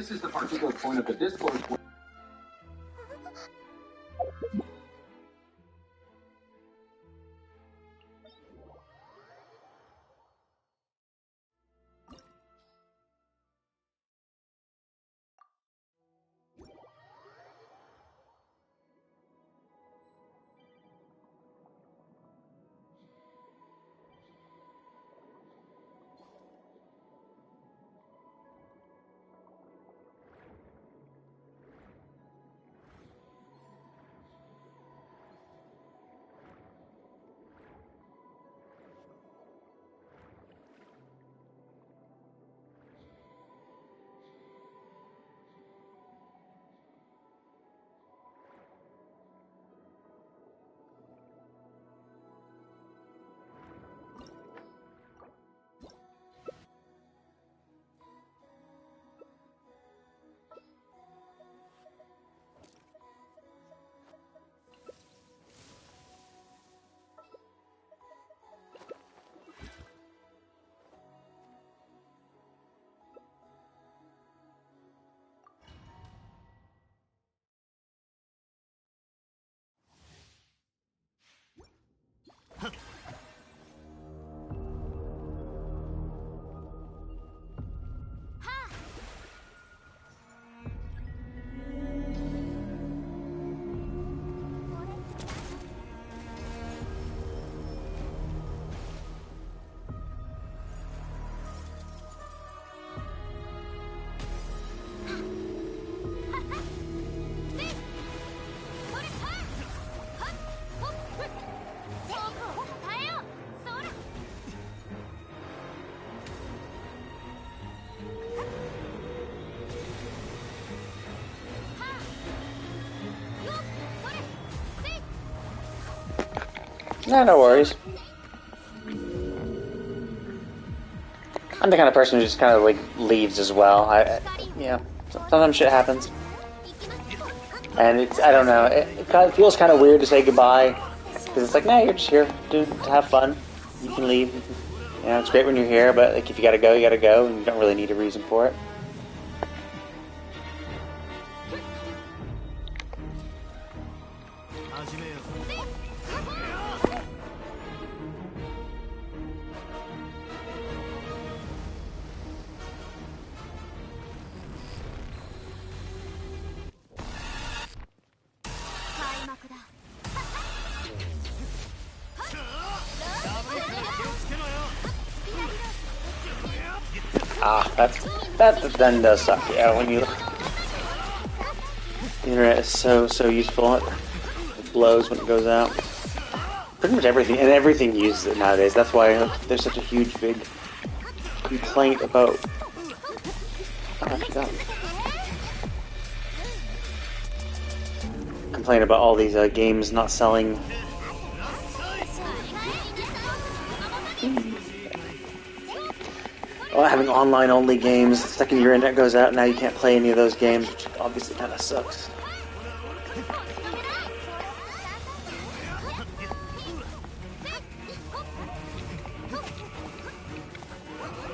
This is the particular point of the discourse. No, no worries. I'm the kind of person who just kind of like leaves as well. Yeah, sometimes shit happens, and I don't know. It kind of feels kind of weird to say goodbye because it's like, nah, you're just here to have fun. You can leave. You know, it's great when you're here, but like if you gotta go, you gotta go, and you don't really need a reason for it. That then does suck. Yeah, when you the internet is so useful. It blows when it goes out. Pretty much everything uses it nowadays. That's why there's such a huge big complaint about. Complain about all these games not selling. Having online-only games. The second your internet goes out, now you can't play any of those games, which obviously kind of sucks.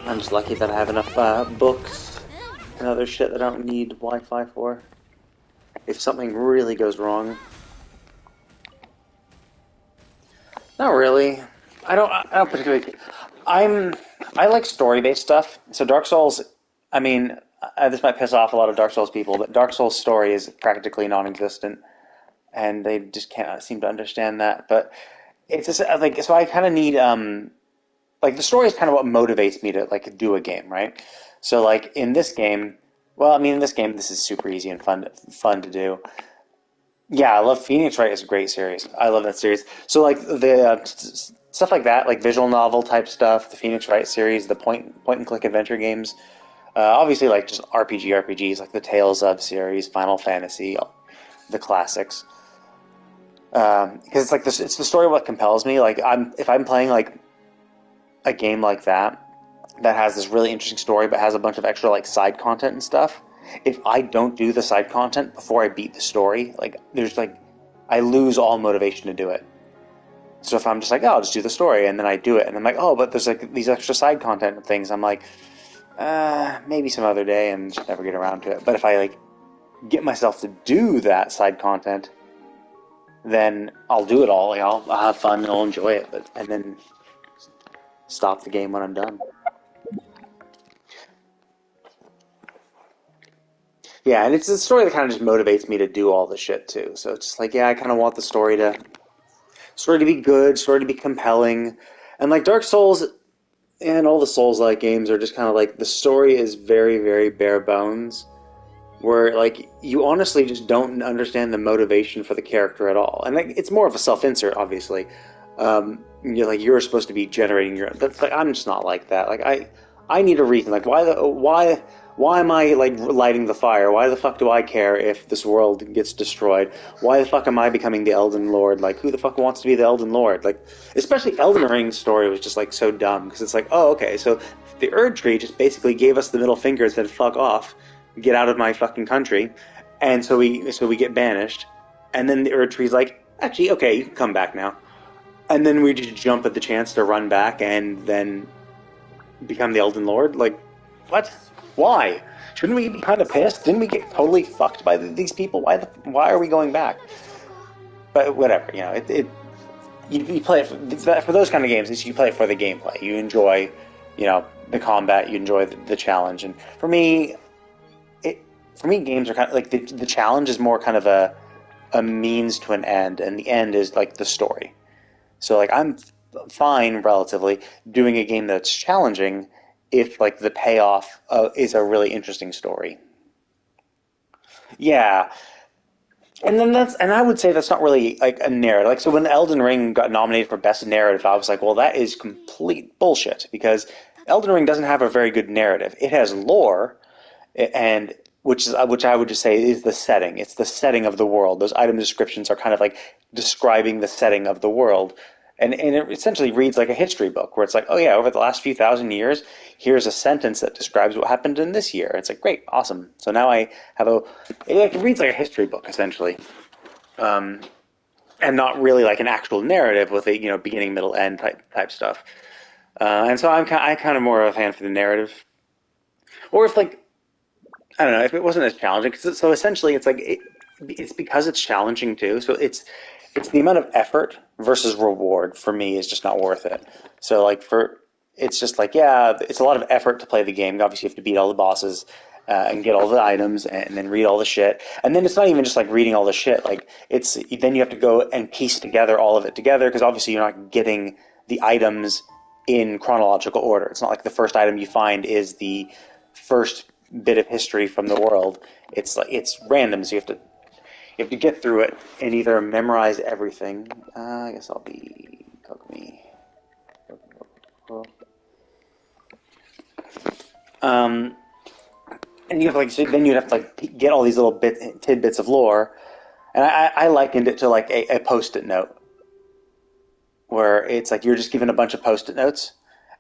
I'm just lucky that I have enough books and other shit that I don't need Wi-Fi for. If something really goes wrong. Not really. I don't particularly. I like story-based stuff. So Dark Souls, I mean, this might piss off a lot of Dark Souls people, but Dark Souls story is practically non-existent, and they just can't seem to understand that. But it's just like, so I kind of need like the story is kind of what motivates me to like do a game, right? So like in this game, well, I mean, in this game, this is super easy and fun to do. Yeah, I love Phoenix Wright. Is a great series. I love that series. So like the stuff like that, like visual novel type stuff, the Phoenix Wright series, the point and click adventure games. Obviously, like just RPGs, like the Tales of series, Final Fantasy, the classics. Because it's like this, it's the story what compels me. Like if I'm playing like a game like that has this really interesting story, but has a bunch of extra like side content and stuff. If I don't do the side content before I beat the story, like there's like I lose all motivation to do it. So if I'm just like, oh, I'll just do the story, and then I do it, and I'm like, oh, but there's like these extra side content and things, I'm like, Maybe some other day and just never get around to it. But if I like get myself to do that side content, then I'll do it all. Like, I'll have fun and I'll enjoy it, and then stop the game when I'm done. Yeah, and it's a story that kind of just motivates me to do all the shit too. So it's just like, yeah, I kind of want the story to be good, story to be compelling, and like Dark Souls and all the Souls-like games are just kind of like the story is very, very bare bones, where like you honestly just don't understand the motivation for the character at all, and like, it's more of a self-insert, obviously. You're like you're supposed to be generating your. That's like I'm just not like that. Like I need a reason. Like why am I like lighting the fire? Why the fuck do I care if this world gets destroyed? Why the fuck am I becoming the Elden Lord? Like who the fuck wants to be the Elden Lord? Like especially Elden Ring's story was just like so dumb because it's like oh okay so the Erd Tree just basically gave us the middle finger and said fuck off, get out of my fucking country, and so we get banished, and then the Erd Tree's like actually okay you can come back now, and then we just jump at the chance to run back and then become the Elden Lord. Like, what? Why? Shouldn't we be kind of pissed? Didn't we get totally fucked by these people? Why are we going back? But whatever, you play it for those kind of games. You play it for the gameplay. You enjoy, the combat. You enjoy the challenge. And for me, games are kind of like the challenge is more kind of a means to an end, and the end is like the story. So like I'm fine relatively doing a game that's challenging if like the payoff is a really interesting story. Yeah, and I would say that's not really like a narrative. Like so when Elden Ring got nominated for best narrative, I was like, well, that is complete bullshit because Elden Ring doesn't have a very good narrative. It has lore, and which I would just say is the setting. It's the setting of the world. Those item descriptions are kind of like describing the setting of the world. And it essentially reads like a history book where it's like, oh yeah, over the last few thousand years, here's a sentence that describes what happened in this year. It's like, great, awesome. So now I have it reads like a history book essentially, um, and not really like an actual narrative with a beginning, middle, end type stuff. And so I kind of more of a fan for the narrative, or if like I don't know if it wasn't as challenging. So essentially, it's like it's because it's challenging too. So it's the amount of effort versus reward for me is just not worth it. So like it's just like yeah, it's a lot of effort to play the game. Obviously, you have to beat all the bosses and get all the items and then read all the shit. And then it's not even just like reading all the shit. Like it's then you have to go and piece together all of it together because obviously you're not getting the items in chronological order. It's not like the first item you find is the first bit of history from the world. It's like it's random, so you have to get through it and either memorize everything. I guess I'll be Kokomi. And you have like so then you'd have to like get all these little tidbits of lore, and I likened it to like a post-it note where it's like you're just given a bunch of post-it notes,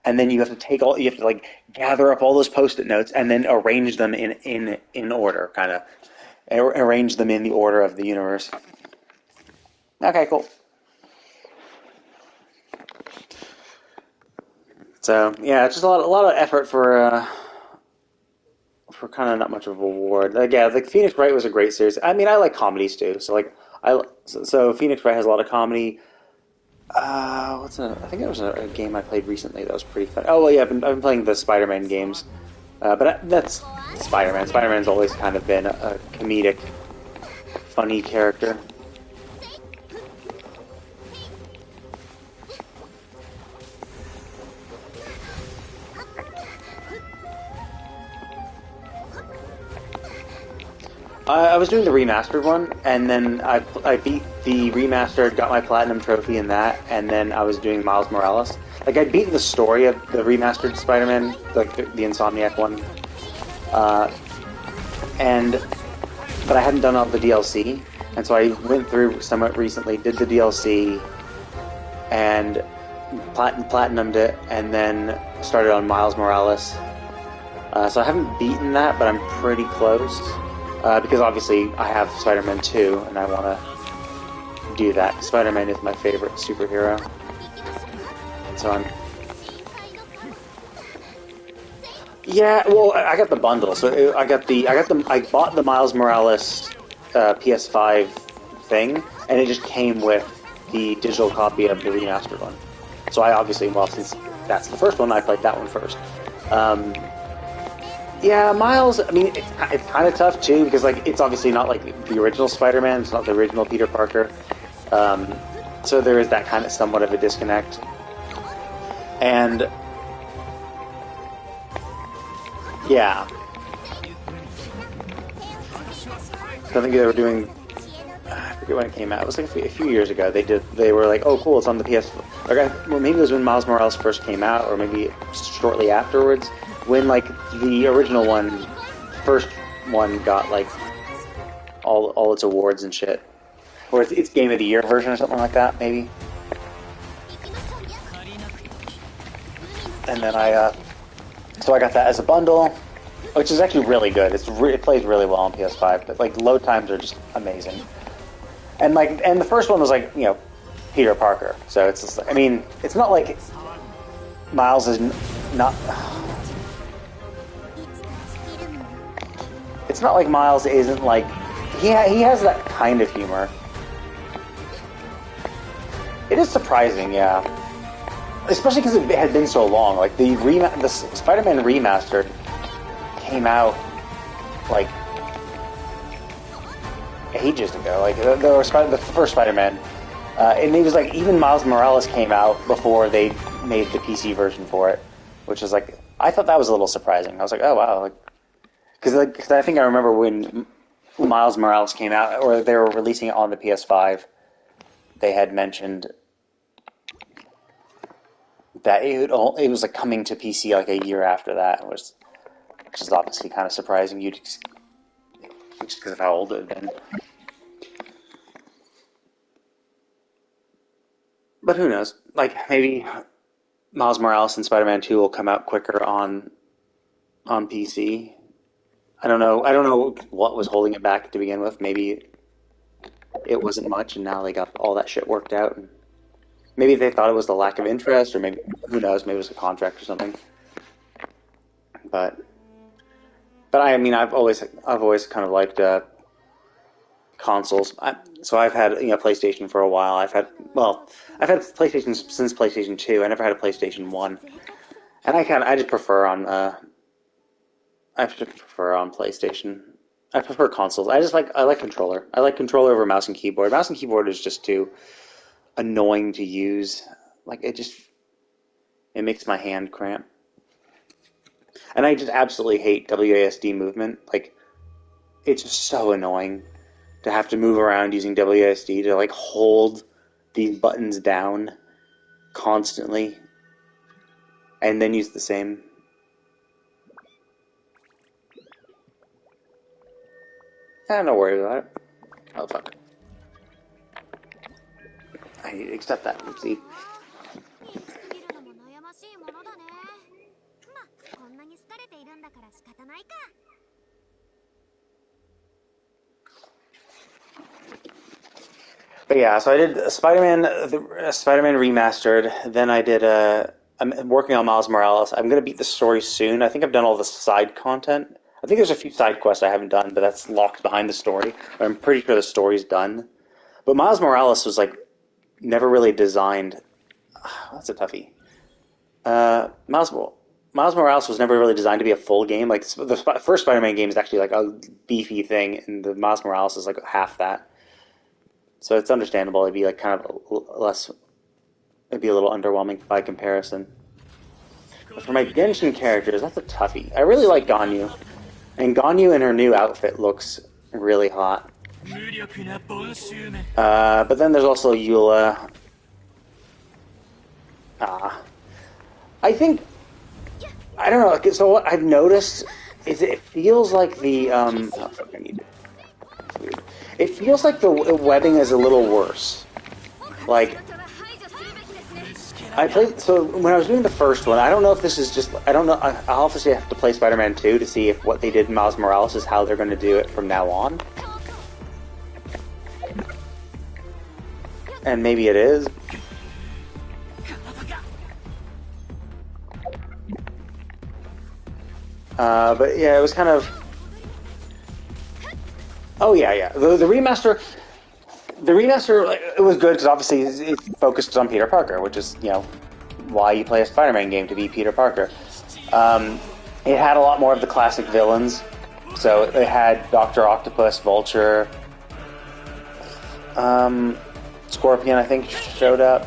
and then you have to like gather up all those post-it notes and then arrange them in order, kind of arrange them in the order of the universe. Okay, cool. So yeah, it's just a lot of effort for kind of not much of a reward. Like yeah, like Phoenix Wright was a great series. I mean, I like comedies too. So like so Phoenix Wright has a lot of comedy. I think there was a game I played recently that was pretty fun. Oh well, yeah, I've been playing the Spider-Man games, but that's Spider-Man. Spider-Man's always kind of been a comedic, funny character. I was doing the remastered one, and then I beat the remastered, got my platinum trophy in that, and then I was doing Miles Morales. Like I'd beaten the story of the remastered Spider-Man, like the Insomniac one, and but I hadn't done all the DLC, and so I went through somewhat recently, did the DLC, and platinumed it, and then started on Miles Morales. So I haven't beaten that, but I'm pretty close. Because obviously I have Spider-Man 2, and I want to do that. Spider-Man is my favorite superhero. So Yeah, well, I got the bundle, so I bought the Miles Morales PS5 thing, and it just came with the digital copy of the remastered one. So I obviously, well, since that's the first one, I played that one first. Um, yeah, Miles. I mean, it's kind of tough too because like it's obviously not like the original Spider-Man. It's not the original Peter Parker. Um, so there is that kind of somewhat of a disconnect. And yeah, so I think they were doing. I forget when it came out. It was like a few years ago. They were like, oh, cool, it's on the PS. Well, maybe it was when Miles Morales first came out, or maybe shortly afterwards, when like the original one, first one got like all its awards and shit, or its Game of the Year version or something like that, maybe. And then so I got that as a bundle, which is actually really good. It plays really well on PS5, but like load times are just amazing. And the first one was like, you know, Peter Parker. So it's just, I mean, it's not like Miles is not. It's not like Miles isn't like he has that kind of humor. It is surprising, yeah, especially because it had been so long. Like the Spider-Man remastered came out like ages ago. Like the first Spider-Man, and it was like even Miles Morales came out before they made the PC version for it, which is like I thought that was a little surprising. I was like, oh wow, like because I think I remember when Miles Morales came out, or they were releasing it on the PS5, they had mentioned that it was like coming to PC like a year after that, which is obviously kind of surprising. Just because of how old it had been. But who knows? Like maybe Miles Morales and Spider-Man 2 will come out quicker on PC. I don't know. I don't know what was holding it back to begin with. Maybe it wasn't much, and now they got all that shit worked out. And maybe they thought it was the lack of interest, or maybe who knows? Maybe it was a contract or something. But I mean, I've always kind of liked consoles. So I've had PlayStation for a while. I've had PlayStation since PlayStation 2. I never had a PlayStation 1, and I just prefer on PlayStation. I prefer consoles. I like controller. I like controller over mouse and keyboard. Mouse and keyboard is just too annoying to use. Like it makes my hand cramp. And I just absolutely hate WASD movement. Like it's just so annoying to have to move around using WASD to like hold these buttons down constantly and then use the same. Don't worry about it. Oh fuck. I accept that. Let's see. But yeah, so I did Spider-Man remastered. Then I did I'm working on Miles Morales. I'm gonna beat the story soon. I think I've done all the side content. I think there's a few side quests I haven't done, but that's locked behind the story. But I'm pretty sure the story's done. But Miles Morales was like never really designed. That's a toughie. Miles Morales was never really designed to be a full game. Like the first Spider-Man game is actually like a beefy thing, and the Miles Morales is like half that. So it's understandable. It'd be like kind of less. It'd be a little underwhelming by comparison. But for my Genshin characters, that's a toughie. I really like Ganyu, and Ganyu in her new outfit looks really hot. But then there's also Eula. I think I don't know. So what I've noticed is it feels like the oh fuck, I need it. It feels like the webbing is a little worse. Like I played. So when I was doing the first one, I don't know if this is just. I don't know. I'll obviously have to play Spider-Man 2 to see if what they did in Miles Morales is how they're going to do it from now on. And maybe it is. But yeah, it was kind of. Oh yeah, yeah. The remaster, like, it was good because obviously it focused on Peter Parker, which is why you play a Spider-Man game, to be Peter Parker. Um, it had a lot more of the classic villains, so it had Doctor Octopus, Vulture, um, Scorpion, I think, showed up.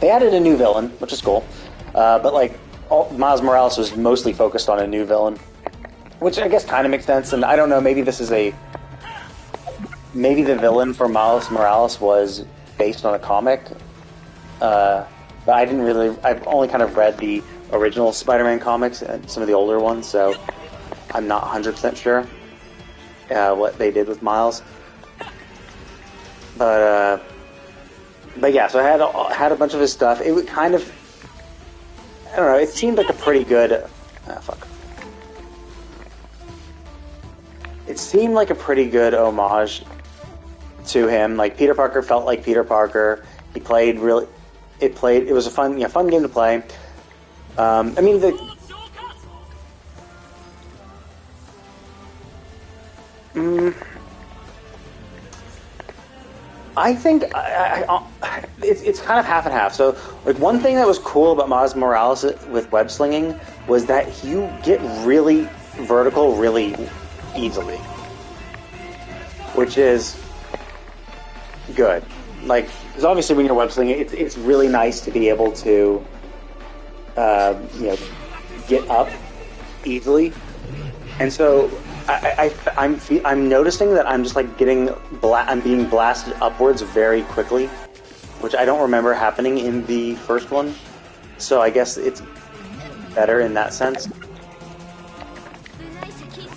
They added a new villain, which is cool, but like Miles Morales was mostly focused on a new villain, which I guess kind of makes sense. And I don't know, maybe the villain for Miles Morales was based on a comic, but I didn't really. I've only kind of read the original Spider-Man comics and some of the older ones, so I'm not 100% sure what they did with Miles. But but yeah, so I had a bunch of his stuff. It would kind of, I don't know. It seemed like a pretty good. Fuck. It seemed like a pretty good homage to him. Like Peter Parker felt like Peter Parker. He played really. It played. It was a fun game to play. I mean, mm, I think it's kind of half and half. So, like one thing that was cool about Miles Morales with web slinging was that you get really vertical really easily, which is good. Like, because obviously when you're web slinging, it's really nice to be able to, you know, get up easily. And so I'm noticing that I'm just like I'm being blasted upwards very quickly, which I don't remember happening in the first one. So I guess it's better in that sense.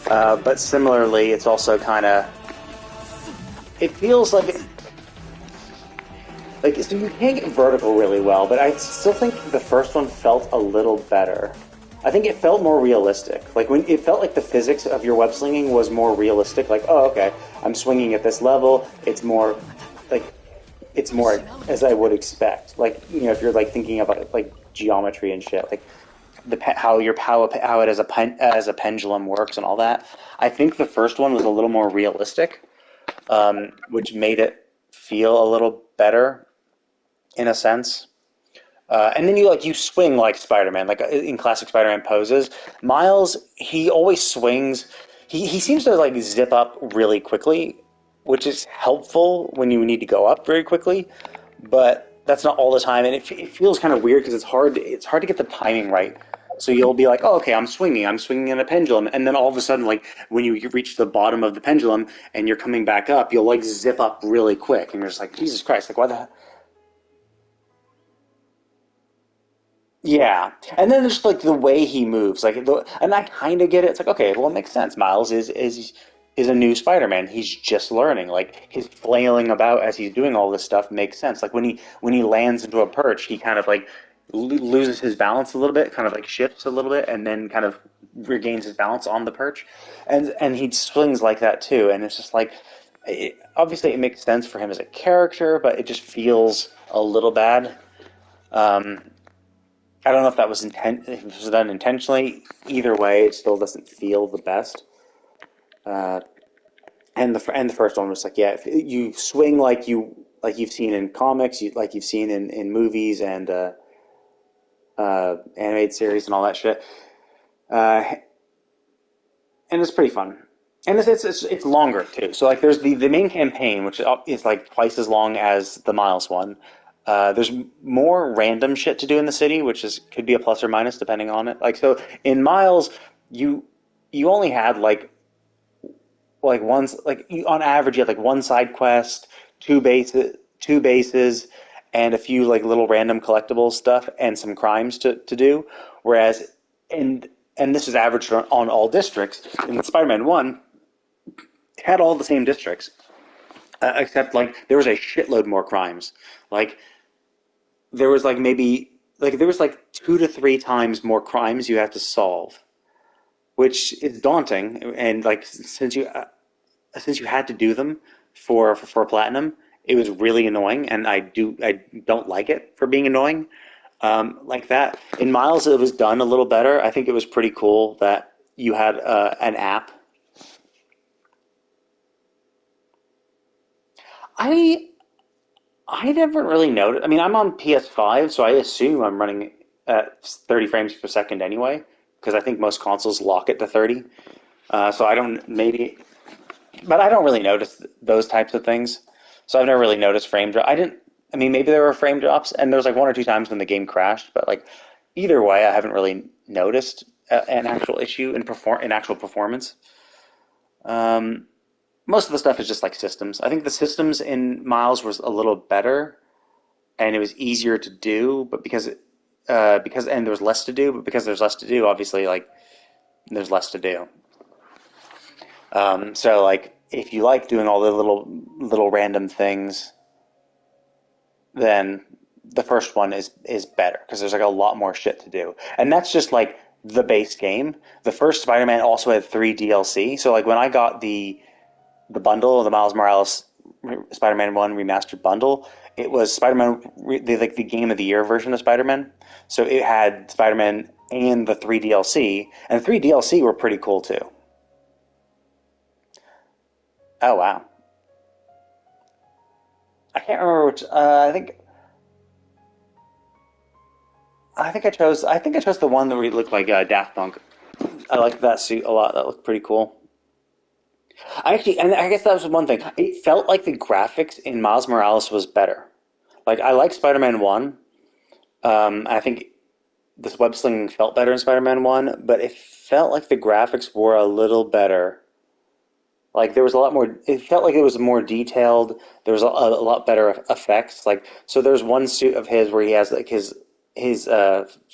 But similarly, it's also kind of it feels like so you can get vertical really well, but I still think the first one felt a little better. I think it felt more realistic. Like when it felt like the physics of your web slinging was more realistic. Like, oh, okay, I'm swinging at this level. Like it's more as I would expect. Like if you're like thinking about like geometry and shit, like how it as a pendulum works and all that. I think the first one was a little more realistic, which made it feel a little better in a sense. And then you swing like Spider-Man, like in classic Spider-Man poses. Miles, he always swings. He seems to like zip up really quickly, which is helpful when you need to go up very quickly. But that's not all the time, and it feels kind of weird because it's hard to get the timing right. So you'll be like, oh, okay, I'm swinging in a pendulum, and then all of a sudden, like when you reach the bottom of the pendulum and you're coming back up, you'll like zip up really quick, and you're just like, Jesus Christ, like why the Yeah, and then there's like the way he moves, and I kind of get it. It's like, okay, well, it makes sense. Miles is a new Spider-Man. He's just learning. Like his flailing about as he's doing all this stuff makes sense. Like when he lands into a perch, he kind of like loses his balance a little bit, kind of like shifts a little bit, and then kind of regains his balance on the perch, and he swings like that too. And it's just like, obviously, it makes sense for him as a character, but it just feels a little bad. Um, I don't know if that was if it was done intentionally. Either way, it still doesn't feel the best. Uh, and the first one was like, yeah, if you swing like you've seen in comics, like you've seen in movies and animated series and all that shit. Uh, and it's pretty fun. And it's longer too. So like there's the main campaign, which is like twice as long as the Miles one. There's more random shit to do in the city, which is could be a plus or minus depending on it. Like so in Miles, you you only had like once on average you had like one side quest, two bases, and a few like little random collectibles stuff and some crimes to do. Whereas and and this is averaged on all districts. In Spider-Man One, it had all the same districts, except like there was a shitload more crimes. Like there was there was like 2 to 3 times more crimes you have to solve, which is daunting. And like since you had to do them for platinum, it was really annoying, and I don't like it for being annoying like that. In Miles, it was done a little better. I think it was pretty cool that you had an app. I I never really noticed. I mean, I'm on PS5, so I assume I'm running at 30 frames per second anyway, because I think most consoles lock it to 30. So I don't maybe, but I don't really notice those types of things. So I've never really noticed frame drop. I didn't. I mean, maybe there were frame drops, and there was like one or two times when the game crashed, but like either way, I haven't really noticed an actual issue in actual performance. Um, Most of the stuff is just like systems. I think the systems in Miles was a little better, and it was easier to do, but because and there was less to do, but because there's less to do, obviously like there's less to do. So like if you like doing all the little random things, then the first one is better because there's like a lot more shit to do, and that's just like the base game. The first Spider-Man also had 3 DLC, so like when I got the bundle, the Miles Morales Spider-Man One remastered bundle, it was Spider-Man the Game of the Year version of Spider-Man. So it had Spider-Man and the 3 DLC, and 3 DLC were pretty cool too. Oh wow, I can't remember which. I think I chose the one where he looked like Daft Punk. I liked that suit a lot. That looked pretty cool. I actually, and I guess that was one thing. It felt like the graphics in Miles Morales was better. Like I like Spider-Man One. I think this web slinging felt better in Spider-Man One, but it felt like the graphics were a little better. Like there was a lot more. It felt like it was more detailed. There was a lot better effects. Like so, there's one suit of his where he has like his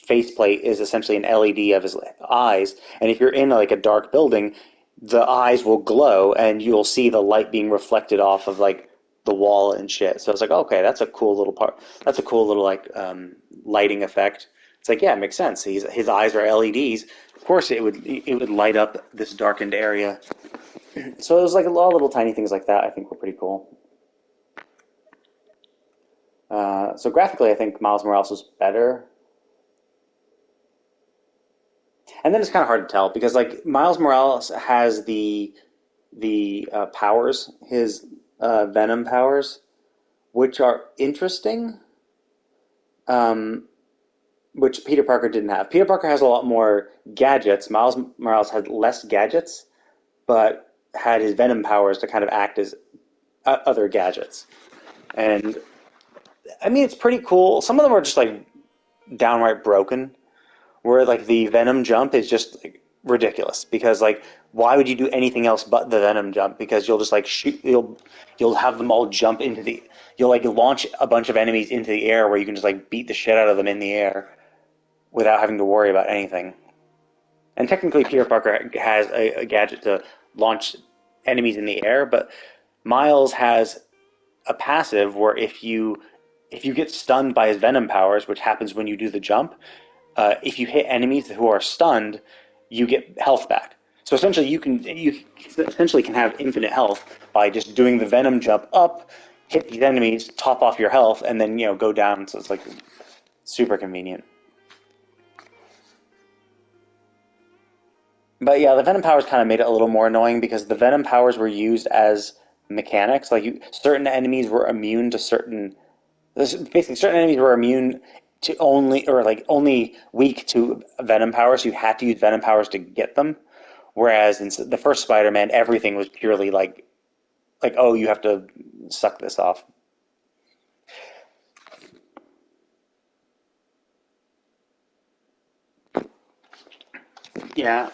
faceplate is essentially an LED of his eyes, and if you're in like a dark building, the eyes will glow, and you'll see the light being reflected off of like the wall and shit. So it's like, okay, that's a cool little part. That's a cool little like lighting effect. It's like, yeah, it makes sense. His eyes are LEDs. Of course, it would light up this darkened area. So it was like a lot of little tiny things like that. I think were pretty cool. So graphically, I think Miles Morales was better, and then it's kind of hard to tell because like Miles Morales has the powers, his Venom powers, which are interesting, um, which Peter Parker didn't have. Peter Parker has a lot more gadgets. Miles Morales had less gadgets, but had his Venom powers to kind of act as other gadgets. And I mean, it's pretty cool. Some of them are just like downright broken, where like the Venom jump is just like ridiculous because like why would you do anything else but the Venom jump? Because you'll just like shoot, you'll have them all jump into the, you'll like launch a bunch of enemies into the air where you can just like beat the shit out of them in the air without having to worry about anything. And technically, Peter Parker has a gadget to launch enemies in the air, but Miles has a passive where if you get stunned by his Venom powers, which happens when you do the jump, if you hit enemies who are stunned, you get health back. So essentially, you essentially can have infinite health by just doing the Venom jump up, hit these enemies, top off your health, and then go down. So it's like super convenient. But yeah, the Venom powers kind of made it a little more annoying because the Venom powers were used as mechanics. Like certain enemies were immune to certain. Basically, certain enemies were immune to only, or like only weak to Venom powers. So you had to use Venom powers to get them. Whereas in the first Spider-Man, everything was purely like oh, you have to suck this off. Yeah,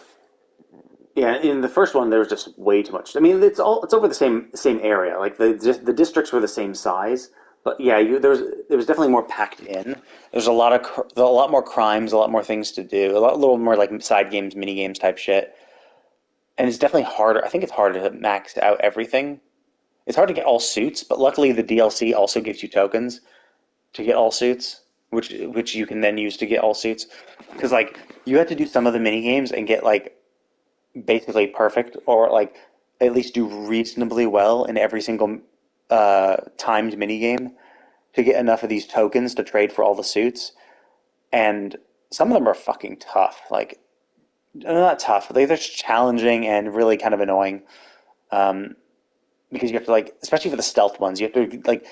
yeah. In the first one, there was just way too much. I mean, it's over the same area. Like the districts were the same size, but yeah, there was definitely more packed in. There's a lot more crimes, a lot more things to do, a little more like side games, mini games type shit. And it's definitely harder. I think it's harder to max out everything. It's hard to get all suits, but luckily the DLC also gives you tokens to get all suits, which you can then use to get all suits. Because like you have to do some of the mini games and get like basically perfect, or like at least do reasonably well in every single timed mini game to get enough of these tokens to trade for all the suits. And some of them are fucking tough. Like not tough. They're just challenging and really kind of annoying. Um, because you have to like, especially for the stealth ones, you have to like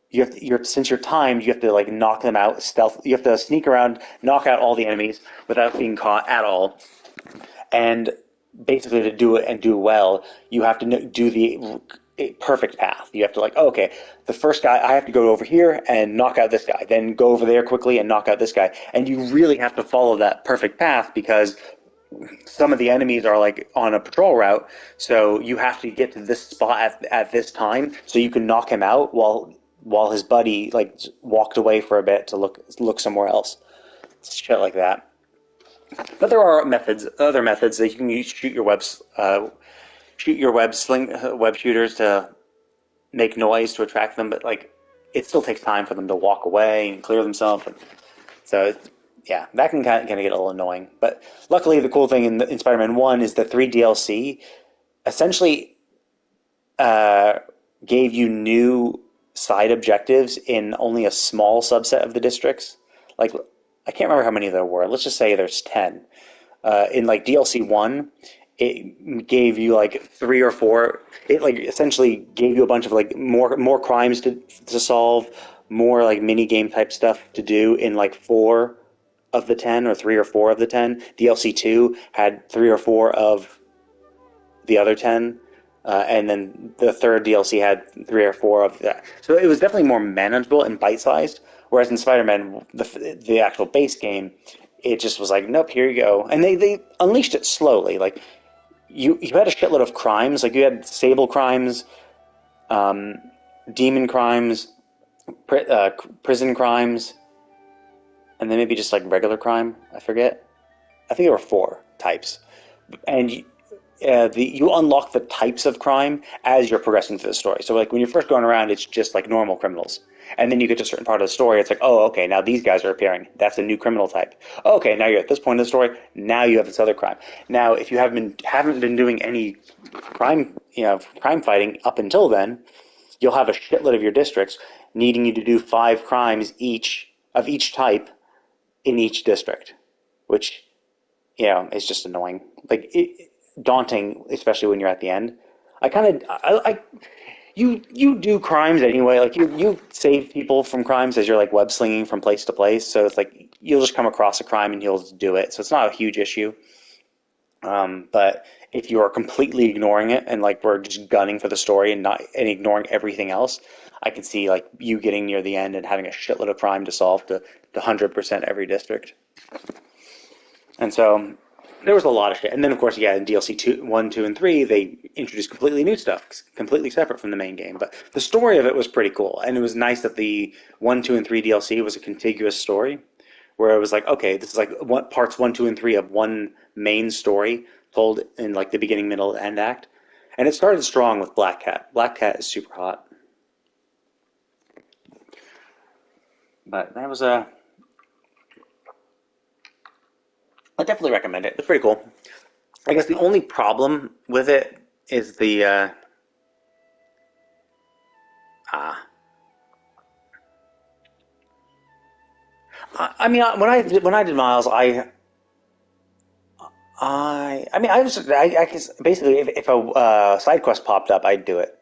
you're since you're timed, you have to like knock them out stealth. You have to sneak around, knock out all the enemies without being caught at all. And basically, to do it and do well, you have to do the perfect path. You have to like, oh, okay, the first guy, I have to go over here and knock out this guy, then go over there quickly and knock out this guy. And you really have to follow that perfect path because some of the enemies are like on a patrol route, so you have to get to this spot at this time so you can knock him out while his buddy like walked away for a bit to look somewhere else. Shit like that. But there are other methods that you can use, shoot your web shooters to make noise to attract them, but like it still takes time for them to walk away and clear themselves. So yeah, that can kind of get a little annoying. But luckily, the cool thing in Spider-Man One is the 3 DLC essentially uh, gave you new side objectives in only a small subset of the districts. Like I can't remember how many there were. Let's just say there's 10. In like DLC one, it gave you like 3 or 4. It like essentially gave you a bunch of like more crimes to solve, more like mini game type stuff to do in like 4 of the 10 or 3 or 4 of the 10. DLC two had 3 or 4 of the other 10. And then the third DLC had 3 or 4 of that. So it was definitely more manageable and bite sized. Whereas in Spider-Man, the actual base game, it just was like, nope, here you go. And they unleashed it slowly. Like you had a shitload of crimes. Like you had Sable crimes, um, demon crimes, prison crimes, and then maybe just like regular crime. I forget. I think there were 4 types. And you unlock the types of crime as you're progressing through the story. So like when you're first going around, it's just like normal criminals, and then you get to a certain part of the story. It's like, oh, okay, now these guys are appearing. That's a new criminal type. Okay, now you're at this point in the story. Now you have this other crime. Now, if you haven't been doing any crime fighting up until then, you'll have a shitload of your districts needing you to do 5 crimes each type in each district, which is just annoying. Like daunting, especially when you're at the end. I kind of, I you do crimes anyway. Like you save people from crimes as you're like web slinging from place to place. So it's like you'll just come across a crime and you'll just do it. So it's not a huge issue. But if you are completely ignoring it and like we're just gunning for the story and ignoring everything else, I can see like you getting near the end and having a shitload of crime to solve to 100% every district. And so there was a lot of shit. And then, of course, yeah, in DLC 1, 2, and 3, they introduced completely new stuff, completely separate from the main game. But the story of it was pretty cool. And it was nice that the 1, 2, and 3 DLC was a contiguous story where it was like, okay, this is like parts 1, 2, and 3 of one main story told in like the beginning, middle, and end act. And it started strong with Black Cat. Black Cat is super hot. But that was a. I definitely recommend it. It's pretty cool. I guess the only problem with it is the uh, I mean when I did Miles I mean I guess basically if a side quest popped up I'd do it,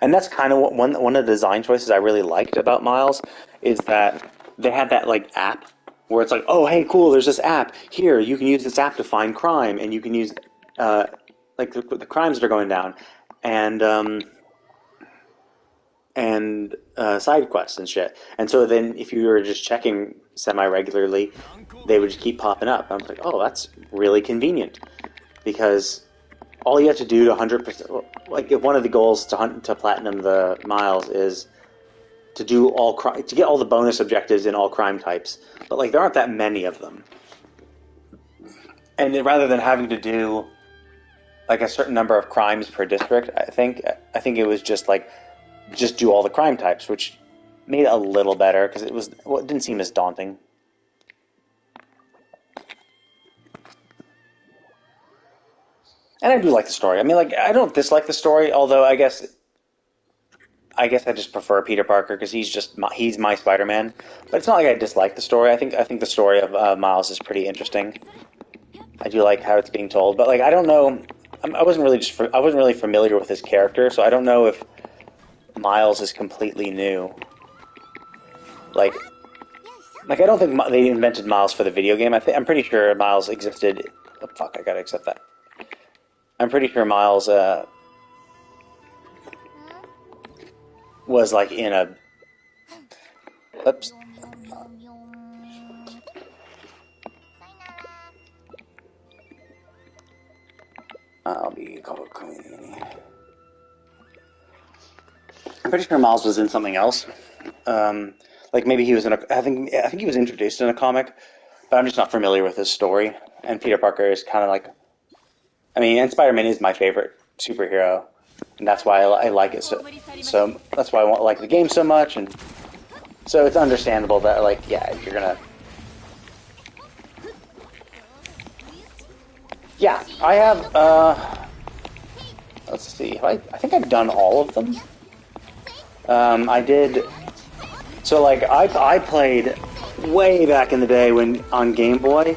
and that's kind of what one of the design choices I really liked about Miles is that they had that like app where it's like, oh hey cool, there's this app here, you can use this app to find crime and you can use uh, like the crimes that are going down, and side quests and shit. And so then if you were just checking semi regularly, they would just keep popping up. I was like, oh, that's really convenient because all you have to do to 100%, like if one of the goals to platinum the Miles is to do to get all the bonus objectives in all crime types, but like there aren't that many of them. And then rather than having to do like a certain number of crimes per district, I think it was just do all the crime types, which made it a little better because it didn't seem as daunting. And I do like the story. I mean, like I don't dislike the story, although I guess I just prefer Peter Parker because he's my Spider-Man. But it's not like I dislike the story. I think the story of Miles is pretty interesting. I do like how it's being told, but like I don't know. I wasn't really I wasn't really familiar with his character, so I don't know if Miles is completely new. Like, I don't think they invented Miles for the video game. I'm pretty sure Miles existed. Oh, fuck, I gotta accept that. I'm pretty sure Miles was like in a. Oops. I'll be called Queen. I'm pretty sure Miles was in something else. Like maybe he was in a. I think he was introduced in a comic, but I'm just not familiar with his story. And Peter Parker is kind of like. I mean, and Spider-Man is my favorite superhero, and that's why I like it so. That's why I like the game so much, and so it's understandable that like yeah, you're gonna. Yeah, I have. Let's see. I think I've done all of them. I did. So like I played way back in the day when on Game Boy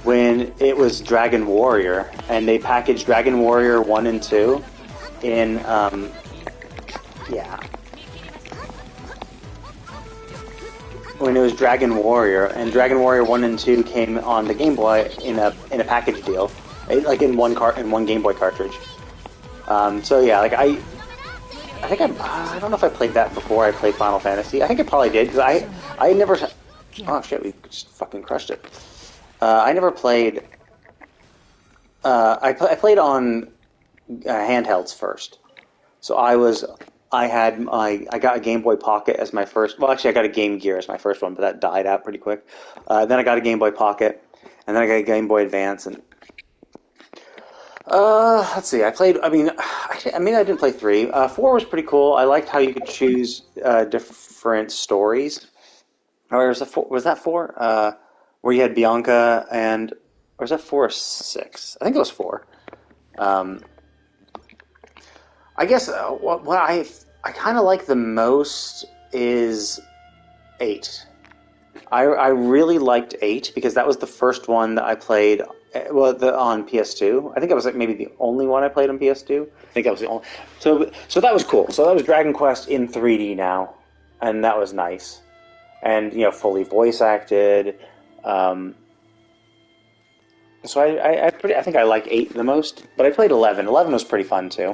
when it was Dragon Warrior and they packaged Dragon Warrior 1 and 2 in yeah. When it was Dragon Warrior and Dragon Warrior 1 and 2 came on the Game Boy in a package deal. Like in one Game Boy cartridge. So yeah, like I think I don't know if I played that before I played Final Fantasy. I think I probably did because I never. Oh shit, we just fucking crushed it. I never played. I played on handhelds first. So I got a Game Boy Pocket as my first. Well, actually, I got a Game Gear as my first one, but that died out pretty quick. Then I got a Game Boy Pocket, and then I got a Game Boy Advance, and let's see. I played. I didn't play 3. 4 was pretty cool. I liked how you could choose different stories. Or was that 4? Was that 4? Where you had Bianca and, or was that 4 or 6? I think it was 4. I guess what I kind of like the most is 8. I really liked 8 because that was the first one that I played. Well, on PS2. I think it was like maybe the only one I played on PS2. I think that was the only. So that was cool. So that was Dragon Quest in 3D now, and that was nice, and fully voice acted. So I think I like 8 the most, but I played 11. 11 was pretty fun too.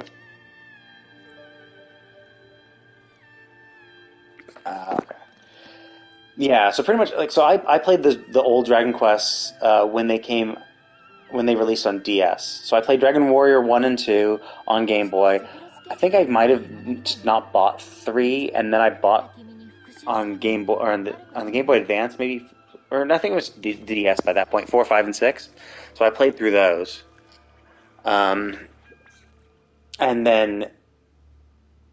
Okay. Yeah, so pretty much like I played the old Dragon Quests when they released on DS. So I played Dragon Warrior 1 and 2 on Game Boy. I think I might have not bought 3, and then I bought on Game Boy or on the Game Boy Advance maybe, or I think it was DS by that point, 4, 5, and 6. So I played through those. And then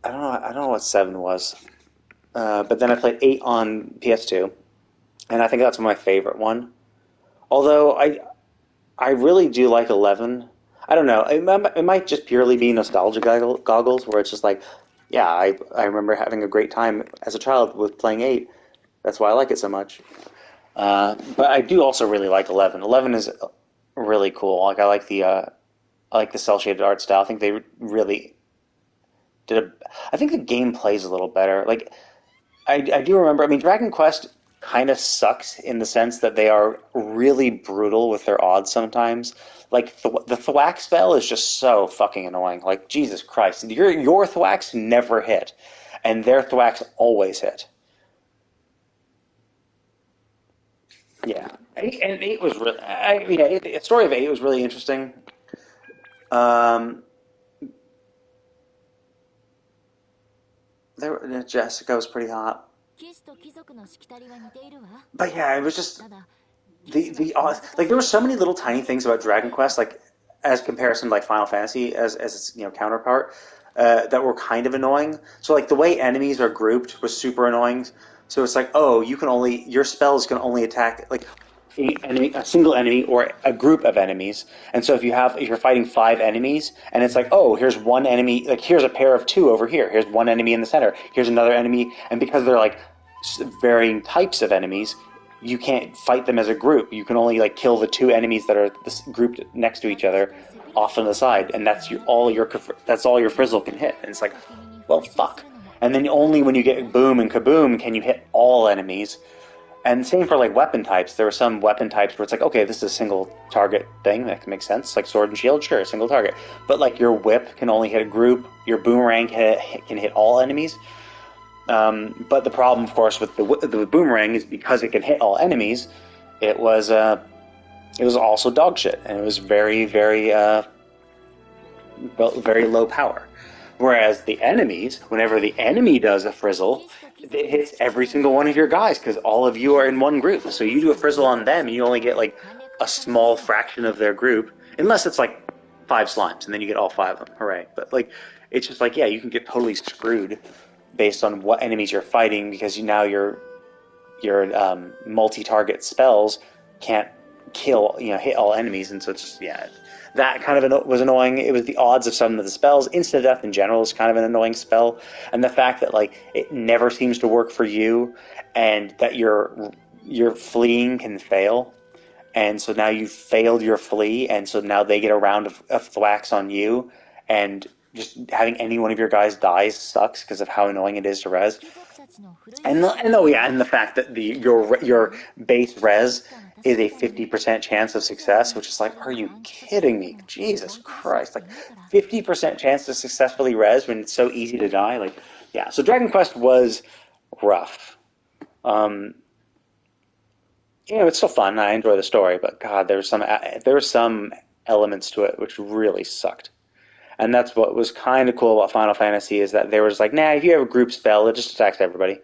I don't know what 7 was. But then I played 8 on PS2, and I think that's my favorite one. Although I really do like 11. I don't know. It might just purely be nostalgia goggles, where it's just like, yeah, I remember having a great time as a child with playing 8. That's why I like it so much. But I do also really like 11. 11 is really cool. Like I like the cel shaded art style. I think they really did. I think the game plays a little better. Like I do remember. I mean, Dragon Quest kind of sucks in the sense that they are really brutal with their odds sometimes. Like the thwack spell is just so fucking annoying. Like Jesus Christ, your thwacks never hit, and their thwacks always hit. Yeah, 8 was really. The story of 8 was really interesting. Um, Jessica was pretty hot, but yeah, it was just the like there were so many little tiny things about Dragon Quest, like as comparison to like Final Fantasy as its counterpart, that were kind of annoying. So like the way enemies are grouped was super annoying. So it's like, oh, your spells can only attack like a single enemy or a group of enemies. And so if you're fighting 5 enemies, and it's like, oh, here's one enemy, like here's a pair of 2 over here. Here's one enemy in the center. Here's another enemy, and because they're like varying types of enemies, you can't fight them as a group. You can only like kill the two enemies that are grouped next to each other off on the side, and that's all your frizzle can hit. And it's like, well, fuck. And then only when you get boom and kaboom can you hit all enemies. And same for like weapon types. There are some weapon types where it's like, okay, this is a single target thing that can make sense. Like sword and shield, sure, single target. But like your whip can only hit a group. Your boomerang can hit all enemies. But the problem, of course, with the boomerang is because it can hit all enemies. It was also dog shit, and it was very low power. Whereas the enemies, whenever the enemy does a frizzle, it hits every single one of your guys because all of you are in one group. So you do a frizzle on them, and you only get like a small fraction of their group, unless it's like 5 slimes, and then you get all 5 of them. Hooray! But like, it's just like, yeah, you can get totally screwed based on what enemies you're fighting because now your multi-target spells can't hit all enemies, and so it's just, yeah. That kind of was annoying. It was the odds of some of the spells. Instant death in general is kind of an annoying spell, and the fact that like it never seems to work for you, and that your fleeing can fail, and so now you failed your flee, and so now they get a round of thwacks on you, and just having any one of your guys dies sucks because of how annoying it is to res. And the fact that your base res is a 50% chance of success, which is like, are you kidding me? Jesus Christ! Like 50% chance to successfully res when it's so easy to die. Like, yeah. So Dragon Quest was rough. It's still fun. I enjoy the story, but God, there were some elements to it which really sucked. And that's what was kind of cool about Final Fantasy is that there was like, nah, if you have a group spell, it just attacks everybody.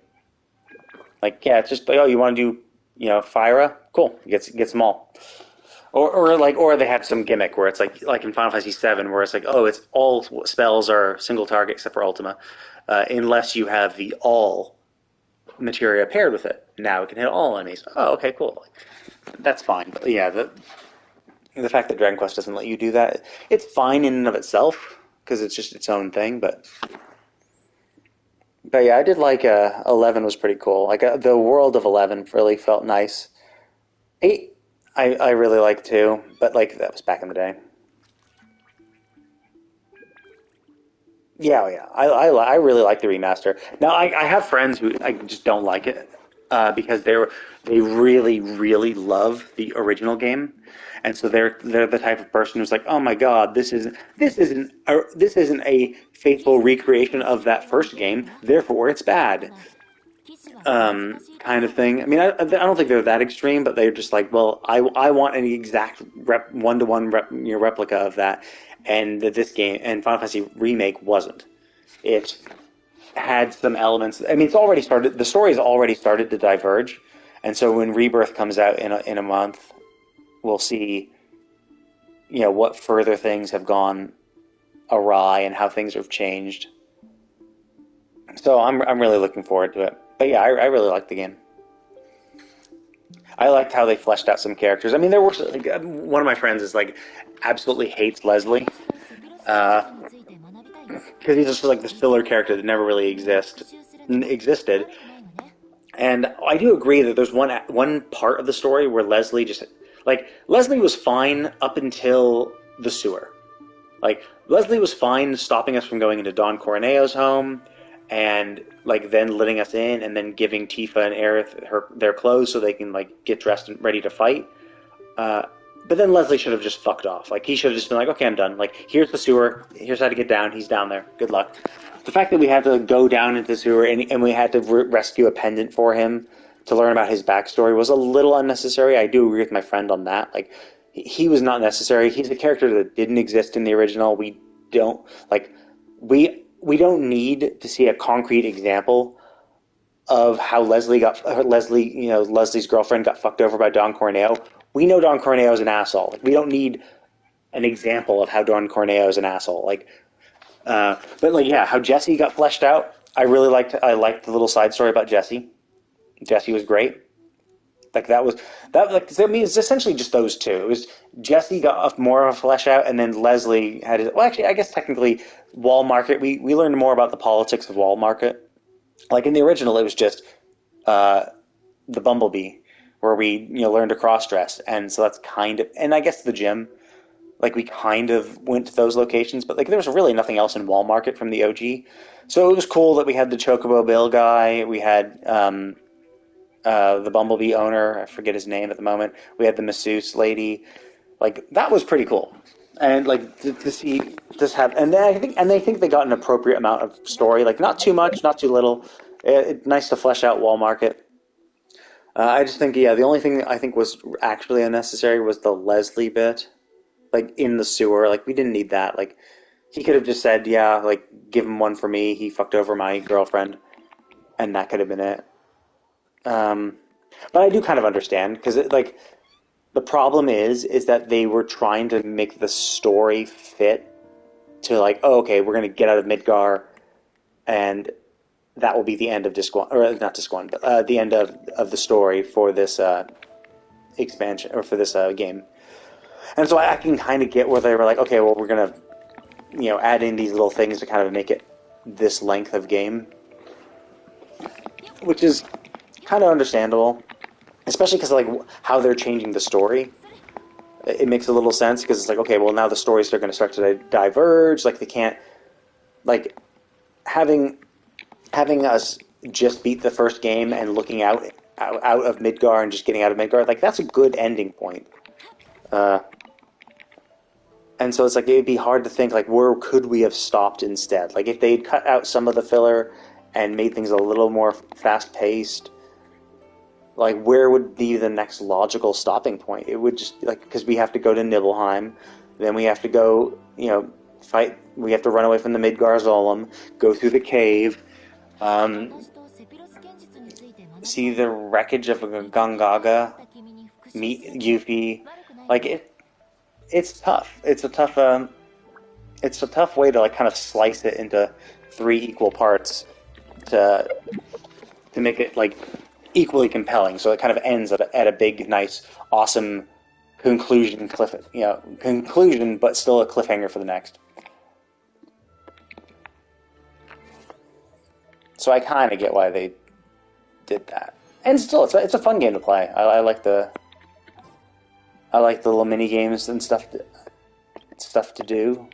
Like, yeah, it's just like, oh, you want to do, Fyra? Cool, gets them all. Or they have some gimmick where it's like in Final Fantasy VII, where it's like, oh, it's all spells are single target except for Ultima, unless you have the all materia paired with it. Now it can hit all enemies. Oh, okay, cool. That's fine. But yeah, the fact that Dragon Quest doesn't let you do that, it's fine in and of itself because it's just its own thing. But yeah, I did like 11 was pretty cool. Like the world of 11 really felt nice. 8, I really like too, but like that was back in the day. Yeah, oh, yeah. I really like the remaster. Now I have friends who I just don't like it because they really really love the original game, and so they're the type of person who's like, oh my god, this isn't a faithful recreation of that first game, therefore it's bad. Kind of thing. I mean, I don't think they're that extreme, but they're just like, well, I want an exact one-to-one replica of that, and this game and Final Fantasy Remake wasn't. It had some elements. I mean, it's already started. The story has already started to diverge, and so when Rebirth comes out in a month, we'll see, what further things have gone awry and how things have changed. So I'm really looking forward to it. But yeah, I really liked the game. I liked how they fleshed out some characters. I mean, there were like, one of my friends is like absolutely hates Leslie because he's just like this filler character that never really existed. And I do agree that there's one part of the story where Leslie Leslie was fine up until the sewer. Like Leslie was fine stopping us from going into Don Corneo's home, and like then letting us in, and then giving Tifa and Aerith their clothes so they can like get dressed and ready to fight. But then Leslie should have just fucked off. Like he should have just been like, okay, I'm done. Like here's the sewer. Here's how to get down. He's down there. Good luck. The fact that we had to go down into the sewer and we had to rescue a pendant for him to learn about his backstory was a little unnecessary. I do agree with my friend on that. Like he was not necessary. He's a character that didn't exist in the original. We don't need to see a concrete example of how Leslie's girlfriend got fucked over by Don Corneo. We know Don Corneo is an asshole. Like, we don't need an example of how Don Corneo is an asshole. How Jesse got fleshed out. I liked the little side story about Jesse. Jesse was great. It's essentially just those two. It was Jesse got more of a flesh out, and then Leslie had his, well, actually, I guess technically Wall Market. We learned more about the politics of Wall Market. Like in the original, it was just the Bumblebee where we learn to cross dress, and so that's kind of, and I guess the gym, like we kind of went to those locations, but like there was really nothing else in Wall Market from the OG. So it was cool that we had the Chocobo Bill guy, we had the Bumblebee owner, I forget his name at the moment. We had the masseuse lady. Like that was pretty cool, and like to see this have, and then they think they got an appropriate amount of story, like not too much, not too little. Nice to flesh out Wall Market. I just think, yeah, the only thing I think was actually unnecessary was the Leslie bit, like in the sewer. Like we didn't need that. Like he could have just said, yeah, like give him one for me. He fucked over my girlfriend, and that could have been it. Um, but I do kind of understand because like the problem is that they were trying to make the story fit to like, oh, okay, we're gonna get out of Midgar, and that will be the end of Disc One, or not Disc One, but the end of the story for this expansion or for this game. And so I can kind of get where they were like, okay, well, we're gonna add in these little things to kind of make it this length of game, which is kind of understandable, especially because like how they're changing the story. It makes a little sense because it's like, okay, well now the stories are going to start to diverge. Like they can't, like having us just beat the first game and looking out of Midgar and just getting out of Midgar. Like that's a good ending point. Uh, and so it's like it'd be hard to think like where could we have stopped instead? Like if they'd cut out some of the filler and made things a little more fast paced, like where would be the next logical stopping point? It would just like because we have to go to Nibelheim, then we have to go fight. We have to run away from the Midgar Zolom, go through the cave, um, see the wreckage of Gongaga, meet Yuffie. Like it's tough. It's a tough way to like kind of slice it into three equal parts to make it like equally compelling. So it kind of ends at a big, nice, awesome conclusion, but still a cliffhanger for the next. So I kind of get why they did that, and still, it's a fun game to play. I like the little mini games and stuff to do.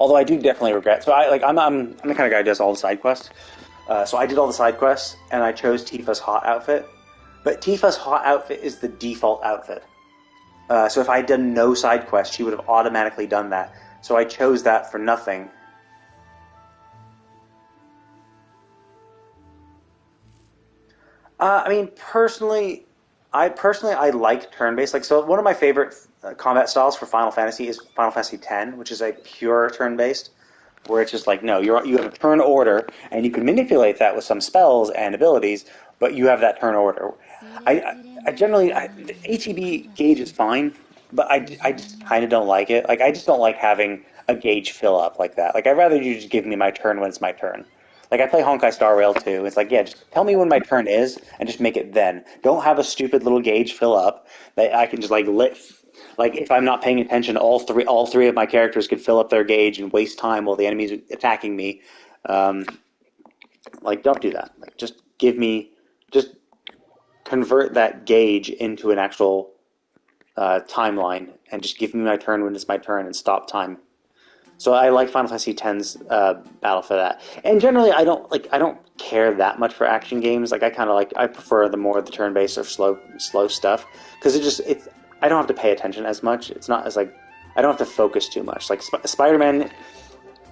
Although I do definitely regret. So I'm the kind of guy who does all the side quests. So I did all the side quests, and I chose Tifa's hot outfit. But Tifa's hot outfit is the default outfit. So if I had done no side quests, she would have automatically done that. So I chose that for nothing. I mean, personally I like turn-based. Like, so one of my favorite combat styles for Final Fantasy is Final Fantasy X, which is a pure turn-based, where it's just like, no, you have a turn order, and you can manipulate that with some spells and abilities, but you have that turn order. I generally the HEB gauge is fine, but I just kind of don't like it. Like I just don't like having a gauge fill up like that. Like I'd rather you just give me my turn when it's my turn. Like I play Honkai Star Rail too. It's like, yeah, just tell me when my turn is and just make it then. Don't have a stupid little gauge fill up that I can just like lit. Like if I'm not paying attention, all three of my characters could fill up their gauge and waste time while the enemy's attacking me. Um, like don't do that. Like just convert that gauge into an actual timeline and just give me my turn when it's my turn and stop time. So I like Final Fantasy X's battle for that. And generally, I don't care that much for action games. Like I prefer the turn-based or slow stuff because I don't have to pay attention as much. It's not as like I don't have to focus too much. Like Spider-Man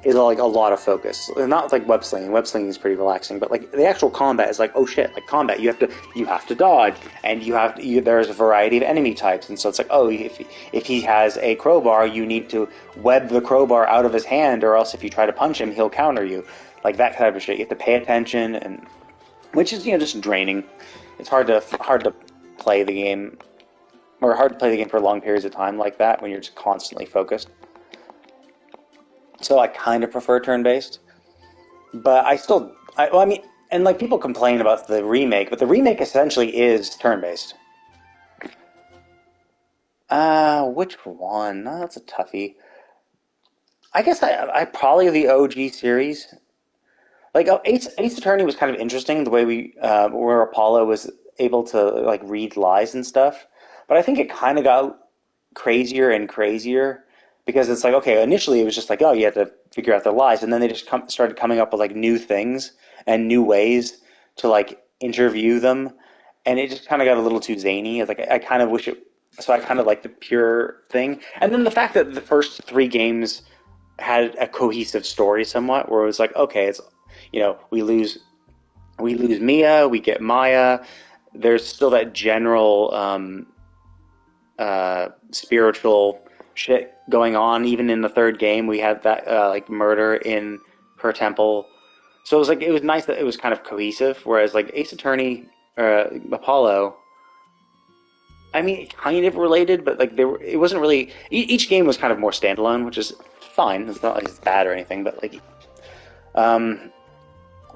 is like a lot of focus. Not like web slinging. Web slinging is pretty relaxing, but like the actual combat is like, oh shit, like combat. You have to dodge, and there's a variety of enemy types, and so it's like, oh, if he has a crowbar, you need to web the crowbar out of his hand, or else if you try to punch him, he'll counter you. Like that kind of shit. You have to pay attention, and which is just draining. It's hard to play the game, or hard to play the game for long periods of time like that when you're just constantly focused. So I kind of prefer turn-based, but I mean, and like people complain about the remake, but the remake essentially is turn-based. Which one? No, that's a toughie. I guess I probably the OG series. Like Ace Attorney was kind of interesting the way where Apollo was able to like read lies and stuff, but I think it kind of got crazier and crazier because it's like okay, initially it was just like oh you have to figure out their lies, and then they just started coming up with like new things and new ways to like interview them, and it just kind of got a little too zany. It's like I kind of wish it. So I kind of like the pure thing, and then the fact that the first three games had a cohesive story somewhat, where it was like okay, it's we lose Mia, we get Maya. There's still that general spiritual shit going on. Even in the third game, we had that like murder in her temple. So it was nice that it was kind of cohesive. Whereas like Ace Attorney, Apollo, I mean, kind of related, but like it wasn't really. Each game was kind of more standalone, which is fine. It's not like it's bad or anything, but like, um,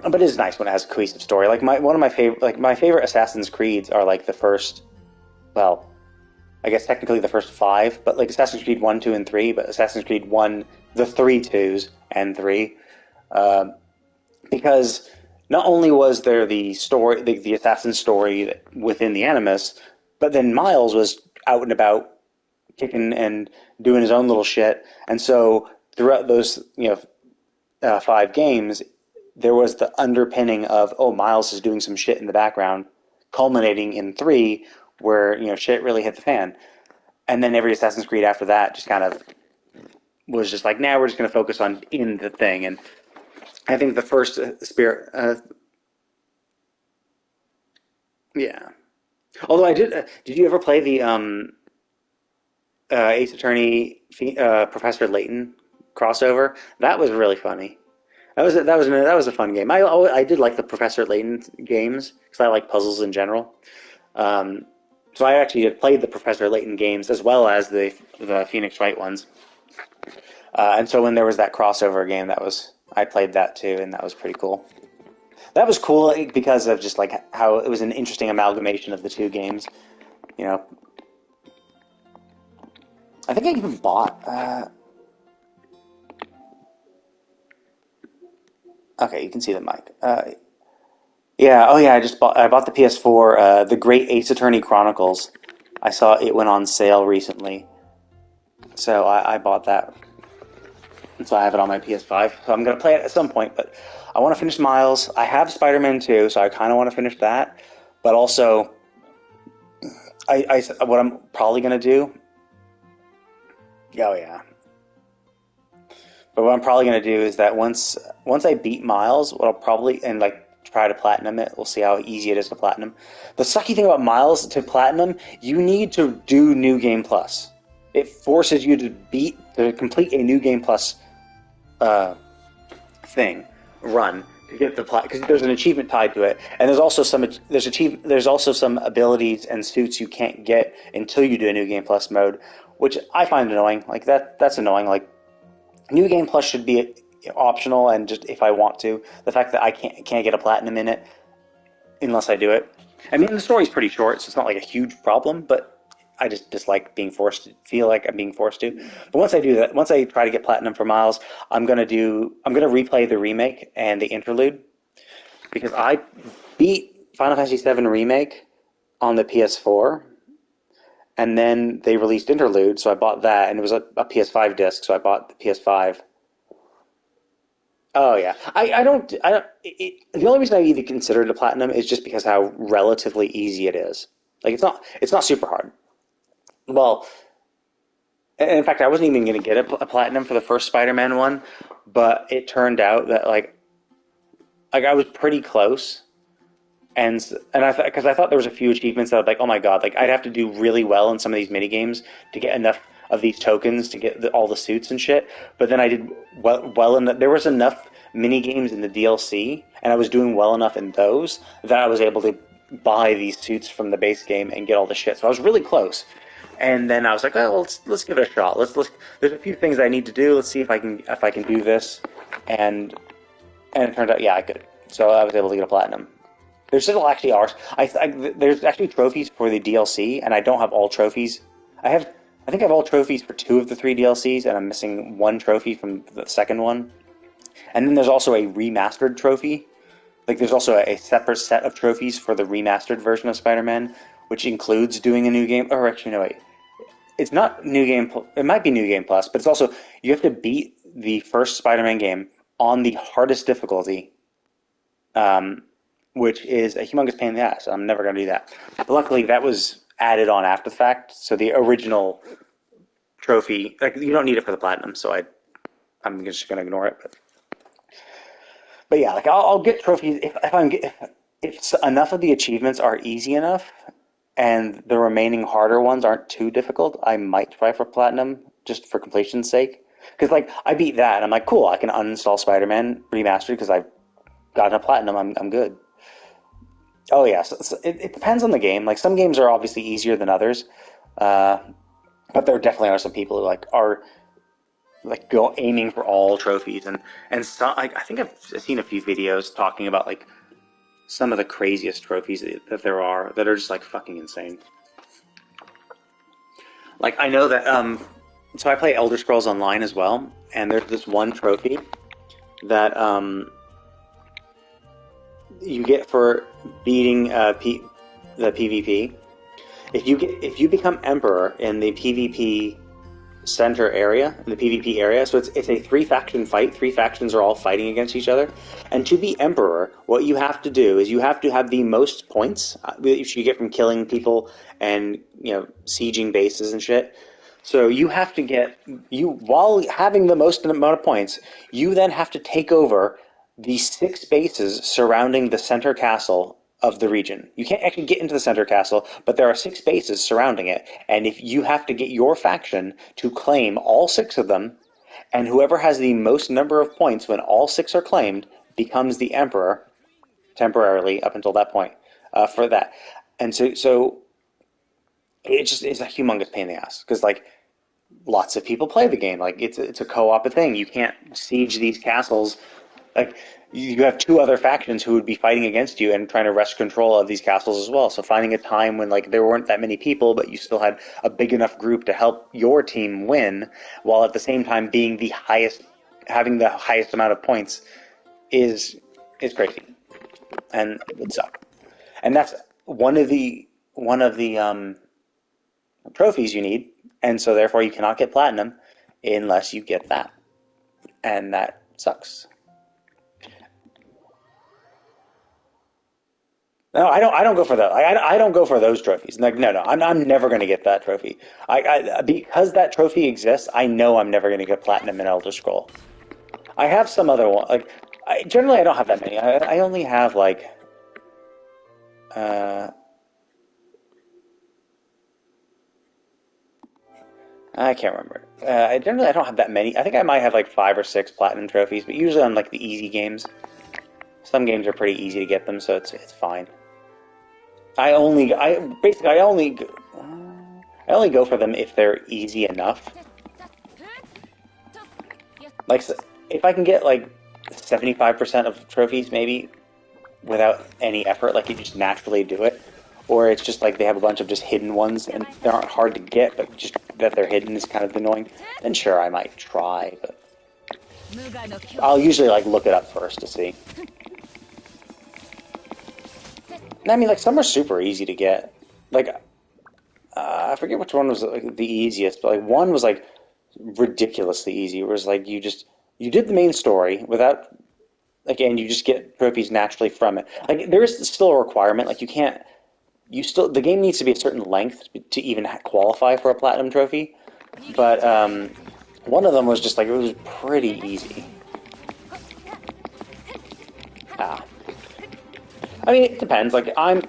but it is nice when it has a cohesive story. Like one of my favorite Assassin's Creeds are like the first, well, I guess technically the first five, but like Assassin's Creed 1, 2, and 3, but Assassin's Creed 1, the three twos and 3, uh, because not only was there the story, the assassin story within the Animus, but then Miles was out and about kicking and doing his own little shit, and so throughout those five games, there was the underpinning of oh Miles is doing some shit in the background, culminating in 3, where shit really hit the fan. And then every Assassin's Creed after that just kind of was just like, now we're just going to focus on in the thing. And I think the first Spirit, yeah. Although did you ever play the Ace Attorney Professor Layton crossover? That was really funny. That was a fun game. I did like the Professor Layton games because I like puzzles in general. Um, so I actually had played the Professor Layton games as well as the Phoenix Wright ones. And so when there was that crossover game, I played that too, and that was pretty cool. That was cool because of just like how it was an interesting amalgamation of the two games. You know, I think I even bought. Okay, you can see the mic. Yeah. Oh yeah. I bought the PS4. The Great Ace Attorney Chronicles. I saw it went on sale recently, so I bought that. And so I have it on my PS5. So I'm gonna play it at some point, but I want to finish Miles. I have Spider-Man 2, so I kind of want to finish that. But also, what I'm probably gonna do. Oh yeah. But what I'm probably gonna do is that once I beat Miles, what I'll probably and like try to platinum it. We'll see how easy it is to platinum. The sucky thing about Miles to platinum, you need to do New Game Plus. It forces you to complete a New Game Plus uh, thing run to get the because there's an achievement tied to it, and there's also some abilities and suits you can't get until you do a New Game Plus mode, which I find annoying. Like that's annoying. Like New Game Plus should be optional and just if I want to. The fact that I can't get a platinum in it unless I do it. I mean, the story's pretty short, so it's not like a huge problem, but I just dislike being forced to feel like I'm being forced to. But once I do that, once I try to get platinum for Miles, I'm gonna replay the remake and the interlude because I beat Final Fantasy VII remake on the PS4, and then they released interlude, so I bought that, and it was a PS5 disc, so I bought the PS5. Oh yeah, I don't. The only reason I even considered a platinum is just because how relatively easy it is. Like it's not super hard. Well, and in fact, I wasn't even going to get a platinum for the first Spider-Man one, but it turned out that like I was pretty close, and I thought because I thought there was a few achievements that I was like, oh my god, like I'd have to do really well in some of these mini games to get enough of these tokens to get all the suits and shit. But then I did well enough. There was enough mini games in the DLC, and I was doing well enough in those that I was able to buy these suits from the base game and get all the shit. So I was really close. And then I was like, oh, well, let's give it a shot. Let's. There's a few things I need to do. Let's see if I can do this. And and it turned out, yeah, I could. So I was able to get a platinum. There still actually are. There's actually trophies for the DLC, and I don't have all trophies. I think I have all trophies for two of the three DLCs, and I'm missing one trophy from the second one. And then there's also a remastered trophy. Like there's also a separate set of trophies for the remastered version of Spider-Man, which includes doing a new game. Or actually, no, wait. It's not new game. It might be new game plus, but it's also you have to beat the first Spider-Man game on the hardest difficulty, which is a humongous pain in the ass. I'm never going to do that. But luckily, that was added on after the fact. So the original trophy, like you don't need it for the platinum. So I'm just going to ignore it. But yeah, like I'll get trophies if enough of the achievements are easy enough, and the remaining harder ones aren't too difficult. I might try for platinum just for completion's sake. Because like I beat that, and I'm like, cool, I can uninstall Spider-Man remastered because I've gotten a platinum. I'm good. Oh yeah, so it depends on the game. Like some games are obviously easier than others, uh, but there definitely are some people who are like go aiming for all trophies and some, I think I've seen a few videos talking about like some of the craziest trophies that there are that are just like fucking insane. Like I know that so I play Elder Scrolls Online as well, and there's this one trophy that you get for beating the PvP. If you become Emperor in the PvP center area, in the PvP area, so it's a three faction fight. Three factions are all fighting against each other, and to be Emperor, what you have to do is you have to have the most points which you get from killing people and sieging bases and shit. So you have to get while having the most amount of points, you then have to take over the six bases surrounding the center castle of the region. You can't actually get into the center castle, but there are six bases surrounding it, and if you have to get your faction to claim all six of them, and whoever has the most number of points when all six are claimed becomes the emperor temporarily up until that point for that. And so it just is a humongous pain in the ass because like lots of people play the game. Like it's a co-op thing. You can't siege these castles. Like you have two other factions who would be fighting against you and trying to wrest control of these castles as well. So finding a time when like there weren't that many people, but you still had a big enough group to help your team win, while at the same time being the highest, having the highest amount of points, is crazy, and it would suck. And that's one of the trophies you need, and so therefore you cannot get platinum unless you get that, and that sucks. No, I don't. I don't go for that. I don't go for those trophies. Like, no, no. I'm never going to get that trophy. Because that trophy exists. I know I'm never going to get platinum in Elder Scroll. I have some other one. Like, generally I don't have that many. I only have like, uh, I can't remember. I don't have that many. I think I might have like 5 or 6 platinum trophies, but usually on like the easy games. Some games are pretty easy to get them, so it's fine. I only go for them if they're easy enough. Like if I can get like 75% of trophies maybe without any effort, like you just naturally do it, or it's just like they have a bunch of just hidden ones and they aren't hard to get, but just that they're hidden is kind of annoying. Then sure, I might try, but I'll usually like look it up first to see. And I mean, like some are super easy to get. Like I forget which one was like the easiest, but like one was like ridiculously easy. It was like you did the main story without again you just get trophies naturally from it. Like there is still a requirement. Like you can't the game needs to be a certain length to even qualify for a platinum trophy. But one of them was just like it was pretty easy. Ah. I mean, it depends. Like I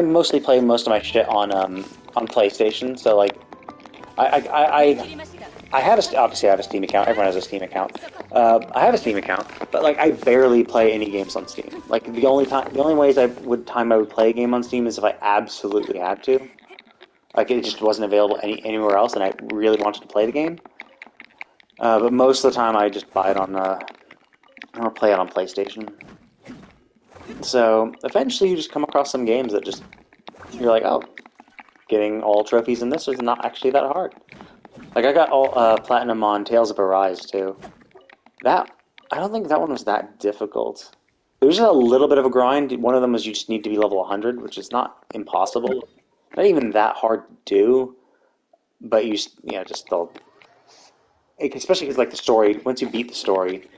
mostly play most of my shit on PlayStation. So like I have obviously I have a Steam account. Everyone has a Steam account. I have a Steam account, but like I barely play any games on Steam. Like the only ways I would play a game on Steam is if I absolutely had to. Like it just wasn't available anywhere else, and I really wanted to play the game. But most of the time, I just buy it on or play it on PlayStation. So eventually, you just come across some games that just you're like, oh, getting all trophies in this is not actually that hard. Like I got all platinum on Tales of Arise too. That I don't think that one was that difficult. It was just a little bit of a grind. One of them was you just need to be level 100, which is not impossible. Not even that hard to do, but just the especially because like the story. Once you beat the story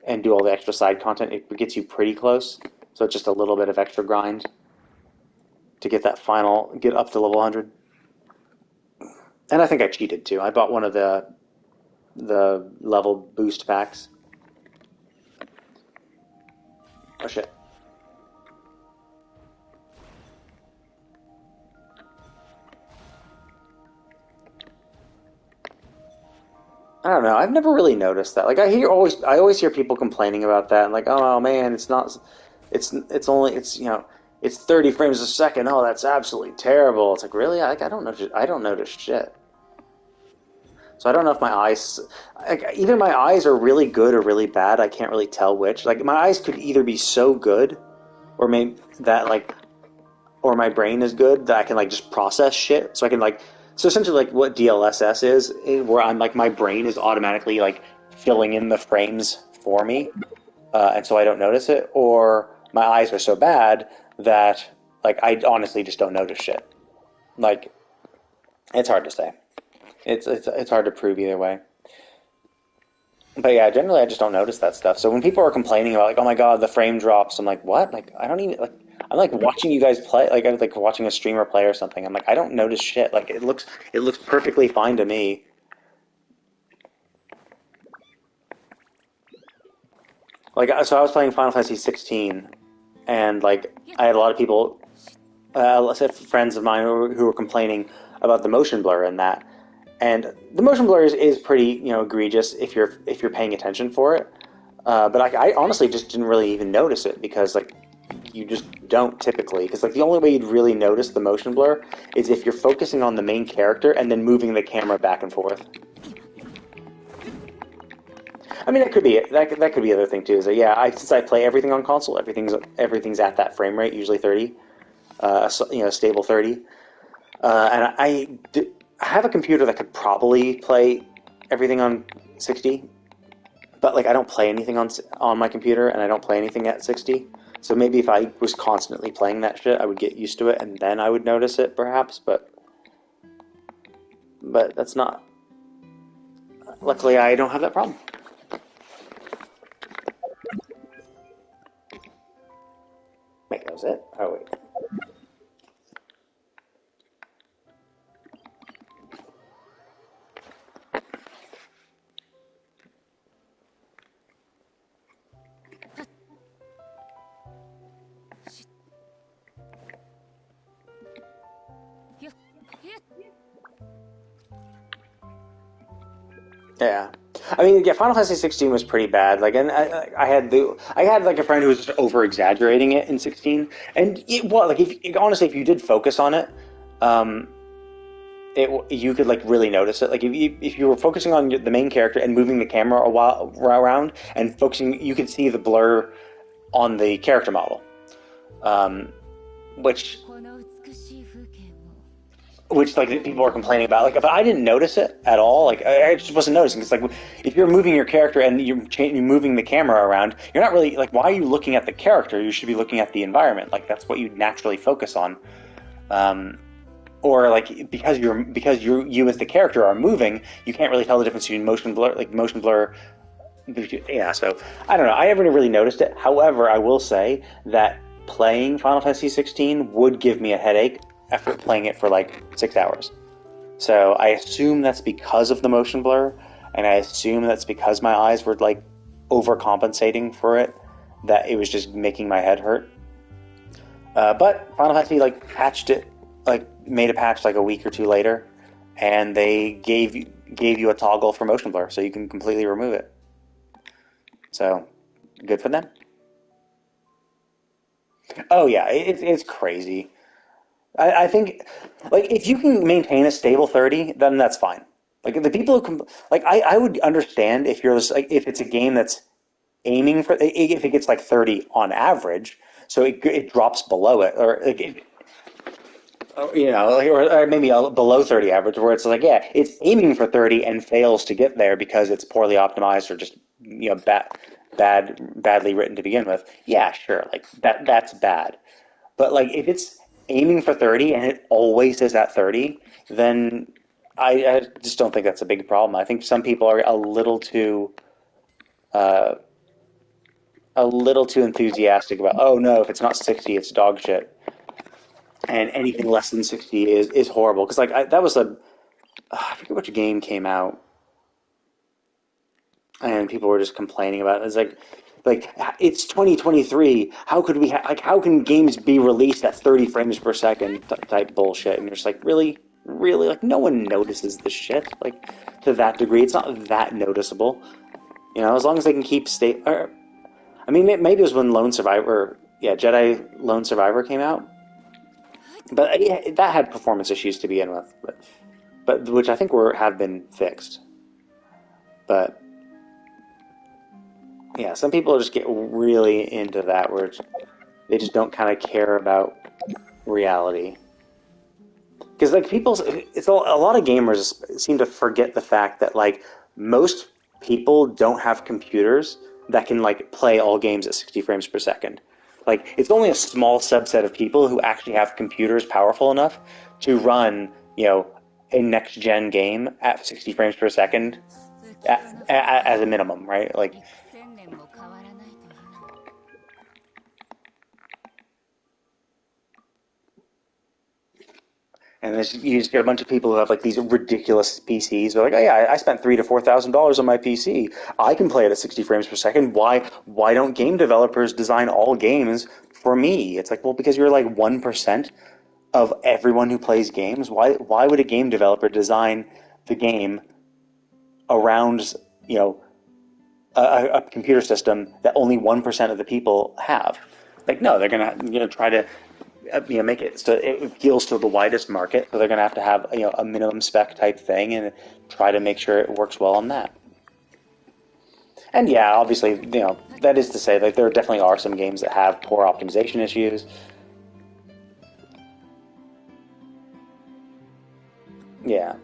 and do all the extra side content, it gets you pretty close. So it's just a little bit of extra grind to get that final, get up to level 100. And I think I cheated too. I bought one of the level boost packs. Oh shit. I don't know. I've never really noticed that. Like I always hear people complaining about that, and like, oh man, it's not, it's only, it's 30 frames a second. Oh, that's absolutely terrible. It's like really, I don't notice shit. So I don't know if my eyes, like either my eyes are really good or really bad. I can't really tell which. Like my eyes could either be so good, or maybe that like or my brain is good that I can like just process shit. So I can like so essentially like what DLSS is where I'm like my brain is automatically like filling in the frames for me, and so I don't notice it. Or my eyes are so bad that like I honestly just don't notice shit. Like it's hard to say. It's hard to prove either way. But yeah, generally I just don't notice that stuff. So when people are complaining about like, oh my god, the frame drops, I'm like, what? Like I don't even like. I'm like watching you guys play, like I'm like watching a streamer play or something. I'm like, I don't notice shit. Like it looks perfectly fine to me. Like so, I was playing Final Fantasy 16, and like I had a lot of people, let's say friends of mine who were complaining about the motion blur in that, and the motion blur is pretty egregious if you're paying attention for it. But I honestly just didn't really even notice it because like you just don't typically because like the only way you'd really notice the motion blur is if you're focusing on the main character and then moving the camera back and forth. I mean, that could be that could be the other thing too. Is that yeah, since I play everything on console, everything's at that frame rate, usually 30, stable 30, and I have a computer that could probably play everything on 60, but like I don't play anything on my computer, and I don't play anything at 60. So maybe if I was constantly playing that shit, I would get used to it, and then I would notice it, perhaps. But that's not. Luckily, I don't have that problem. Wait, that was it? Oh wait. Yeah, I mean, yeah, Final Fantasy 16 was pretty bad. Like, and I had like a friend who was just over exaggerating it in 16, and like if honestly, if you did focus on it, um, you could like really notice it. Like if you were focusing on the main character and moving the camera a while around and focusing, you could see the blur on the character model, um, which like people were complaining about. Like, if I didn't notice it at all, like I just wasn't noticing. It's like if you're moving your character and you're moving the camera around, you're not really like. Why are you looking at the character? You should be looking at the environment. Like that's what you naturally focus on. Um, or like because you as the character are moving, you can't really tell the difference between motion blur. Yeah, so I don't know. I never really noticed it. However, I will say that playing Final Fantasy 16 would give me a headache after playing it for like 6 hours. So I assume that's because of the motion blur, and I assume that's because my eyes were like overcompensating for it, that it was just making my head hurt. But Final Fantasy like patched it, like made a patch like a week or two later, and they gave you a toggle for motion blur, so you can completely remove it. So good for them. Oh yeah, it's crazy. I think, like, if you can maintain a stable 30, then that's fine. Like, the people like, I would understand if you're just, like, if it's a game that's aiming for, if it gets like 30 on average, so it drops below it, or like, or maybe below 30 average, where it's like, yeah, it's aiming for 30 and fails to get there because it's poorly optimized or just, bad. badly written to begin with, yeah, sure, like that's bad. But like if it's aiming for 30 and it always is at 30, then I just don't think that's a big problem. I think some people are uh, a little too enthusiastic about, oh no, if it's not 60, it's dog shit, and anything less than 60 is horrible. Because like that was I forget which game came out, and people were just complaining about it. It's like it's 2023. How could we like how can games be released at 30 frames per second type bullshit? And you're just like, really, like no one notices this shit like to that degree. It's not that noticeable, as long as they can keep state. Or, I mean, maybe it was when Lone Survivor, yeah, Jedi Lone Survivor came out, but yeah, that had performance issues to begin with, but which I think have been fixed. But yeah, some people just get really into that, where they just don't kind of care about reality. Because like it's a lot of gamers seem to forget the fact that like most people don't have computers that can like play all games at 60 frames per second. Like it's only a small subset of people who actually have computers powerful enough to run, a next gen game at 60 frames per second as a minimum, right? Like, and you just get a bunch of people who have like these ridiculous PCs. They're like, oh yeah, I spent $3,000 to $4,000 on my PC. I can play it at 60 frames per second. Why don't game developers design all games for me? It's like, well, because you're like 1% of everyone who plays games. Why would a game developer design the game around you know a computer system that only 1% of the people have? Like, no, they're gonna try to make it so it appeals to the widest market. So they're going to have a minimum spec type thing and try to make sure it works well on that. And yeah, obviously, that is to say that there definitely are some games that have poor optimization issues. Yeah,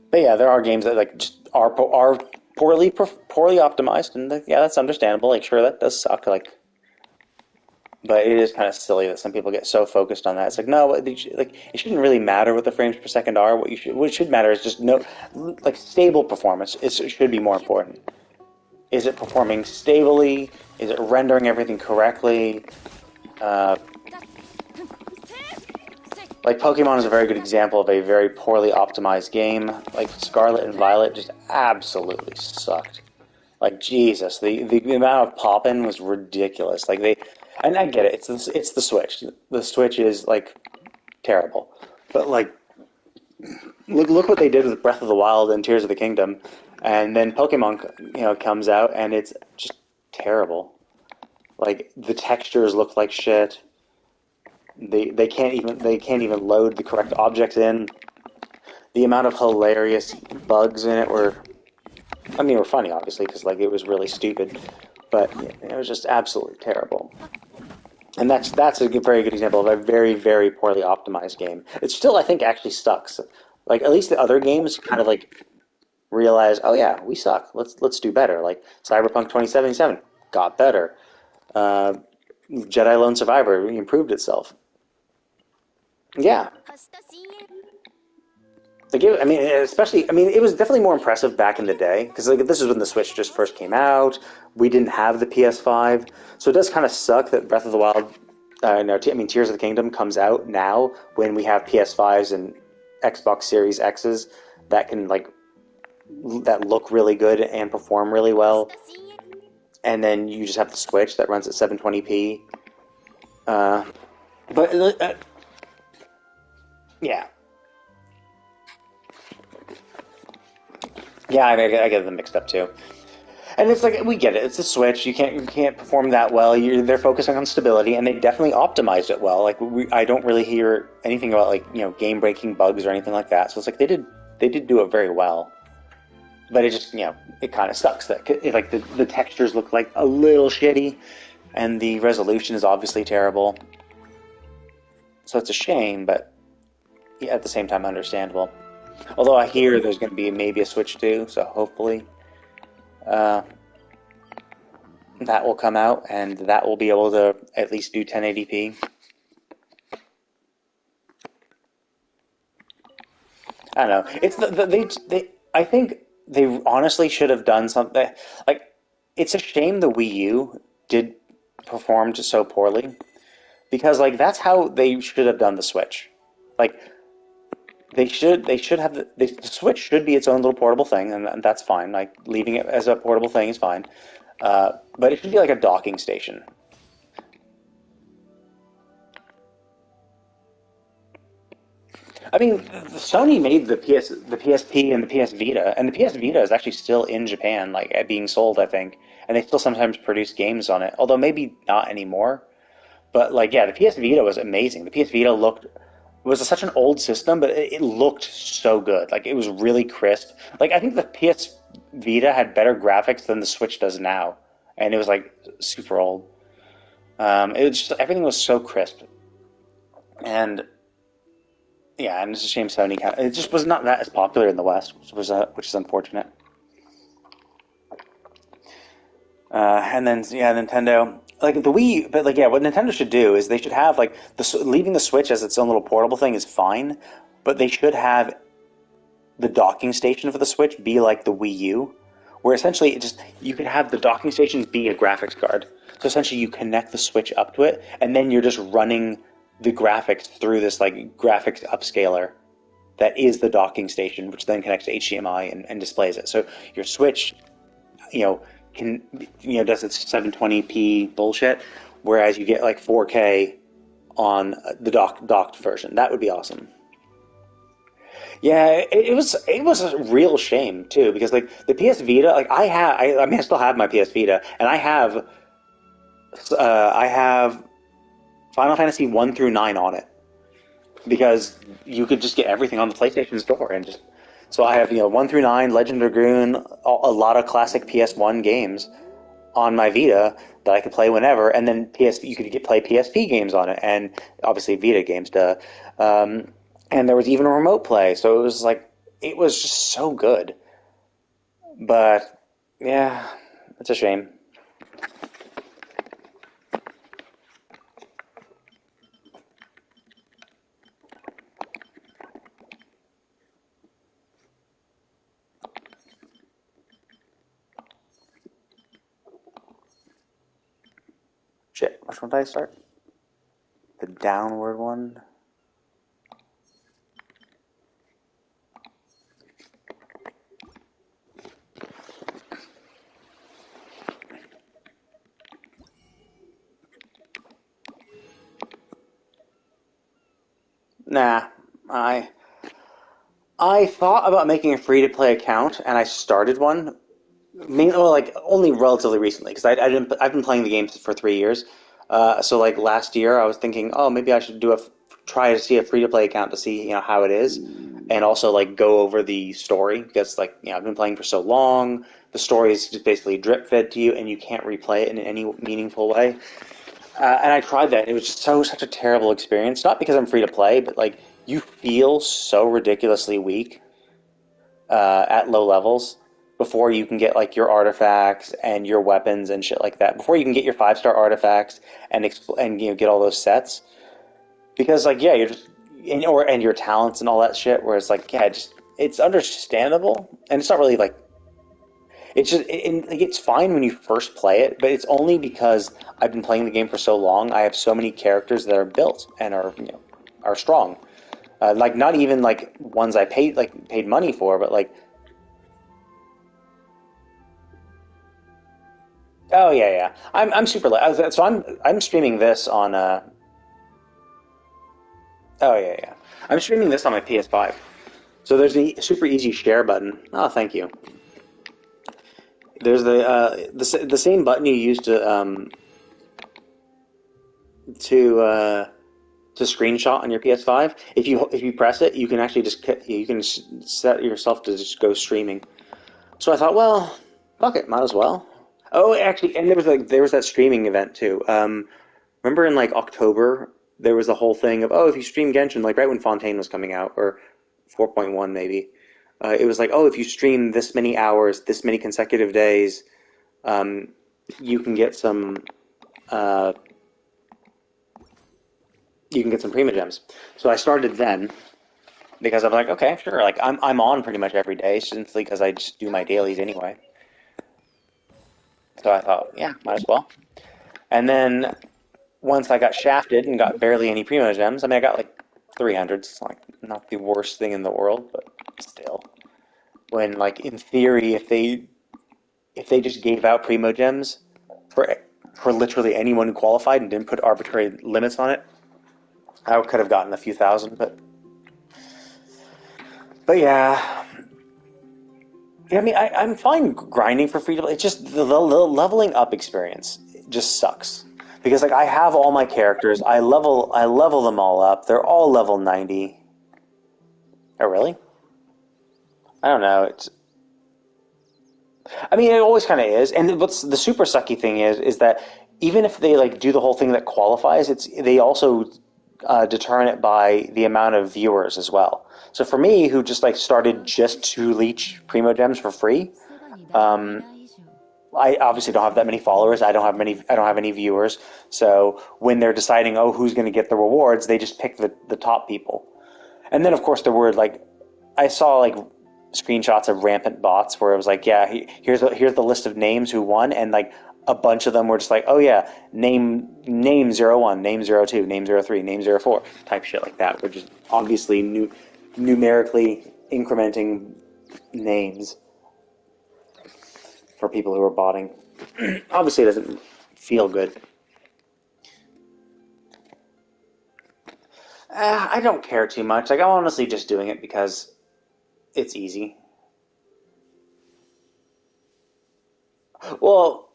but yeah, there are games that like just are poorly optimized, and yeah, that's understandable. Like, sure, that does suck. Like, but it is kind of silly that some people get so focused on that. It's like, no, like it shouldn't really matter what the frames per second are. What should matter is just like stable performance. It should be more important. Is it performing stably? Is it rendering everything correctly? Uh, like Pokemon is a very good example of a very poorly optimized game. Like Scarlet and Violet just absolutely sucked. Like Jesus, the amount of popping was ridiculous. Like and I get it. It's the Switch. The Switch is like terrible, but like look what they did with Breath of the Wild and Tears of the Kingdom, and then Pokemon comes out and it's just terrible. Like the textures look like shit. They can't even load the correct objects in. The amount of hilarious bugs in it were funny obviously because like it was really stupid, but it was just absolutely terrible. And that's a very good example of a very, very poorly optimized game. It still, I think, actually sucks. Like at least the other games kind of like realize, oh yeah, we suck. Let's do better. Like Cyberpunk 2077 got better. Uh, Jedi Lone Survivor improved itself. Yeah, especially, it was definitely more impressive back in the day because like this is when the Switch just first came out. We didn't have the PS5, so it does kind of suck that Breath of the Wild, no, Tears of the Kingdom comes out now when we have PS5s and Xbox Series X's that can that look really good and perform really well, and then you just have the Switch that runs at 720p. But yeah, yeah, I get them mixed up too. And it's like we get it. It's a Switch. You can't perform that well. They're focusing on stability, and they definitely optimized it well. Like I don't really hear anything about game breaking bugs or anything like that. So it's like they did do it very well. But it just it kind of sucks that like the textures look like a little shitty, and the resolution is obviously terrible. So it's a shame, but yeah, at the same time understandable. Although I hear there's going to be maybe a Switch 2, so hopefully. Uh, that will come out, and that will be able to at least do 1080p. I don't know. It's they I think they honestly should have done something. Like, it's a shame the Wii U did performed so poorly because like that's how they should have done the Switch. Like they should have the Switch should be its own little portable thing, and that's fine. Like leaving it as a portable thing is fine. But it should be like a docking station. I mean, Sony made the PSP, and the PS Vita, and the PS Vita is actually still in Japan, like being sold, I think, and they still sometimes produce games on it, although maybe not anymore. But like, yeah, the PS Vita was amazing. The PS Vita looked was such an old system, but it looked so good. Like it was really crisp. Like I think the PS Vita had better graphics than the Switch does now, and it was like super old. It was just everything was so crisp, and yeah, and it's a shame Sony. It just was not that as popular in the West, which is unfortunate. And then yeah, Nintendo like the Wii, but like yeah, what Nintendo should do is they should have like leaving the Switch as its own little portable thing is fine, but they should have the docking station for the Switch be like the Wii U, where essentially it just you could have the docking station be a graphics card. So essentially you connect the Switch up to it, and then you're just running the graphics through this like graphics upscaler that is the docking station, which then connects to HDMI and displays it. So your Switch, you know, can does its 720p bullshit, whereas you get like 4K on the docked version. That would be awesome. Yeah, it was a real shame too because like the PS Vita, like I mean I still have my PS Vita and I have Final Fantasy 1 through 9 on it because you could just get everything on the PlayStation Store and just so I have 1 through 9, Legend of Dragoon, a lot of classic PS1 games on my Vita that I could play whenever, and then you could play PSP games on it, and obviously Vita games, duh. And there was even a remote play, so it was just so good. But yeah, it's a shame. Shit, which one did I start? The downward one. Nah, I I thought about making a free to play account, and I started one. Well, like only relatively recently because I've been playing the game for 3 years. So like last year, I was thinking, oh, maybe I should try to see a free to play account to see how it is, and also like go over the story because like I've been playing for so long. The story is just basically drip fed to you, and you can't replay it in any meaningful way. And I tried that. And it was just such a terrible experience. Not because I'm free to play, but like you feel so ridiculously weak at low levels before you can get like your artifacts and your weapons and shit like that. Before you can get your 5-star artifacts and get all those sets because like yeah you're just and your talents and all that shit. Where it's like yeah it's understandable and it's not really like it's fine when you first play it, but it's only because I've been playing the game for so long. I have so many characters that are built and are strong. Like not even like ones I paid money for, but like oh yeah, yeah. I'm super late. So I'm streaming this on oh yeah, yeah. I'm streaming this on my PS5. So there's a super easy share button. Oh, thank you. There's the same button you use to to screenshot on your PS5. If you press it, you can actually you can set yourself to just go streaming. So I thought, well, fuck it, might as well. Oh, actually, and there was that streaming event too. Remember in like October, there was the whole thing of if you stream Genshin like right when Fontaine was coming out or 4.1 maybe. It was like, oh, if you stream this many hours, this many consecutive days, um, you can get some uh, you can get some Prima Gems. So I started then because I'm like, okay, sure. Like I'm on pretty much every day simply because I just do my dailies anyway. So I thought, yeah, might as well. And then once I got shafted and got barely any Prima Gems, I mean, I got like 300. It's like not the worst thing in the world, but still. When like in theory, if they just gave out Primo Gems for literally anyone who qualified and didn't put arbitrary limits on it, I could have gotten a few thousand. But yeah, I mean, I'm fine grinding for free to play. It's just the leveling up experience just sucks because like I have all my characters, I level them all up. They're all level 90. Oh really? I don't know. It's I mean, it always kind of is. And what's the super sucky thing is that even if they like do the whole thing that qualifies, it's they also determine it by the amount of viewers as well. So for me, who just like started just to leech Primo Gems for free, um, I obviously don't have that many followers. I don't have any viewers. So when they're deciding, oh, who's going to get the rewards, they just pick the top people. And then of course there were like I saw like screenshots of rampant bots where it was like, yeah, here's the list of names who won, and like a bunch of them were just like, oh yeah, name 01, name 02, name 03, name 04, type shit like that. We're just obviously numerically incrementing names for people who are botting. Obviously, it doesn't feel good. I don't care too much. Like I'm honestly just doing it because it's easy. Well,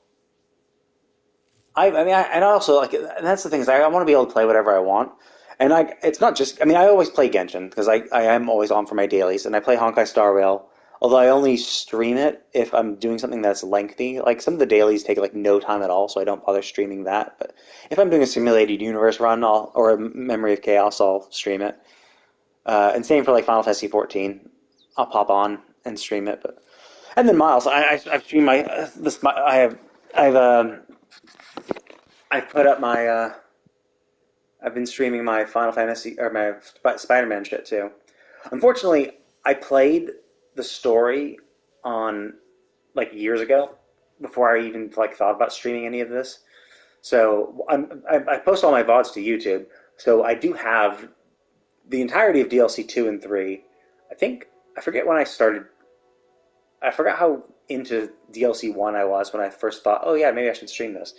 I mean, and I also like, and that's the thing is, I want to be able to play whatever I want, and like, it's not just. I mean, I always play Genshin because I am always on for my dailies, and I play Honkai Star Rail. Although I only stream it if I'm doing something that's lengthy. Like some of the dailies take like no time at all, so I don't bother streaming that. But if I'm doing a simulated universe run, or a Memory of Chaos, I'll stream it. And same for like Final Fantasy 14. I'll pop on and stream it. But and then Miles, I've streamed my this I've I've put up my I've been streaming my Final Fantasy or my Spider-Man shit too. Unfortunately, I played the story on like years ago before I even like thought about streaming any of this. So I post all my VODs to YouTube. So I do have the entirety of DLC 2 and 3. I think I forget when I started. I forgot how into DLC 1 I was when I first thought, oh yeah, maybe I should stream this.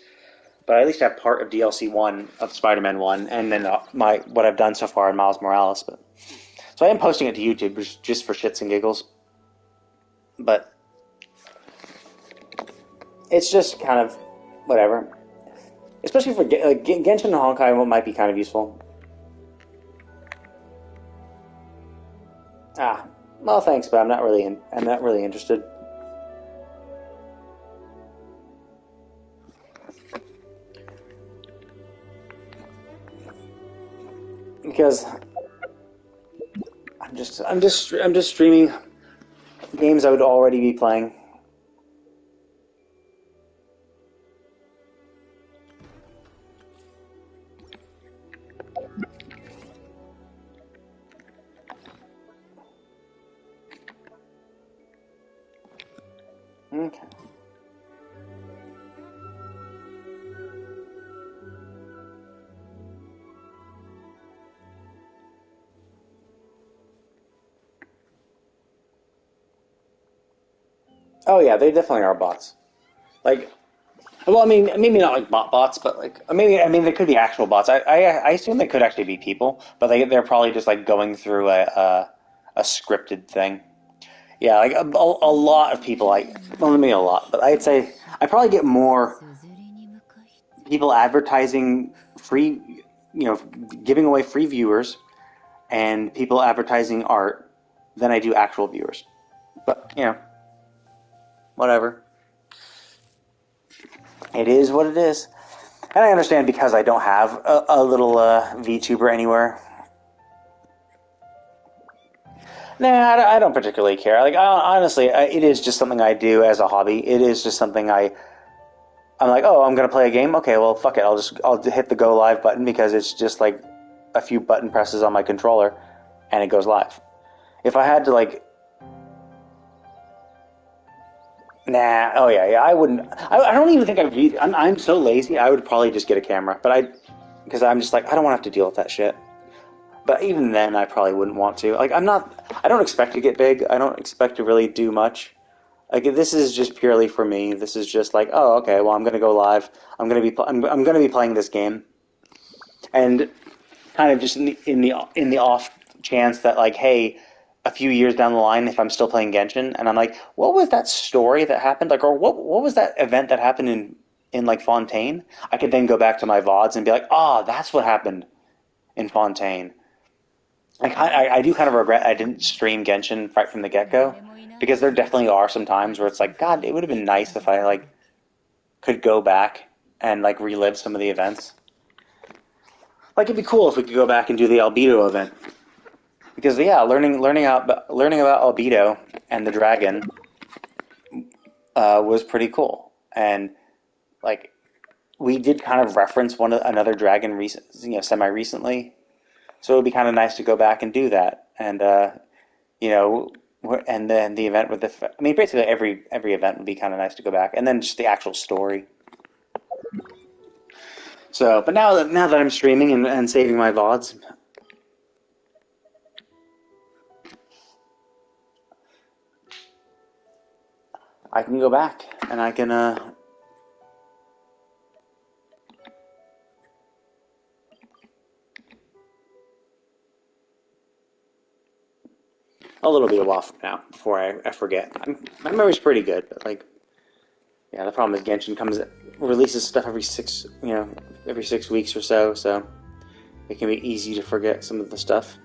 But I at least have part of DLC 1 of Spider-Man 1, and then my what I've done so far in Miles Morales. But so I am posting it to YouTube just for shits and giggles. But it's just kind of whatever. Especially for Genshin and Honkai, might be kind of useful. Ah, well, thanks, but I'm not really interested. Because I'm just streaming games I would already be playing. Okay. Oh yeah, they definitely are bots. Like, well, I mean, maybe not like bots, but like maybe I mean they could be actual bots. I assume they could actually be people, but they're probably just like going through a scripted thing. Yeah, like a lot of people. Well, maybe a lot, but I'd say I probably get more people advertising free, giving away free viewers, and people advertising art than I do actual viewers. But whatever. It is what it is. And I understand because I don't have a little VTuber anywhere. Nah, I don't particularly care. Like, honestly, it is just something I do as a hobby. It is just something I'm like, oh, I'm gonna play a game. Okay, well, fuck it. I'll hit the go live button because it's just like a few button presses on my controller, and it goes live. If I had to like, nah, oh yeah, I wouldn't. I don't even think I'd be. I'm so lazy. I would probably just get a camera, because I'm just like I don't want to have to deal with that shit. But even then, I probably wouldn't want to. Like, I'm not. I don't expect to get big. I don't expect to really do much. Like, this is just purely for me. This is just like, oh, okay. Well, I'm gonna go live. I'm gonna be playing this game, and kind of just in the off chance that like, hey, a few years down the line, if I'm still playing Genshin, and I'm like, what was that story that happened? Like, or what was that event that happened in like Fontaine? I could then go back to my VODs and be like, oh, that's what happened in Fontaine. I do kind of regret I didn't stream Genshin right from the get go, because there definitely are some times where it's like, God, it would have been nice if I like could go back and like relive some of the events. Like, it'd be cool if we could go back and do the Albedo event, because yeah, learning about Albedo and the dragon was pretty cool, and like we did kind of reference another dragon semi recently, so it would be kind of nice to go back and do that, and you know, and then the event with I mean, basically every event would be kind of nice to go back, and then just the actual story. So, but now that I'm streaming and saving my VODs, I can go back and I can a little bit of while from now before I forget. My memory's pretty good, but like, yeah, the problem is Genshin releases stuff every 6 weeks or so, so it can be easy to forget some of the stuff.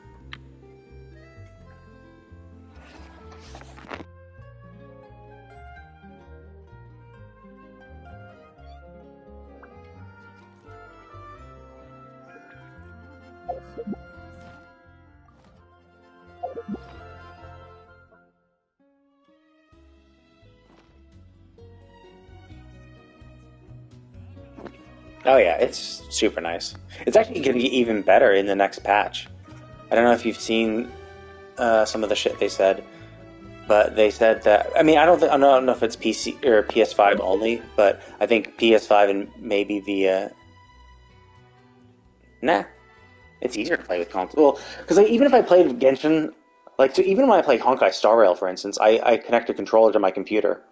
Oh yeah, it's super nice. It's actually going to get even better in the next patch. I don't know if you've seen some of the shit they said, but they said that. I mean, I don't know if it's PC or PS5 only, but I think PS5 and maybe the nah, it's easier to play with console. Well, because like, even if I played Genshin, like even when I played Honkai Star Rail, for instance, I connect a controller to my computer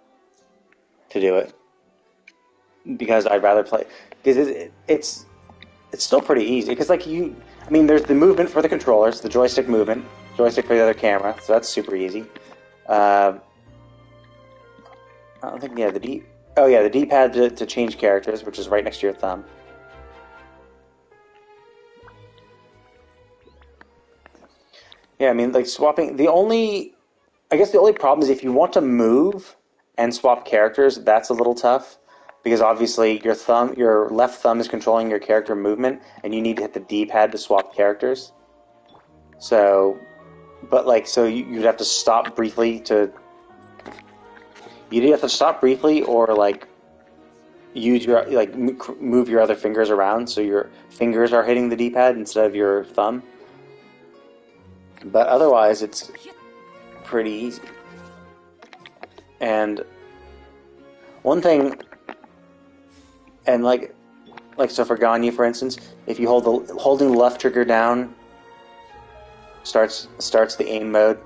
to do it because I'd rather play because it's still pretty easy because like I mean, there's the movement for the controllers, the joystick movement, joystick for the other camera, so that's super easy. Uh, I don't think yeah the D. Oh yeah, the D-pad to change characters, which is right next to your thumb. Yeah, I mean like swapping. I guess the only problem is if you want to move and swap characters, that's a little tough because obviously your left thumb is controlling your character movement, and you need to hit the D-pad to swap characters. So, but like, so you'd have to stop briefly you'd have to stop briefly or like use your like move your other fingers around so your fingers are hitting the D-pad instead of your thumb. But otherwise, it's pretty easy. And one thing, and like so for Gagne, for instance, if you holding the left trigger down starts the aim mode.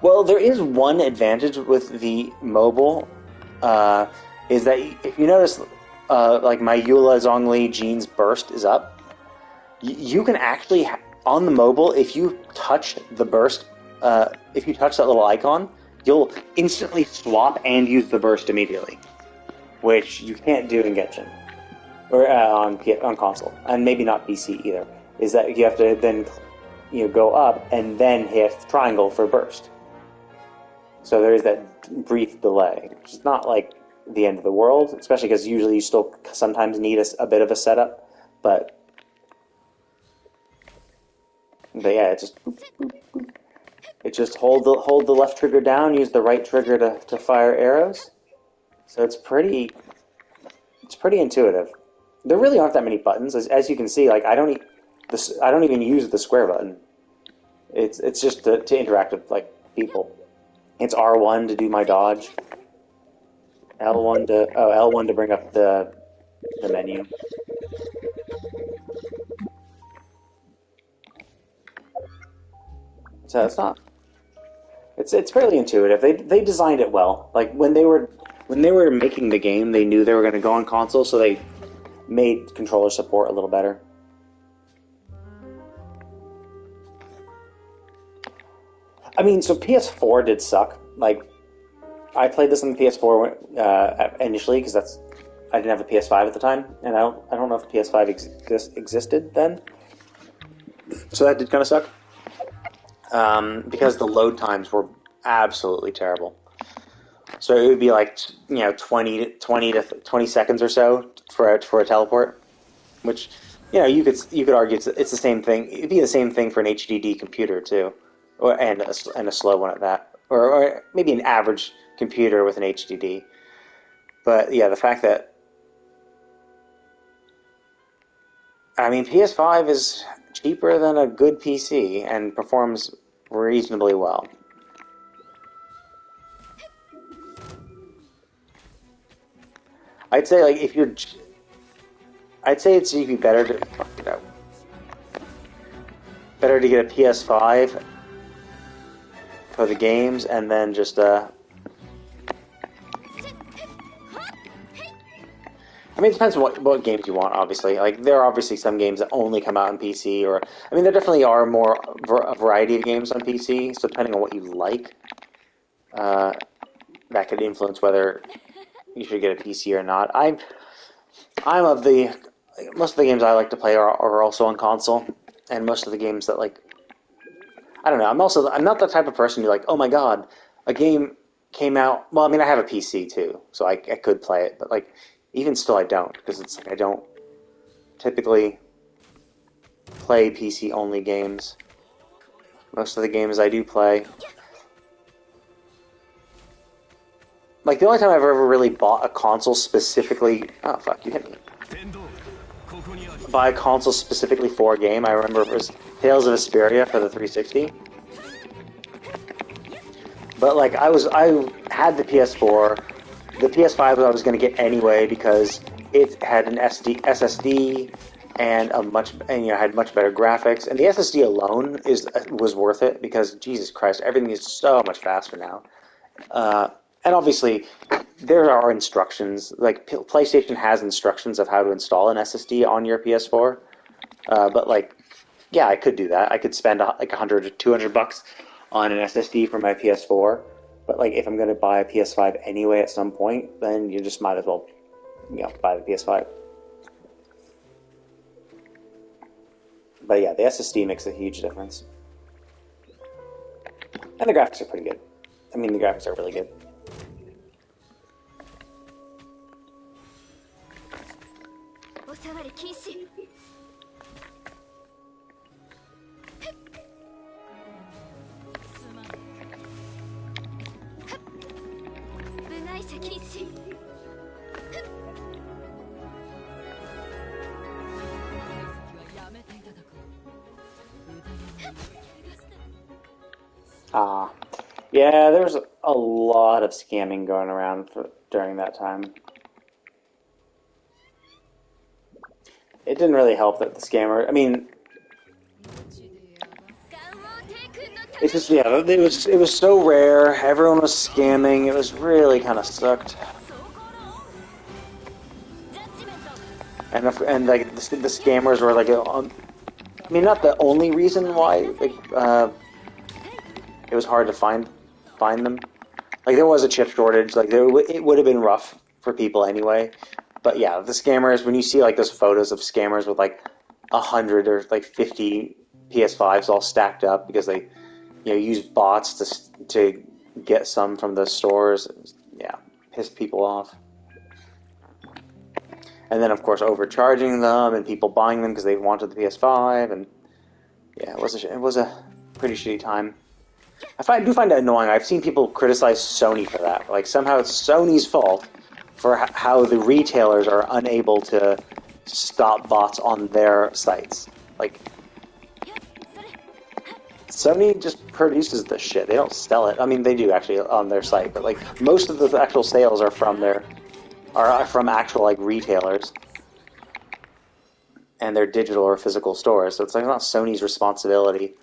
Well, there is one advantage with the mobile, uh, is that if you notice, like my Eula Zhongli Jean's burst is up. You can actually on the mobile, if you touch the burst, if you touch that little icon, you'll instantly swap and use the burst immediately, which you can't do in Genshin or on console, and maybe not PC either. Is that you have to then go up and then hit triangle for burst. So there is that brief delay, which is not like the end of the world, especially because usually you still sometimes need a bit of a setup. But But yeah, it just hold the left trigger down, use the right trigger to fire arrows. So it's pretty intuitive. There really aren't that many buttons, as you can see. Like I don't even use the square button. It's just to interact with like people. It's R1 to do my dodge. L1 to bring up the menu. So it's fairly intuitive. They designed it well. Like when they were making the game, they knew they were going to go on console, so they made controller support a little better. I mean, so PS4 did suck. Like I played this on the PS4 initially because I didn't have a PS5 at the time, and I don't know if the PS5 existed then. So that did kind of suck. Because the load times were absolutely terrible. So it would be like 20 seconds or so for a teleport, which you could argue it's the same thing. It'd be the same thing for an HDD computer too, and a slow one at that, or maybe an average computer with an HDD. But yeah, the fact that I mean PS5 is cheaper than a good PC and performs reasonably well. I'd say like if you're, I'd say it's even better to better to get a PS5 for the games and then just I mean, it depends on what games you want, obviously. Like, there are obviously some games that only come out on PC, or... I mean, there definitely are a variety of games on PC, so depending on what you like, that could influence whether you should get a PC or not. I'm of the... Most of the games I like to play are also on console, and most of the games that, like... I don't know, I'm not the type of person who, like, oh my god, a game came out... Well, I mean, I have a PC, too, so I could play it, but, like... Even still, I don't, because it's like I don't typically play PC-only games. Most of the games I do play... Like, the only time I've ever really bought a console specifically... Oh, fuck, you hit me. Buy a console specifically for a game, I remember it was Tales of Vesperia for the 360. But, like, I had the PS4... The PS5 I was going to get anyway because it had an SSD and had much better graphics. And the SSD alone was worth it because Jesus Christ, everything is so much faster now. And obviously, there are instructions. Like PlayStation has instructions of how to install an SSD on your PS4. But like, yeah, I could do that. I could spend like $100 or $200 on an SSD for my PS4. But like, if I'm going to buy a PS5 anyway at some point, then you just might as well, buy the PS5. But yeah, the SSD makes a huge difference. And the graphics are pretty good. I mean, the graphics are really good. Yeah, there's a lot of scamming going around during that time. It didn't really help that the scammer. I mean, it's just it was so rare. Everyone was scamming. It was really kind of sucked. And like the scammers were like, I mean, not the only reason why it was hard to find them. Like there was a chip shortage. Like it would have been rough for people anyway. But yeah, the scammers. When you see like those photos of scammers with like 100 or like 50 PS5s all stacked up because they use bots to get some from the stores, yeah, pissed people off. And then of course overcharging them and people buying them because they wanted the PS5 and Yeah, it was a pretty shitty time. I do find it annoying. I've seen people criticize Sony for that. Like somehow it's Sony's fault for how the retailers are unable to stop bots on their sites. Like Sony just produces the shit. They don't sell it. I mean, they do actually on their site, but like most of the actual sales are from actual like retailers and their digital or physical stores. So it's like not Sony's responsibility.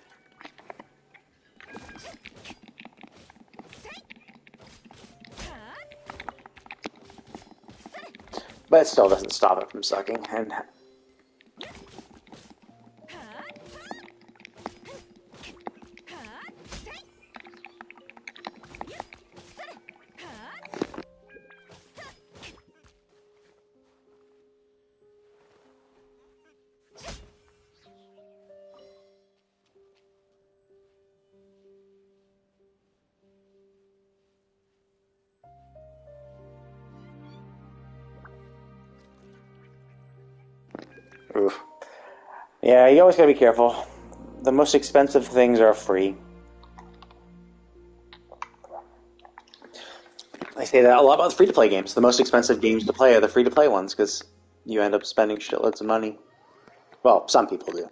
But it still doesn't stop it from sucking. And oof. Yeah, you always gotta be careful. The most expensive things are free. I say that a lot about the free-to-play games. The most expensive games to play are the free-to-play ones because you end up spending shitloads of money. Well, some people do.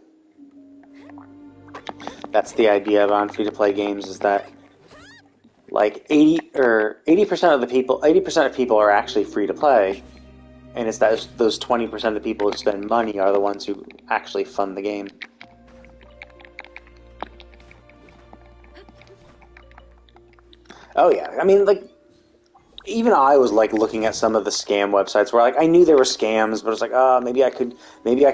That's the idea on free-to-play games is that like 80% of the people, 80% of people are actually free-to-play, and it's that those 20% of the people who spend money are the ones who actually fund the game. Oh yeah, I mean like even I was like looking at some of the scam websites where like I knew there were scams, but it's like, oh, maybe I could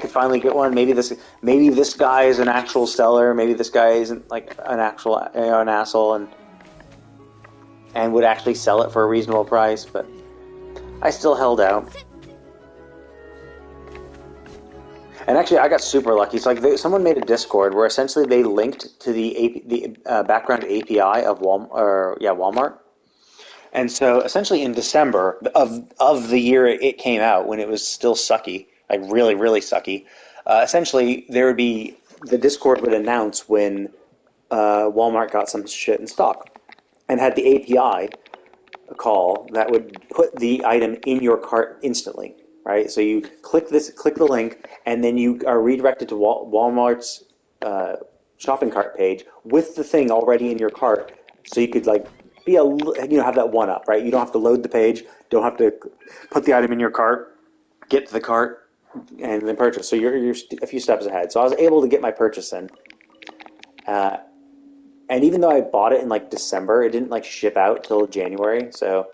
finally get one. Maybe this guy is an actual seller. Maybe this guy isn't like an actual an asshole and would actually sell it for a reasonable price. But I still held out. And actually, I got super lucky. It's like someone made a Discord where essentially they linked to the background API of Walmart. And so essentially in December of the year it came out, when it was still sucky, like really, really sucky, essentially there would be, the Discord would announce when Walmart got some shit in stock and had the API call that would put the item in your cart instantly, right? So you click the link, and then you are redirected to Walmart's shopping cart page with the thing already in your cart, so you could like have that one up, right? You don't have to load the page, don't have to put the item in your cart, get to the cart, and then purchase. So you're a few steps ahead. So I was able to get my purchase in. And even though I bought it in like December, it didn't like ship out till January. So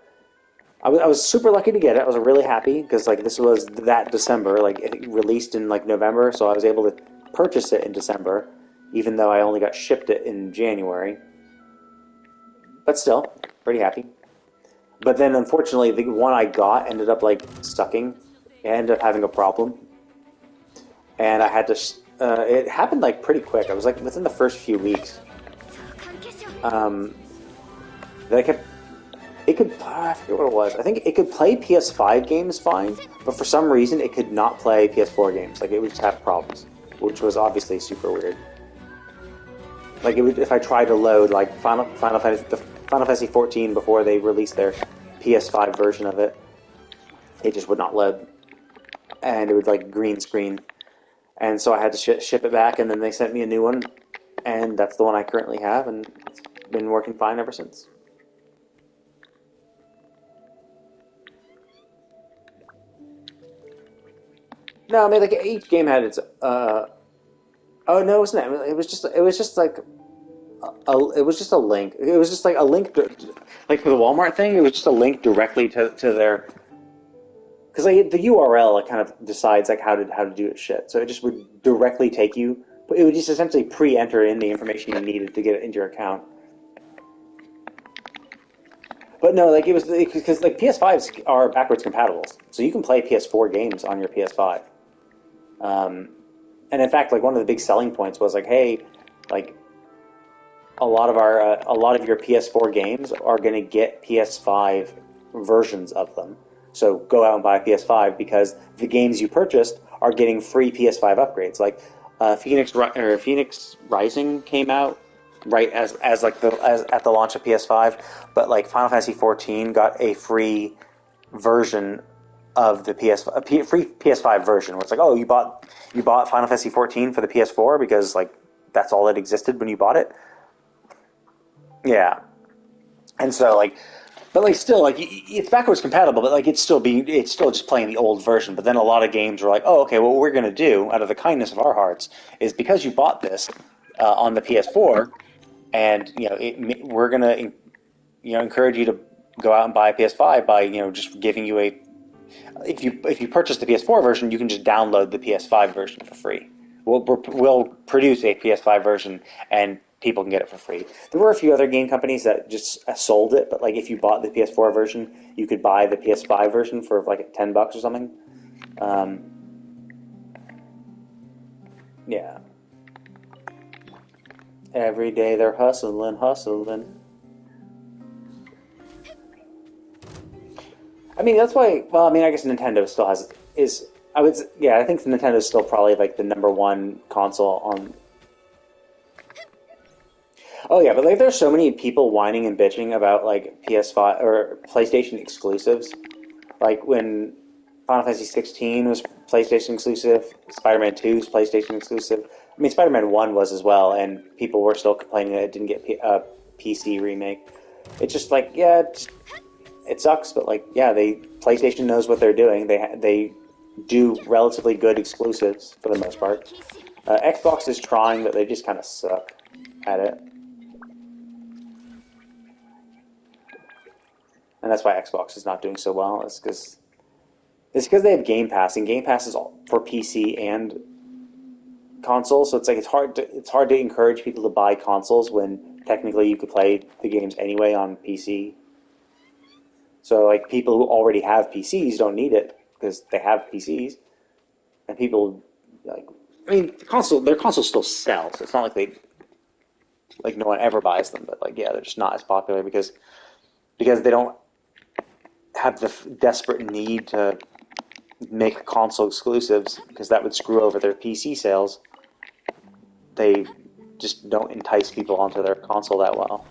I was super lucky to get it. I was really happy because like this was that December, like it released in like November, so I was able to purchase it in December, even though I only got shipped it in January. But still, pretty happy. But then unfortunately, the one I got ended up like sucking. It ended up having a problem, and I had to. It happened like pretty quick. I was like within the first few weeks. Um, that I kept. It could. I forget what it was. I think it could play PS5 games fine, but for some reason it could not play PS4 games. Like it would just have problems, which was obviously super weird. Like it would, if I tried to load like Final Fantasy 14 before they released their PS5 version of it, it just would not load, and it would like green screen, and so I had to ship it back, and then they sent me a new one, and that's the one I currently have, and it's been working fine ever since. No, I mean like each game had its. Oh no, it wasn't that. It was just like it was just a link. It was just like a link, like for the Walmart thing. It was just a link directly to their, because like the URL like kind of decides like how to do its shit. So it just would directly take you. It would just essentially pre-enter in the information you needed to get it into your account. But no, like it was because like PS5s are backwards compatible, so you can play PS4 games on your PS5. Um, and in fact, like one of the big selling points was like, hey, like a lot of your PS4 games are going to get PS5 versions of them. So go out and buy a PS5 because the games you purchased are getting free PS5 upgrades. Like Phoenix Rising came out right as like the as at the launch of PS5, but like Final Fantasy 14 got a free version of the free PS5 version where it's like, oh, you bought Final Fantasy 14 for the PS4 because like that's all that existed when you bought it. Yeah, and so like, but like still like it's backwards compatible, but like it's still just playing the old version. But then a lot of games are like, oh, okay, well, what we're gonna do out of the kindness of our hearts is because you bought this on the PS4, and we're gonna encourage you to go out and buy a PS5 by just giving you a if you purchase the PS4 version, you can just download the PS5 version for free. We'll produce a PS5 version, and people can get it for free. There were a few other game companies that just sold it, but like if you bought the PS4 version, you could buy the PS5 version for like $10 or something. Um, yeah. Every day they're hustling, hustling. I mean, that's why. Well, I mean, I guess Nintendo still has is. I would. Yeah, I think Nintendo is still probably like the number one console on. Oh yeah, but like there's so many people whining and bitching about like PS5 or PlayStation exclusives. Like when Final Fantasy 16 was PlayStation exclusive, Spider-Man 2 is PlayStation exclusive. I mean, Spider-Man 1 was as well, and people were still complaining that it didn't get a PC remake. It's just like, yeah, it sucks, but like, yeah, PlayStation knows what they're doing. They do relatively good exclusives for the most part. Xbox is trying, but they just kind of suck at it, and that's why Xbox is not doing so well. It's because they have Game Pass, and Game Pass is all for PC and console. So it's like it's hard to encourage people to buy consoles when technically you could play the games anyway on PC. So like people who already have PCs don't need it because they have PCs, and people like I mean their consoles still sell. So it's not like no one ever buys them, but like yeah, they're just not as popular because they don't have the desperate need to make console exclusives because that would screw over their PC sales. They just don't entice people onto their console that well.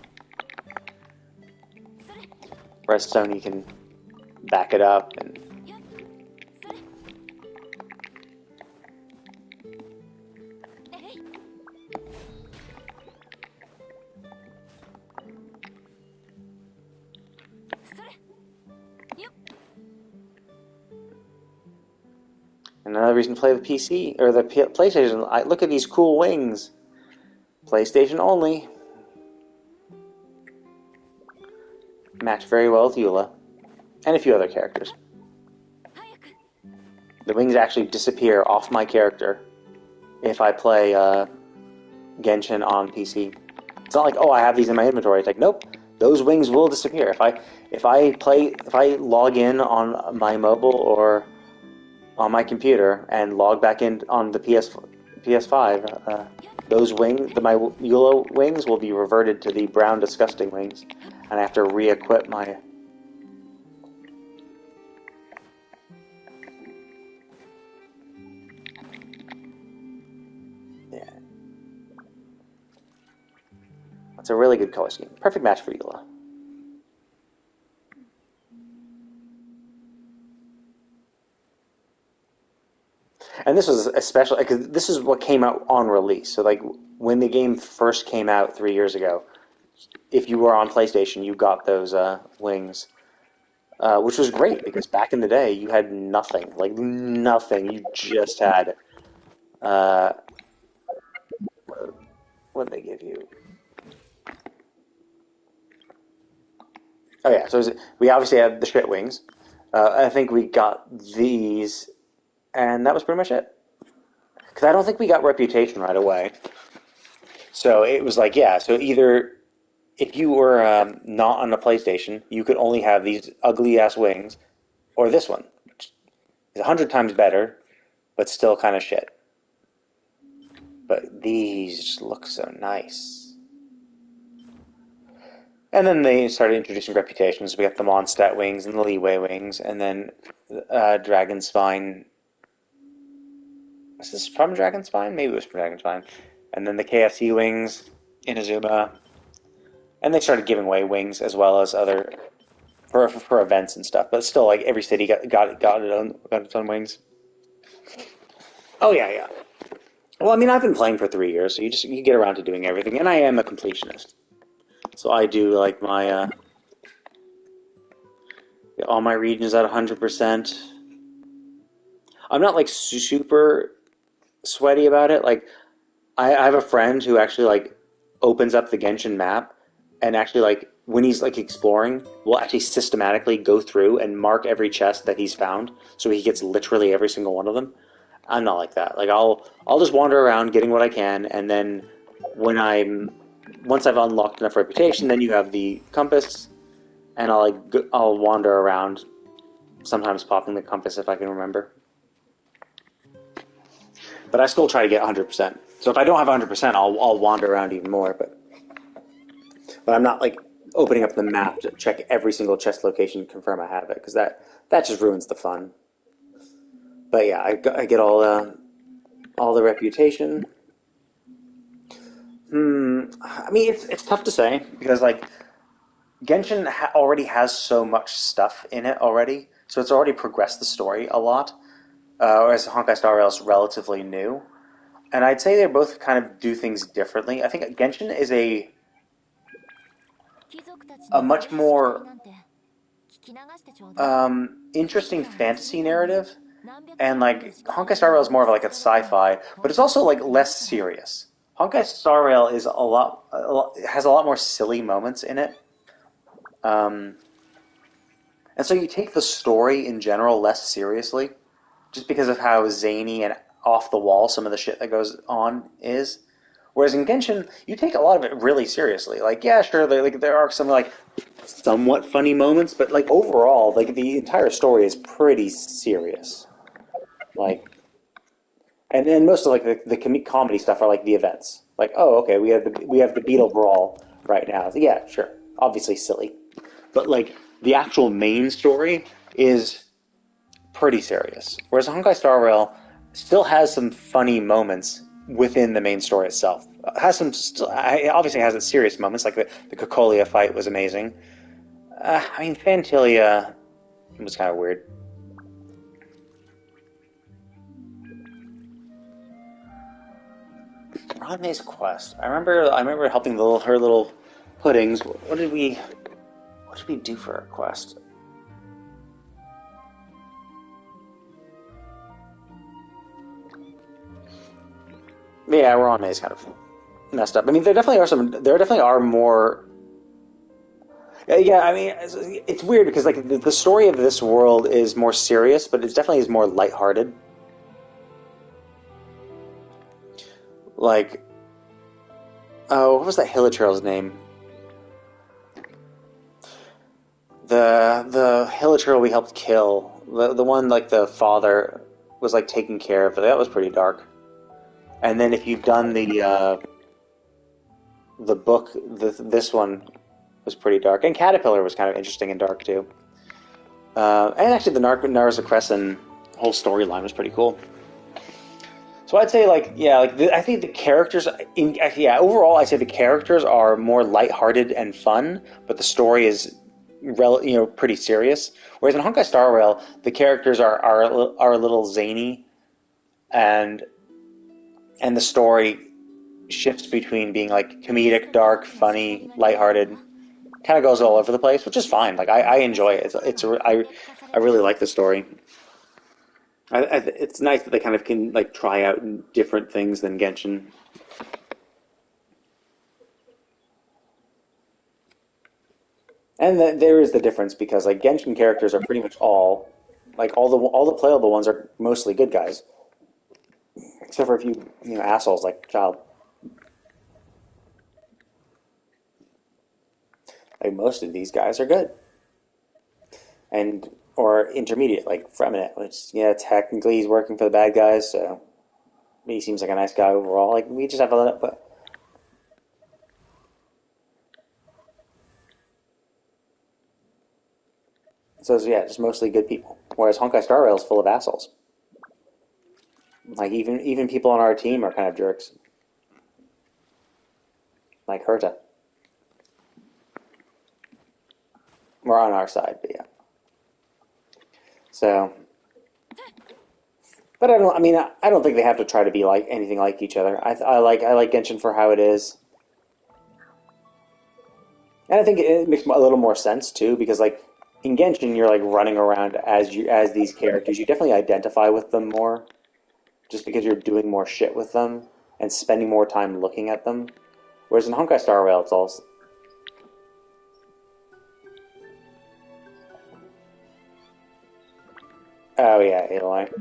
Whereas Sony can back it up and another reason to play the PC or the PlayStation. I look at these cool wings. PlayStation only. Match very well with Eula and a few other characters. The wings actually disappear off my character if I play Genshin on PC. It's not like, oh, I have these in my inventory. It's like, nope, those wings will disappear if I log in on my mobile or on my computer and log back in on the PS5. Those my Eula wings will be reverted to the brown disgusting wings, and I have to re-equip my. Yeah, it's a really good color scheme. Perfect match for Eula. And this was especially because this is what came out on release. So like when the game first came out 3 years ago, if you were on PlayStation, you got those wings, which was great because back in the day you had nothing, like nothing. You just had uh, what did they give you? Oh yeah, so we obviously had the shit wings. I think we got these, and that was pretty much it. Because I don't think we got Reputation right away. So it was like, yeah, so either if you were not on a PlayStation, you could only have these ugly ass wings, or this one, which is 100 times better, but still kind of shit. But these look so nice. And then they started introducing reputations. We got the Mondstadt wings and the Leeway wings, and then Dragon Spine. Was this from Dragon Spine? Maybe it was from Dragon Spine. And then the KFC wings, Inazuma, and they started giving away wings as well as other for events and stuff. But still, like every city got its own wings. Oh yeah, yeah. Well, I mean, I've been playing for 3 years, so you get around to doing everything, and I am a completionist. So I do like my all my regions at 100%. I'm not like super sweaty about it. Like I have a friend who actually like opens up the Genshin map and actually like when he's like exploring, will actually systematically go through and mark every chest that he's found, so he gets literally every single one of them. I'm not like that. Like I'll just wander around getting what I can, and then when I'm once I've unlocked enough reputation, then you have the compass, and I'll wander around, sometimes popping the compass if I can remember. But I still try to get 100%. So if I don't have 100%, I'll wander around even more. But I'm not like opening up the map to check every single chest location to confirm I have it, because that just ruins the fun. But yeah, I get all the reputation. I mean, it's tough to say because like Genshin already has so much stuff in it already, so it's already progressed the story a lot. Whereas Honkai Star Rail is relatively new, and I'd say they both kind of do things differently. I think Genshin is a much more interesting fantasy narrative, and like Honkai Star Rail is more of like a sci-fi, but it's also like less serious. Honkai Star Rail is has a lot more silly moments in it, um, and so you take the story in general less seriously, just because of how zany and off the wall some of the shit that goes on is. Whereas in Genshin, you take a lot of it really seriously. Like, yeah, sure, there are some like somewhat funny moments, but like overall, like the entire story is pretty serious. Like, and then most of like the comedy stuff are like the events. Like, oh, okay, we have the Beetle Brawl right now. So, yeah, sure, obviously silly, but like the actual main story is pretty serious. Whereas Honkai Star Rail still has some funny moments within the main story itself. It has some it obviously has its serious moments, like the Cocolia fight was amazing. I mean, Fantilia was kind of weird. Rodney's quest. I remember helping her little puddings. What did we do for our quest? Yeah, Rodney's kind of messed up. I mean, there definitely are more. Yeah, I mean, it's weird because like the story of this world is more serious, but it definitely is more lighthearted. Like, oh, what was that Hilichurl's name? The Hilichurl we helped kill, the one like the father was like taking care of. That was pretty dark. And then if you've done the book, this one was pretty dark, and Caterpillar was kind of interesting and dark too. And actually, the Narza Crescent whole storyline was pretty cool. So I'd say like yeah, I think the characters yeah, overall I'd say the characters are more lighthearted and fun, but the story is pretty serious. Whereas in Honkai Star Rail, the characters are a little zany, and the story shifts between being like comedic, dark, funny, lighthearted, kind of goes all over the place, which is fine. Like I enjoy it. I really like the story. It's nice that they kind of can like try out different things than Genshin. And there is the difference because like Genshin characters are pretty much all the playable ones are mostly good guys, except for a few assholes like Child. Like most of these guys are good and or intermediate like Freminate, which yeah technically he's working for the bad guys, so he seems like a nice guy overall. Like we just have to let it, but so yeah, just mostly good people. Whereas Honkai Star Rail is full of assholes. Like even people on our team are kind of jerks. Like Herta. We're on our side, but yeah. So, but I don't. I mean, I don't think they have to try to be like anything like each other. I like Genshin for how it is, and I think it makes a little more sense too because like in Genshin you're like running around as these characters. You definitely identify with them more just because you're doing more shit with them and spending more time looking at them. Whereas in Honkai Star Rail, it's all. Oh yeah, Aloy.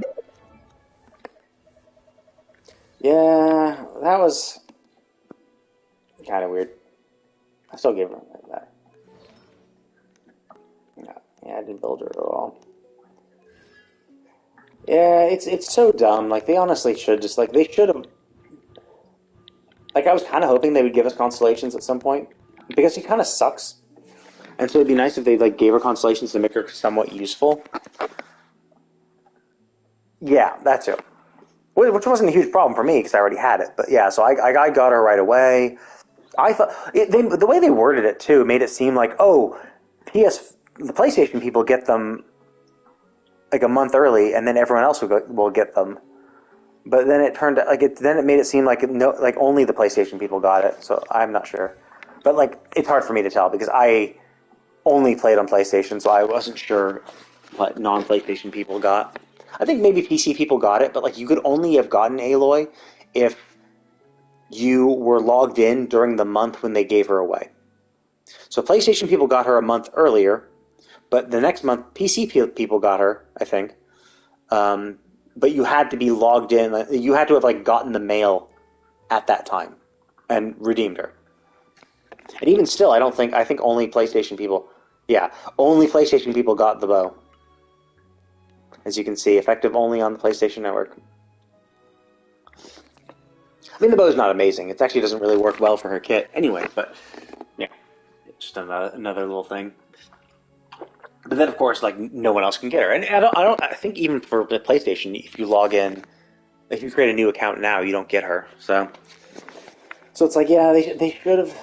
Yeah, that was kind of weird. I still give her that. No, yeah, I didn't build her at all. Yeah, it's so dumb. Like they honestly should just like they should have. Like I was kind of hoping they would give us constellations at some point because she kind of sucks, and so it'd be nice if they like gave her constellations to make her somewhat useful. Yeah, that's it. Which wasn't a huge problem for me because I already had it. But yeah, so I got her right away. I thought the way they worded it too made it seem like the PlayStation people get them like a month early, and then everyone else will get them. But then it turned like then it made it seem like no, like only the PlayStation people got it. So I'm not sure, but like it's hard for me to tell because I only played on PlayStation, so I wasn't sure what non-PlayStation people got. I think maybe PC people got it, but like you could only have gotten Aloy if you were logged in during the month when they gave her away. So PlayStation people got her a month earlier, but the next month PC people got her, I think. Um, but you had to be logged in. You had to have like gotten the mail at that time and redeemed her. And even still, I don't think. I think only PlayStation people. Yeah, only PlayStation people got the bow. As you can see, effective only on the PlayStation Network. I mean, the bow's not amazing. It actually doesn't really work well for her kit anyway. But yeah, it's just another little thing. But then, of course, like no one else can get her. And I think even for the PlayStation, if you log in, if you create a new account now, you don't get her. So it's like, yeah, they should have.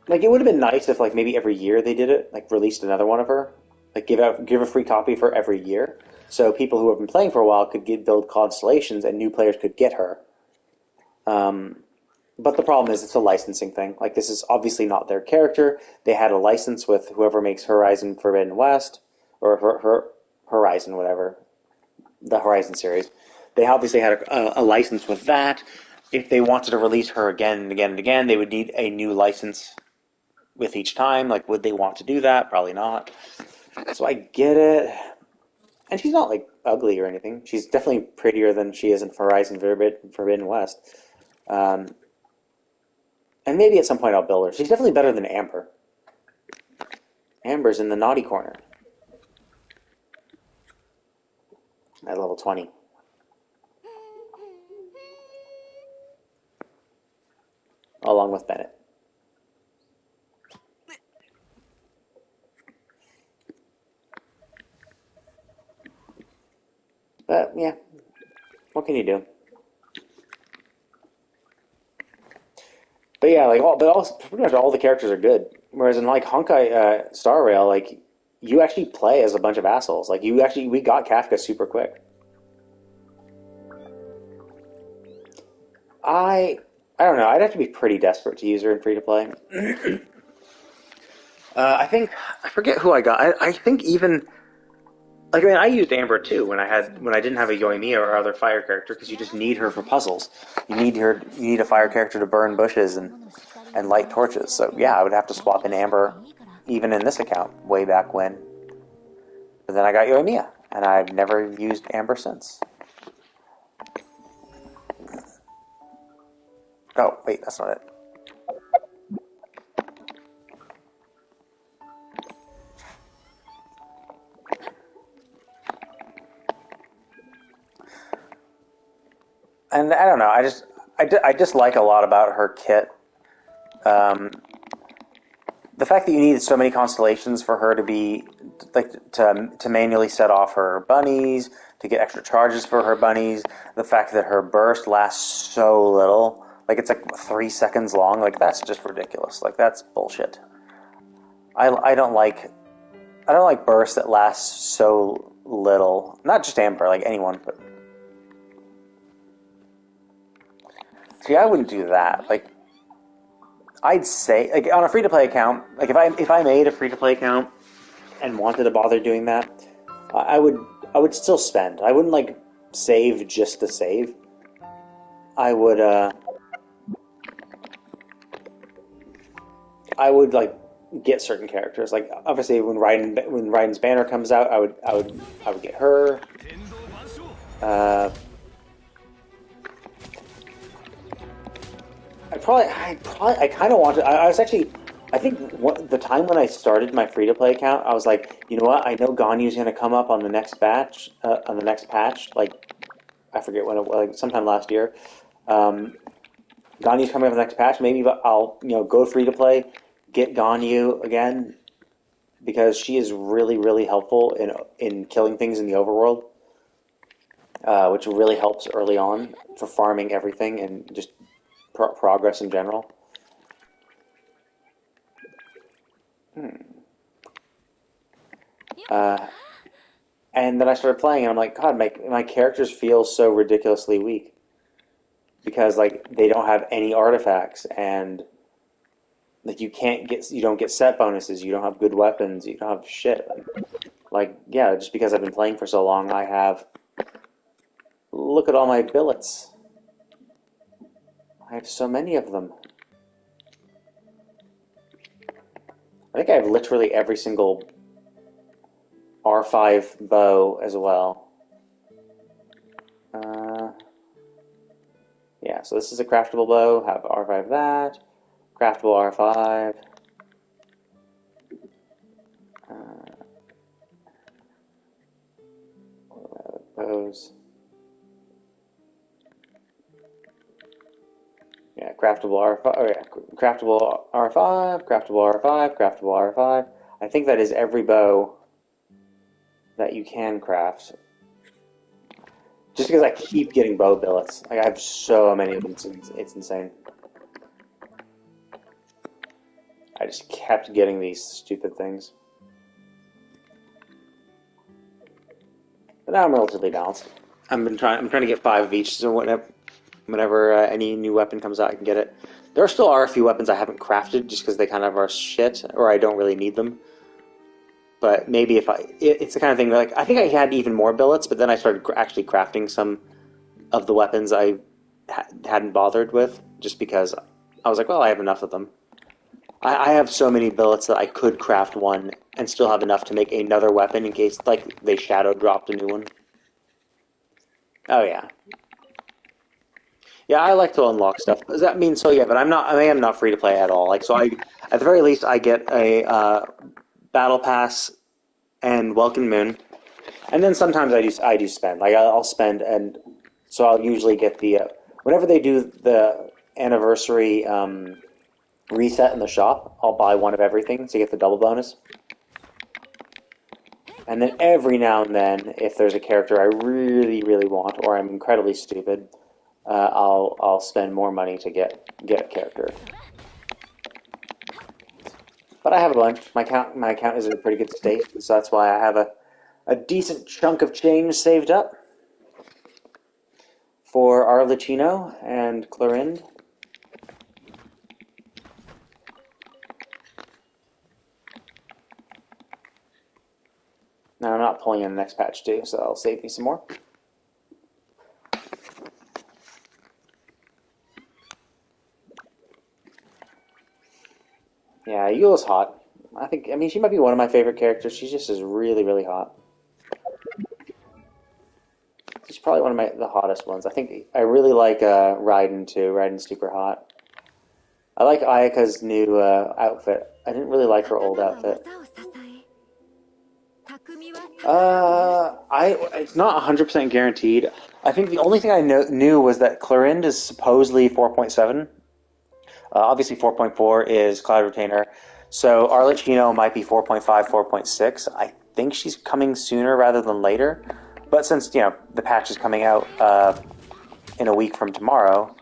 Like, it would have been nice if, like, maybe every year they did it, like, released another one of her, like, give a free copy for every year, so people who have been playing for a while could build constellations, and new players could get her. Um, but the problem is, it's a licensing thing. Like, this is obviously not their character. They had a license with whoever makes Horizon Forbidden West, or her Horizon, whatever, the Horizon series. They obviously had a license with that. If they wanted to release her again and again and again, they would need a new license with each time. Like, would they want to do that? Probably not. So I get it. And she's not, like, ugly or anything. She's definitely prettier than she is in Horizon Forbidden West. Um, and maybe at some point I'll build her. She's definitely better than Amber. Amber's in the naughty corner at level 20. Along with Bennett. But, yeah. What can you do? But yeah, like pretty much all the characters are good. Whereas in like Honkai Star Rail, like you actually play as a bunch of assholes. Like we got Kafka super quick. I I don't know. I'd have to be pretty desperate to use her in free to play. I think I forget who I got. I think even like I mean I used Amber too when I didn't have a Yoimiya or other fire character because you just need her for puzzles. You need a fire character to burn bushes and light torches. So yeah, I would have to swap in Amber even in this account way back when. But then I got Yoimiya and I've never used Amber since. Oh wait, that's not it. And I don't know. I just like a lot about her kit. Um, the fact that you needed so many constellations for her to be like to manually set off her bunnies, to get extra charges for her bunnies. The fact that her burst lasts so little, like it's like 3 seconds long, like that's just ridiculous. Like that's bullshit. I don't like bursts that last so little. Not just Amber, like anyone, but see, I wouldn't do that. Like I'd say, like on a free to play account, like if I made a free to play account and wanted to bother doing that, I would still spend. I wouldn't like save just to save. I would like get certain characters. Like obviously when Raiden's banner comes out, I would get her. Uh, I kind of wanted. I was actually, I think the time when I started my free to play account, I was like, you know what? I know Ganyu's going to come up on the next on the next patch. Like, I forget when it was, like sometime last year. Ganyu's coming up on the next patch. Maybe I'll go free to play, get Ganyu again because she is really helpful in killing things in the overworld, which really helps early on for farming everything and just progress in general. Uh, and then I started playing, and I'm like, God, my characters feel so ridiculously weak because like they don't have any artifacts, and like you don't get set bonuses, you don't have good weapons, you don't have shit. Like yeah, just because I've been playing for so long, I have. Look at all my billets. I have so many of them. I think I have literally every single R5 bow as well. Yeah, so this is a craftable bow. Have R5 that. Craftable R5. Bows. Yeah, craftable R5. Oh yeah, craftable R5. Craftable R5. Craftable R5. I think that is every bow that you can craft. Just because I keep getting bow billets. Like I have so many of them, it's insane. I just kept getting these stupid things. But now I'm relatively balanced. I'm trying to get 5 of each, so whenever any new weapon comes out, I can get it. There still are a few weapons I haven't crafted just because they kind of are shit, or I don't really need them. But maybe it's the kind of thing that, like, I think I had even more billets, but then I started actually crafting some of the weapons I hadn't bothered with, just because I was like, well, I have enough of them. I have so many billets that I could craft one and still have enough to make another weapon in case, like, they shadow dropped a new one. Oh yeah, yeah. I like to unlock stuff. Does that mean so? Yeah, but I am not free to play at all. Like, so at the very least, I get a battle pass and Welcome Moon, and then sometimes I do spend. Like, I'll spend, and so I'll usually get the whenever they do the anniversary reset in the shop, I'll buy one of everything to get the double bonus. And then every now and then, if there's a character I really want, or I'm incredibly stupid, I'll spend more money to get a character. But I have a bunch. My account is in a pretty good state, so that's why I have a decent chunk of change saved up for Arlecchino and Clorinde. Now I'm not pulling in the next patch too, so that'll save me some more. Yeah, Eula's hot. I mean, she might be one of my favorite characters. She just is really hot. She's probably one of the hottest ones. I think I really like Raiden too. Raiden's super hot. I like Ayaka's new outfit. I didn't really like her old outfit. It's not 100% guaranteed. I think the only thing I knew was that Clorinde is supposedly 4.7. Obviously 4.4 is Cloud Retainer. So Arlecchino might be 4.5, 4.6. I think she's coming sooner rather than later. But since, the patch is coming out in a week from tomorrow,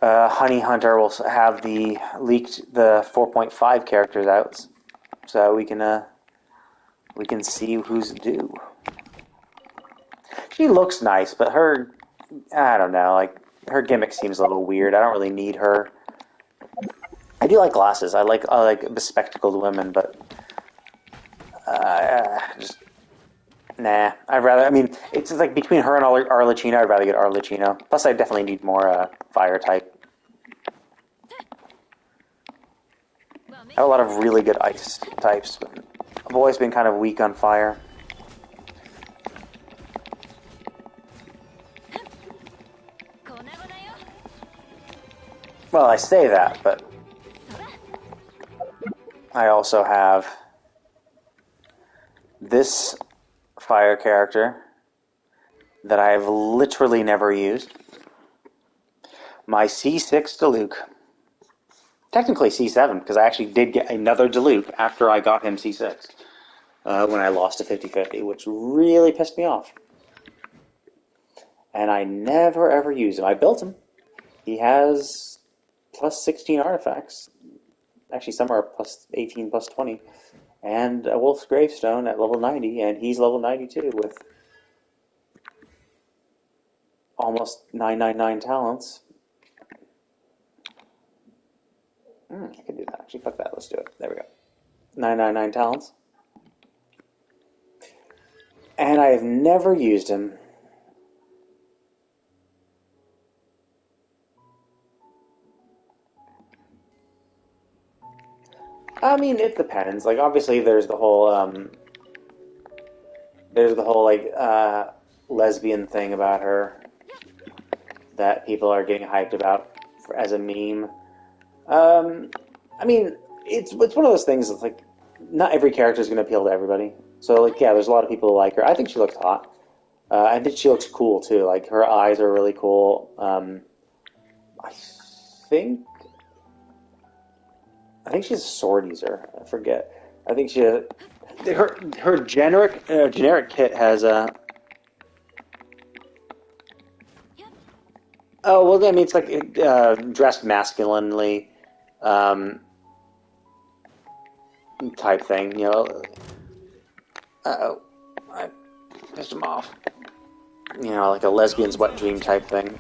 Honey Hunter will have the 4.5 characters out, so we can see who's due. She looks nice, but I don't know, like, her gimmick seems a little weird. I don't really need her. I do like glasses. I like bespectacled women, but just nah. It's like between her and Arlecchino, I'd rather get Arlecchino. Plus, I definitely need more fire type. I have a lot of really good ice types, but I've always been kind of weak on fire. Well, I say that, but I also have this fire character that I've literally never used. My C6 Diluc. Technically C7, because I actually did get another Diluc after I got him C6 when I lost to 50-50, which really pissed me off. And I never ever used him. I built him. He has plus 16 artifacts. Actually, some are plus 18, plus 20. And a Wolf's Gravestone at level 90, and he's level 92 with almost 999 talents. I can do that. Actually, fuck that. Let's do it. There we go. 999 talents. And I have never used him. I mean, it depends. Like, obviously, there's the whole lesbian thing about her that people are getting hyped about as a meme. I mean, it's one of those things that's like, not every character is going to appeal to everybody. So, like, yeah, there's a lot of people who like her. I think she looks hot. I think she looks cool, too. Like, her eyes are really cool. I think she's a sword user. I forget. I think her generic kit has a. Oh well, I mean it's like dressed masculinely, type thing. Uh-oh, I pissed him off. Like a lesbian's wet dream type thing.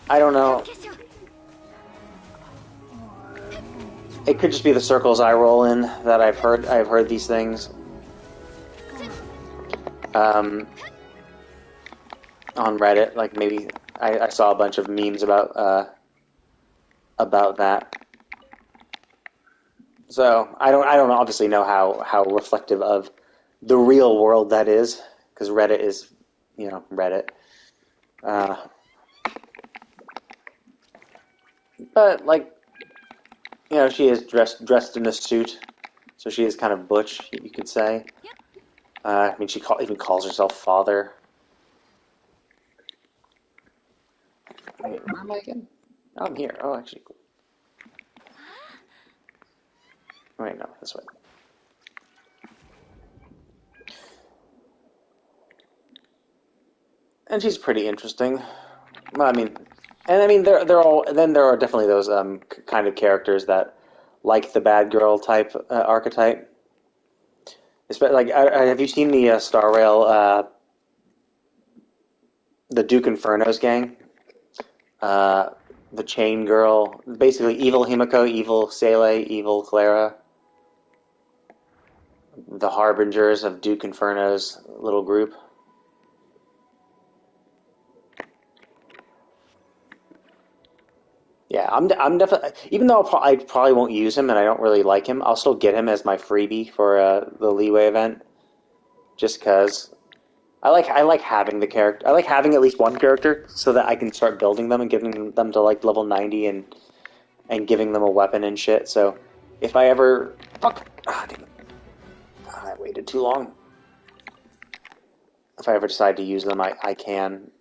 I don't know. It could just be the circles I roll in that I've heard these things. On Reddit, like maybe I saw a bunch of memes about that. So I don't obviously know how reflective of the real world that is, because Reddit is, Reddit. But like, she is dressed in a suit, so she is kind of butch, you could say. I mean, she even calls herself father. Wait, where am I again? Oh, I'm here. Oh, actually, cool. Wait, no, this way. And she's pretty interesting. Well, they're all. Then there are definitely those kind of characters that like the bad girl type archetype. Like, have you seen the Star Rail, the Duke Inferno's gang? The Chain Girl, basically evil Himiko, evil Sele, evil Clara. The Harbingers of Duke Inferno's little group. Yeah, I'm definitely. Even though I probably won't use him and I don't really like him, I'll still get him as my freebie for the Leeway event. Just because I like having the character. I like having at least one character so that I can start building them and giving them to like level 90 and giving them a weapon and shit. So if I ever I waited too long. If I ever decide to use them, I can.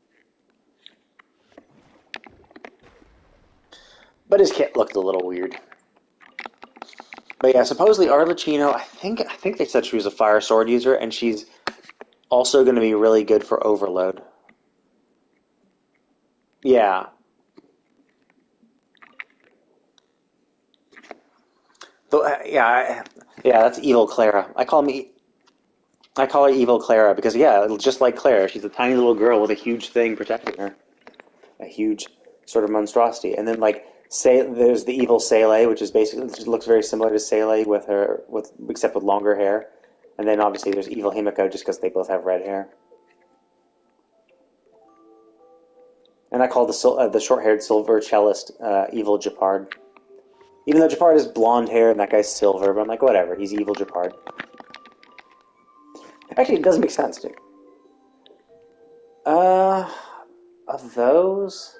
But his kit looked a little weird. But yeah, supposedly Arlecchino, I think they said she was a fire sword user, and she's also going to be really good for overload. Yeah. Yeah, that's evil Clara. I call her evil Clara because yeah, just like Clara, she's a tiny little girl with a huge thing protecting her, a huge sort of monstrosity. And then like say there's the evil Seele, which is basically just looks very similar to Seele with her with except with longer hair. And then obviously there's evil Himiko just because they both have red hair. And I call the short-haired silver cellist evil Japard. Even though Japard has blonde hair and that guy's silver, but I'm like whatever, he's evil Japard. Actually, it does make sense too. Uh, of those,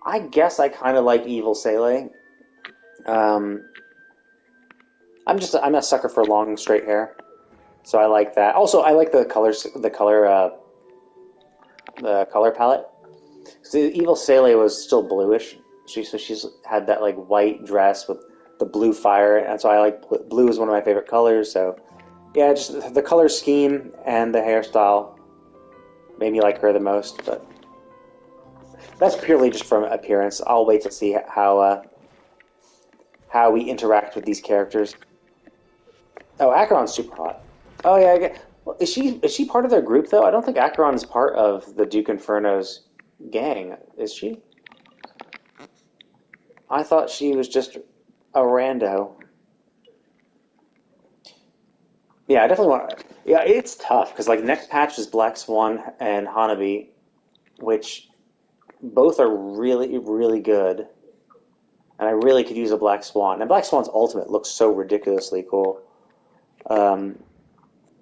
I guess I kind of like Evil Sele. Um, I'm a sucker for long straight hair, so I like that. Also, I like the color palette. So Evil Sele was still bluish. She's had that like white dress with the blue fire, and so I like blue is one of my favorite colors. So yeah, just the color scheme and the hairstyle made me like her the most, but that's purely just from appearance. I'll wait to see how we interact with these characters. Oh, Acheron's super hot. Oh yeah, well, is she part of their group though? I don't think Acheron is part of the Duke Inferno's gang. Is she? I thought she was just a rando. Yeah, I definitely want. Yeah, it's tough because like next patch is Black Swan and Hanabi, which both are really really good, and I really could use a Black Swan. And Black Swan's ultimate looks so ridiculously cool. Um,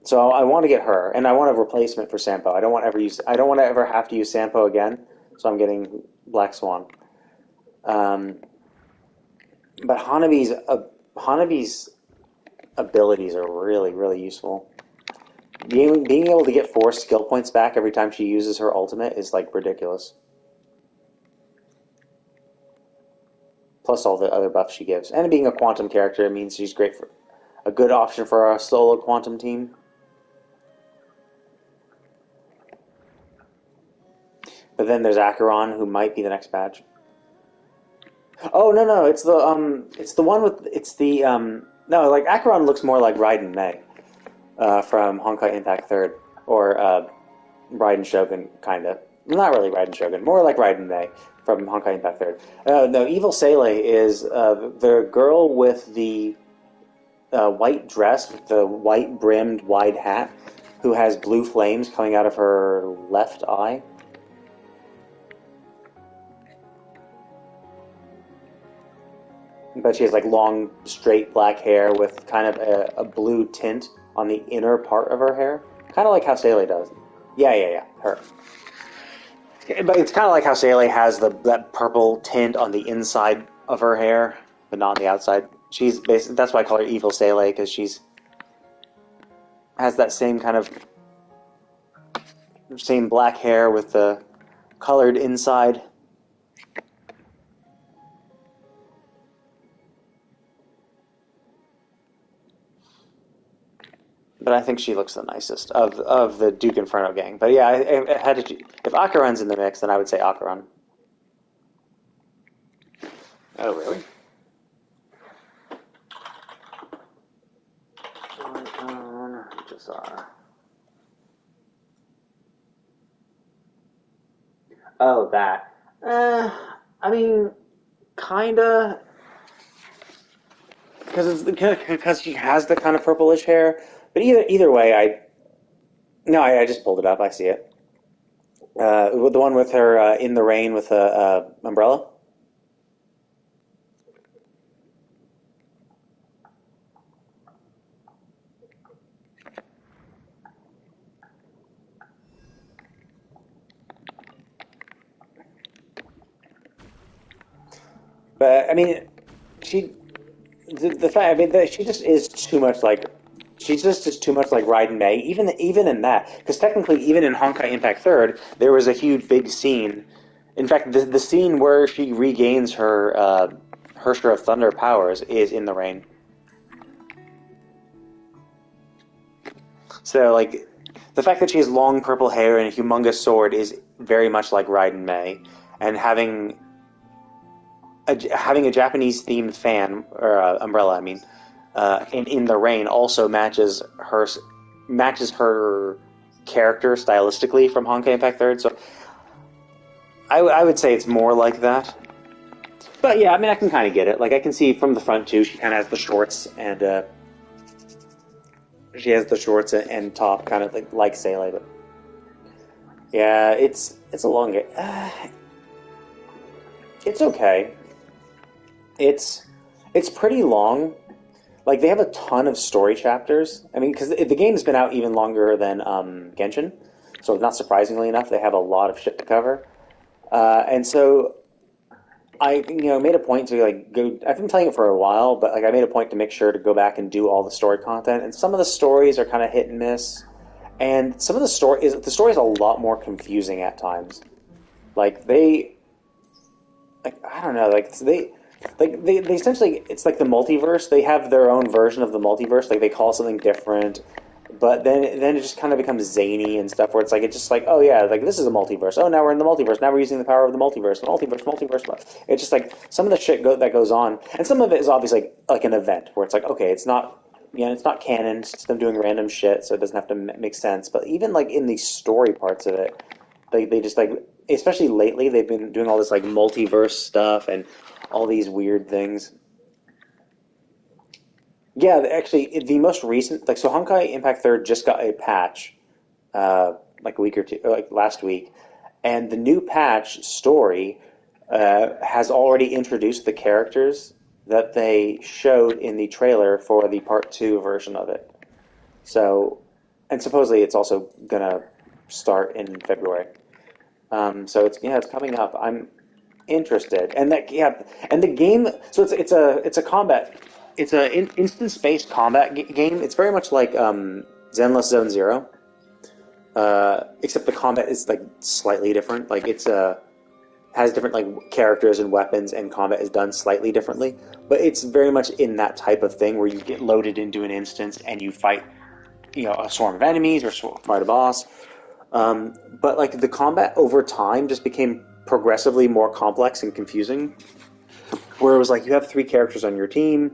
so I want to get her, and I want a replacement for Sampo. I don't want to ever have to use Sampo again. So I'm getting Black Swan. Um, but Hanabi's abilities are really really useful. Being able to get 4 skill points back every time she uses her ultimate is like ridiculous. Plus all the other buffs she gives, and being a quantum character, it means she's great for a good option for our solo quantum team. But then there's Acheron, who might be the next patch. Oh no, it's the one with it's the no, like Acheron looks more like Raiden Mei from Honkai Impact Third or Raiden Shogun, kind of. Not really Raiden Shogun, more like Raiden Mei from Honkai Impact Third. No, Evil Sele is the girl with the white dress with the white brimmed wide hat who has blue flames coming out of her left eye. But she has like long, straight black hair with kind of a blue tint on the inner part of her hair, kind of like how Sele does. Yeah, her. But it's kind of like how Sele has that purple tint on the inside of her hair, but not on the outside. She's basically that's why I call her Evil Sele because she's has that same kind of same black hair with the colored inside. But I think she looks the nicest of the Duke Inferno gang. But yeah, I had to, if Acheron's in the mix, then I would say Acheron. Oh, really? Oh, that. I mean, kinda, because she has the kind of purplish hair. But either way, I just pulled it up. I see it. The one with her in the rain with a umbrella. But I mean, she the fact I mean that she just is too much like she just is too much like Raiden May. Even in that, because technically, even in Honkai Impact Third, there was a huge big scene. In fact, the scene where she regains her share of thunder powers is in the rain. So, like, the fact that she has long purple hair and a humongous sword is very much like Raiden Mei, and having a Japanese themed fan or umbrella, I mean, in the rain also matches her character stylistically from Honkai Impact Third. So I would say it's more like that. But yeah, I mean, I can kind of get it. Like, I can see from the front too. She kind of has the shorts and top, kind of like Seele. But yeah, it's a long game. It's okay. It's it's pretty long. Like, they have a ton of story chapters. I mean, because the game's been out even longer than Genshin, so not surprisingly enough, they have a lot of shit to cover. And so I, made a point to like go. I've been playing it for a while, but like I made a point to make sure to go back and do all the story content. And some of the stories are kind of hit and miss, and some of the story is a lot more confusing at times. Like I don't know, they essentially, it's like the multiverse. They have their own version of the multiverse. Like, they call it something different, but then it just kind of becomes zany and stuff. Where it's just like, oh yeah, like this is a multiverse. Oh, now we're in the multiverse. Now we're using the power of the multiverse. Multiverse. It's just like some of the shit that goes on, and some of it is obviously like an event where it's like, okay, it's not. It's not canon. It's just them doing random shit, so it doesn't have to make sense. But even like in the story parts of it, they just like, especially lately, they've been doing all this like multiverse stuff and all these weird things. Yeah, actually, the most recent, like, so Honkai Impact Third just got a patch, like a week or two, like last week, and the new patch story has already introduced the characters that they showed in the trailer for the Part Two version of it. So, and supposedly it's also gonna start in February. So it's coming up. I'm interested, and that yeah, and the game. So it's a combat. It's a instance-based combat game. It's very much like Zenless Zone Zero, except the combat is like slightly different. Like, it's has different like characters and weapons, and combat is done slightly differently. But it's very much in that type of thing where you get loaded into an instance and you fight, a swarm of enemies or fight a boss. But like the combat over time just became progressively more complex and confusing. Where it was like you have three characters on your team,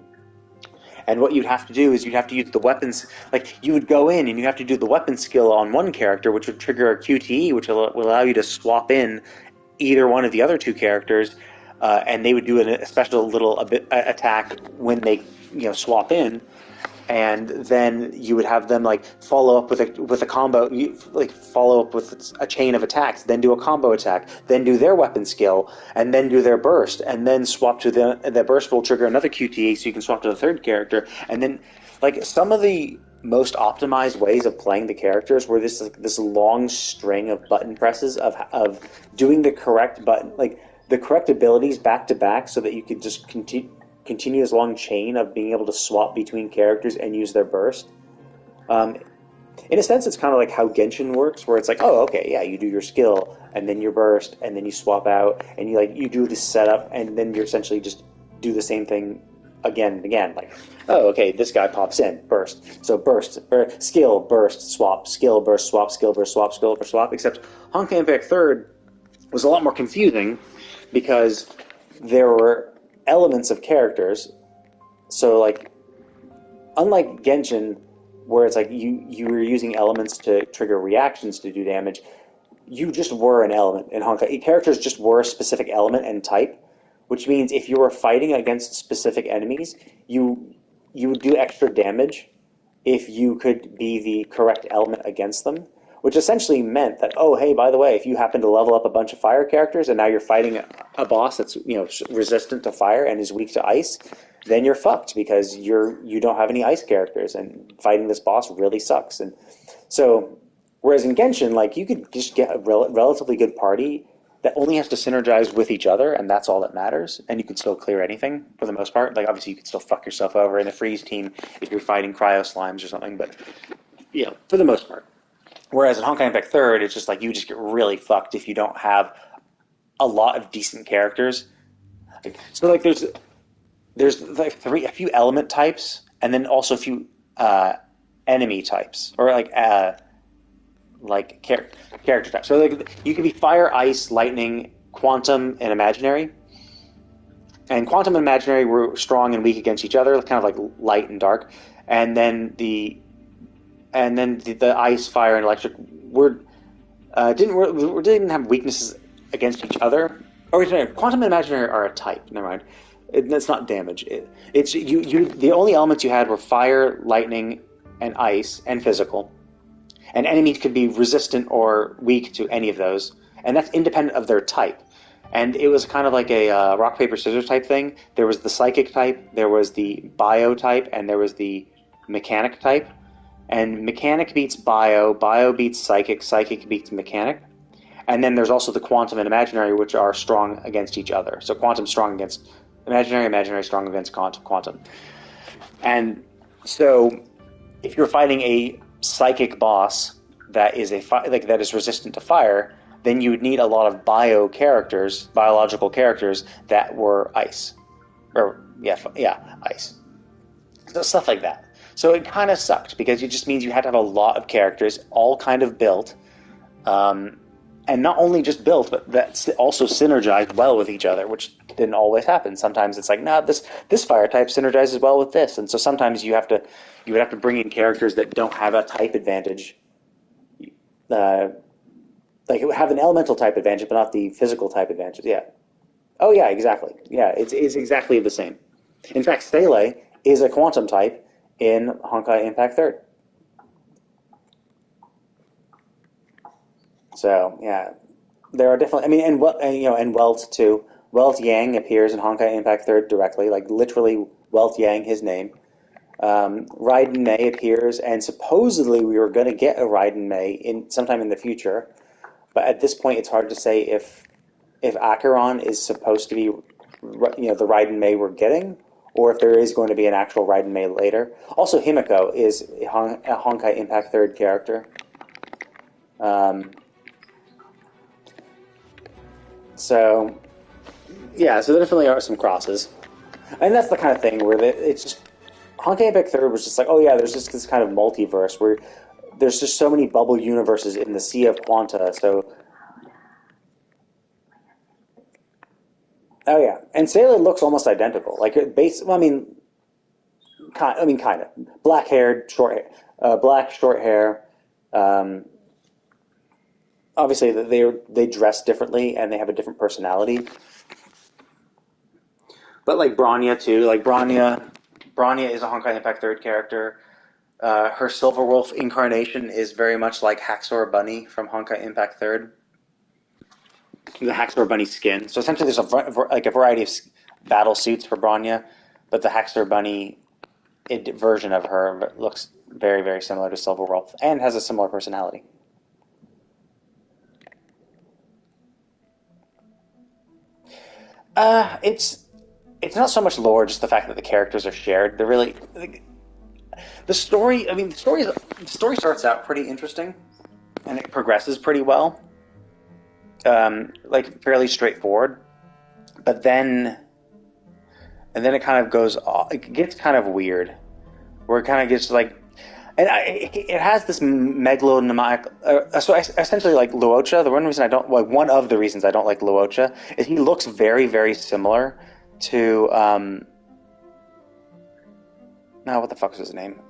and what you'd have to do is you'd have to use the weapons. Like, you would go in and you have to do the weapon skill on one character, which would trigger a QTE, which will allow you to swap in either one of the other two characters, and they would do a special little attack when they swap in, and then you would have them like follow up with a combo, like follow up with a chain of attacks, then do a combo attack, then do their weapon skill, and then do their burst, and then swap to the burst will trigger another QTE, so you can swap to the third character, and then like some of the most optimized ways of playing the characters were this long string of button presses of doing the correct button, like the correct abilities back to back, so that you could just continue this long chain of being able to swap between characters and use their burst. Um, in a sense, it's kind of like how Genshin works, where it's like, oh, okay, yeah, you do your skill and then your burst, and then you swap out, and you do this setup, and then you essentially just do the same thing again and again. Like, oh, okay, this guy pops in, burst, so skill, burst, swap, skill, burst, swap, skill, burst, swap, skill, burst, swap. Except Honkai Impact Third was a lot more confusing because there were elements of characters. So, like, unlike Genshin, where it's like you were using elements to trigger reactions to do damage, you just were an element in Honkai. Characters just were a specific element and type, which means if you were fighting against specific enemies, you would do extra damage if you could be the correct element against them, which essentially meant that, oh, hey, by the way, if you happen to level up a bunch of fire characters and now you're fighting a boss that's resistant to fire and is weak to ice, then you're fucked because you don't have any ice characters, and fighting this boss really sucks. And so, whereas in Genshin, like, you could just get a relatively good party that only has to synergize with each other, and that's all that matters. And you can still clear anything for the most part. Like, obviously, you can still fuck yourself over in a freeze team if you're fighting cryo slimes or something, but for the most part. Whereas in Honkai Impact Third, it's just like you just get really fucked if you don't have a lot of decent characters. So like there's like a few element types, and then also a few enemy types, or like character types. So like you can be fire, ice, lightning, quantum, and imaginary. And quantum and imaginary were strong and weak against each other, kind of like light and dark. And then the ice, fire, and electric were didn't have weaknesses against each other. Or quantum and imaginary are a type. Never mind. That's not damage. It's you. The only elements you had were fire, lightning, and ice, and physical. And enemies could be resistant or weak to any of those, and that's independent of their type. And it was kind of like a rock paper scissors type thing. There was the psychic type, there was the bio type, and there was the mechanic type. And mechanic beats bio, bio beats psychic, psychic beats mechanic. And then there's also the quantum and imaginary, which are strong against each other. So quantum strong against imaginary, imaginary strong against quantum. And so if you're fighting a psychic boss that is that is resistant to fire, then you would need a lot of biological characters that were ice, or ice. So stuff like that. So it kind of sucked because it just means you had to have a lot of characters, all kind of built, and not only just built, but that also synergized well with each other, which didn't always happen. Sometimes it's like, nah, this fire type synergizes well with this, and so sometimes you would have to bring in characters that don't have a type advantage. Like it would have an elemental type advantage, but not the physical type advantage. Yeah. Oh yeah, exactly. Yeah, it's exactly the same. In fact, Stele is a quantum type in Honkai Impact Third. So yeah, there are definitely. I mean, and Welt too. Welt Yang appears in Honkai Impact Third directly, like literally Welt Yang, his name. Raiden May appears, and supposedly we were going to get a Raiden May in sometime in the future. But at this point, it's hard to say if Acheron is supposed to be, the Raiden May we're getting, or if there is going to be an actual Raiden May later. Also, Himiko is a Honkai Impact Third character. So there definitely are some crosses, and that's the kind of thing where it's just Honkai Impact Third was just like, oh yeah, there's just this kind of multiverse where there's just so many bubble universes in the Sea of Quanta. So, oh yeah, and Sailor looks almost identical. Like kind of black haired, black short hair. Um, Obviously, they dress differently and they have a different personality. But like Bronya too, like Bronya is a Honkai Impact Third character. Her Silver Wolf incarnation is very much like Haxor Bunny from Honkai Impact Third. The Haxor Bunny skin. So essentially, there's a variety of battle suits for Bronya, but the Haxor Bunny version of her looks very, very similar to Silver Wolf and has a similar personality. It's not so much lore, just the fact that the characters are shared. They're really the story. I mean, the story starts out pretty interesting, and it progresses pretty well. Like fairly straightforward, but then it kind of goes. It gets kind of weird, where it kind of gets like, and it has this megalomaniac. So essentially, like Luocha, one of the reasons I don't like Luocha is he looks very, very similar to now what the fuck is his name?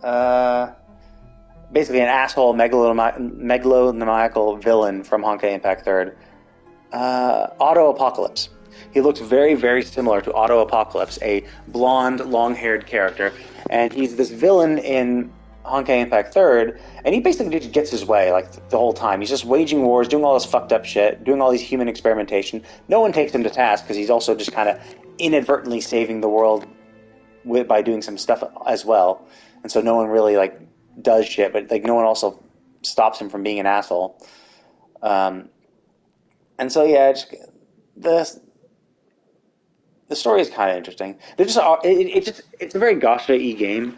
Basically, an asshole megalomaniacal villain from Honkai Impact Third. Auto Apocalypse. He looks very, very similar to Auto Apocalypse, a blonde, long-haired character, and he's this villain in Honkai Impact Third, and he basically just gets his way like the whole time. He's just waging wars, doing all this fucked up shit, doing all these human experimentation. No one takes him to task because he's also just kind of inadvertently saving the world by doing some stuff as well, and so no one really like does shit, but like no one also stops him from being an asshole. And so yeah, the story is kind of interesting. It's a very gacha-y game,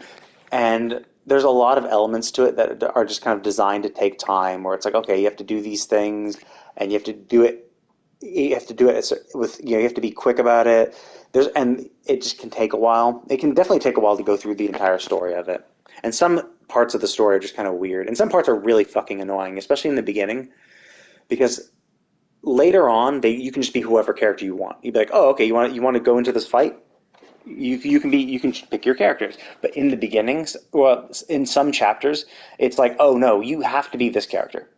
and there's a lot of elements to it that are just kind of designed to take time. Where it's like, okay, you have to do these things, and you have to do it you have to do it with you have to be quick about it. And it just can take a while. It can definitely take a while to go through the entire story of it. And some parts of the story are just kind of weird, and some parts are really fucking annoying, especially in the beginning, because later on you can just be whoever character you want. You'd be like, oh, okay, you want to go into this fight. You can pick your characters, but in the beginnings, well, in some chapters, it's like, oh no, you have to be this character.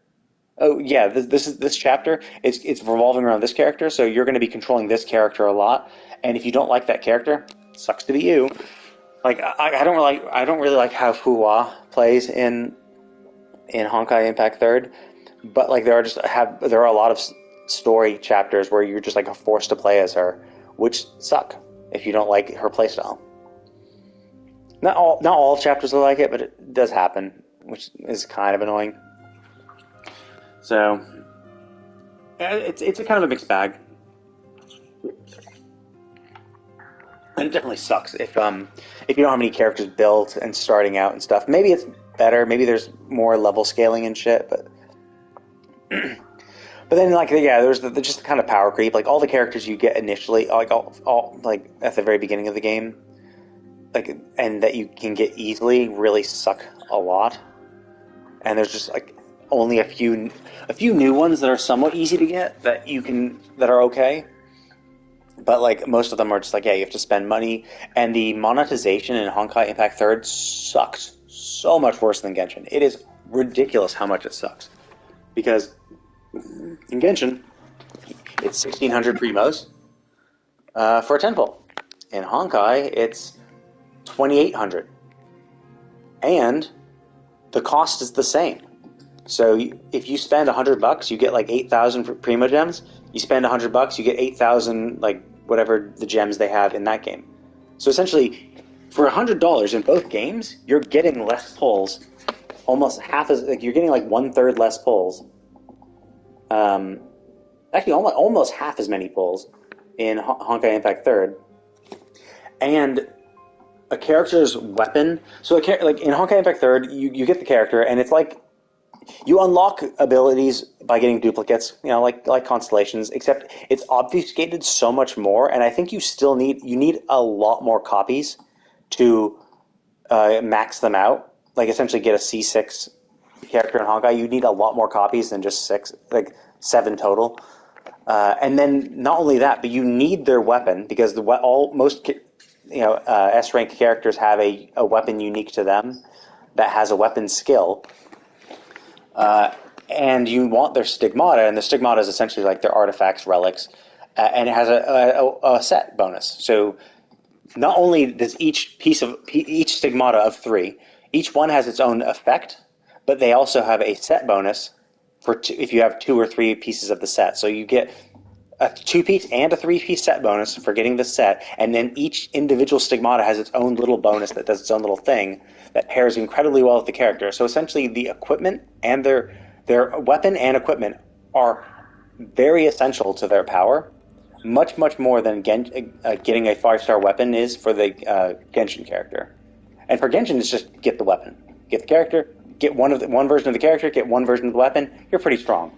Oh yeah, this chapter. It's revolving around this character, so you're going to be controlling this character a lot. And if you don't like that character, sucks to be you. Like I don't really like how Fuwa plays in Honkai Impact Third, but like there are a lot of story chapters where you're just like forced to play as her, which suck if you don't like her playstyle. Not all chapters are like it, but it does happen, which is kind of annoying. So it's a kind of a mixed bag, and it definitely sucks if you don't have any characters built and starting out and stuff. Maybe it's better. Maybe there's more level scaling and shit, but then like yeah, there's just the kind of power creep. Like all the characters you get initially, like all like at the very beginning of the game, like and that you can get easily, really suck a lot. And there's just like only a few new ones that are somewhat easy to get that are okay. But like most of them are just like, yeah, you have to spend money, and the monetization in Honkai Impact Third sucks so much worse than Genshin. It is ridiculous how much it sucks because in Genshin it's 1,600 primos for a temple. In Honkai it's 2,800, and the cost is the same. So if you spend $100, you get like 8,000 primo gems. You spend $100, you get 8,000 like whatever the gems they have in that game. So essentially, for $100 in both games, you're getting less pulls, almost half as like you're getting like 1/3 less pulls. Um, Actually, almost half as many pulls in Honkai Impact Third, and a character's weapon. So like in Honkai Impact Third, you get the character, and it's like you unlock abilities by getting duplicates, like constellations, except it's obfuscated so much more, and I think you need a lot more copies to max them out. Like essentially get a C6 character in Honkai, you need a lot more copies than just six, like 7 total. And then not only that, but you need their weapon because most S rank characters have a weapon unique to them that has a weapon skill. And you want their stigmata, and the stigmata is essentially like their artifacts, relics, and it has a set bonus. So not only does each stigmata of 3, each one has its own effect, but they also have a set bonus for if you have 2 or 3 pieces of the set. So you get a 2-piece and a 3-piece set bonus for getting the set, and then each individual stigmata has its own little bonus that does its own little thing that pairs incredibly well with the character. So essentially, the equipment and their weapon and equipment are very essential to their power, much more than getting a 5-star weapon is for the Genshin character. And for Genshin, it's just get the weapon, get the character, get one version of the character, get one version of the weapon. You're pretty strong.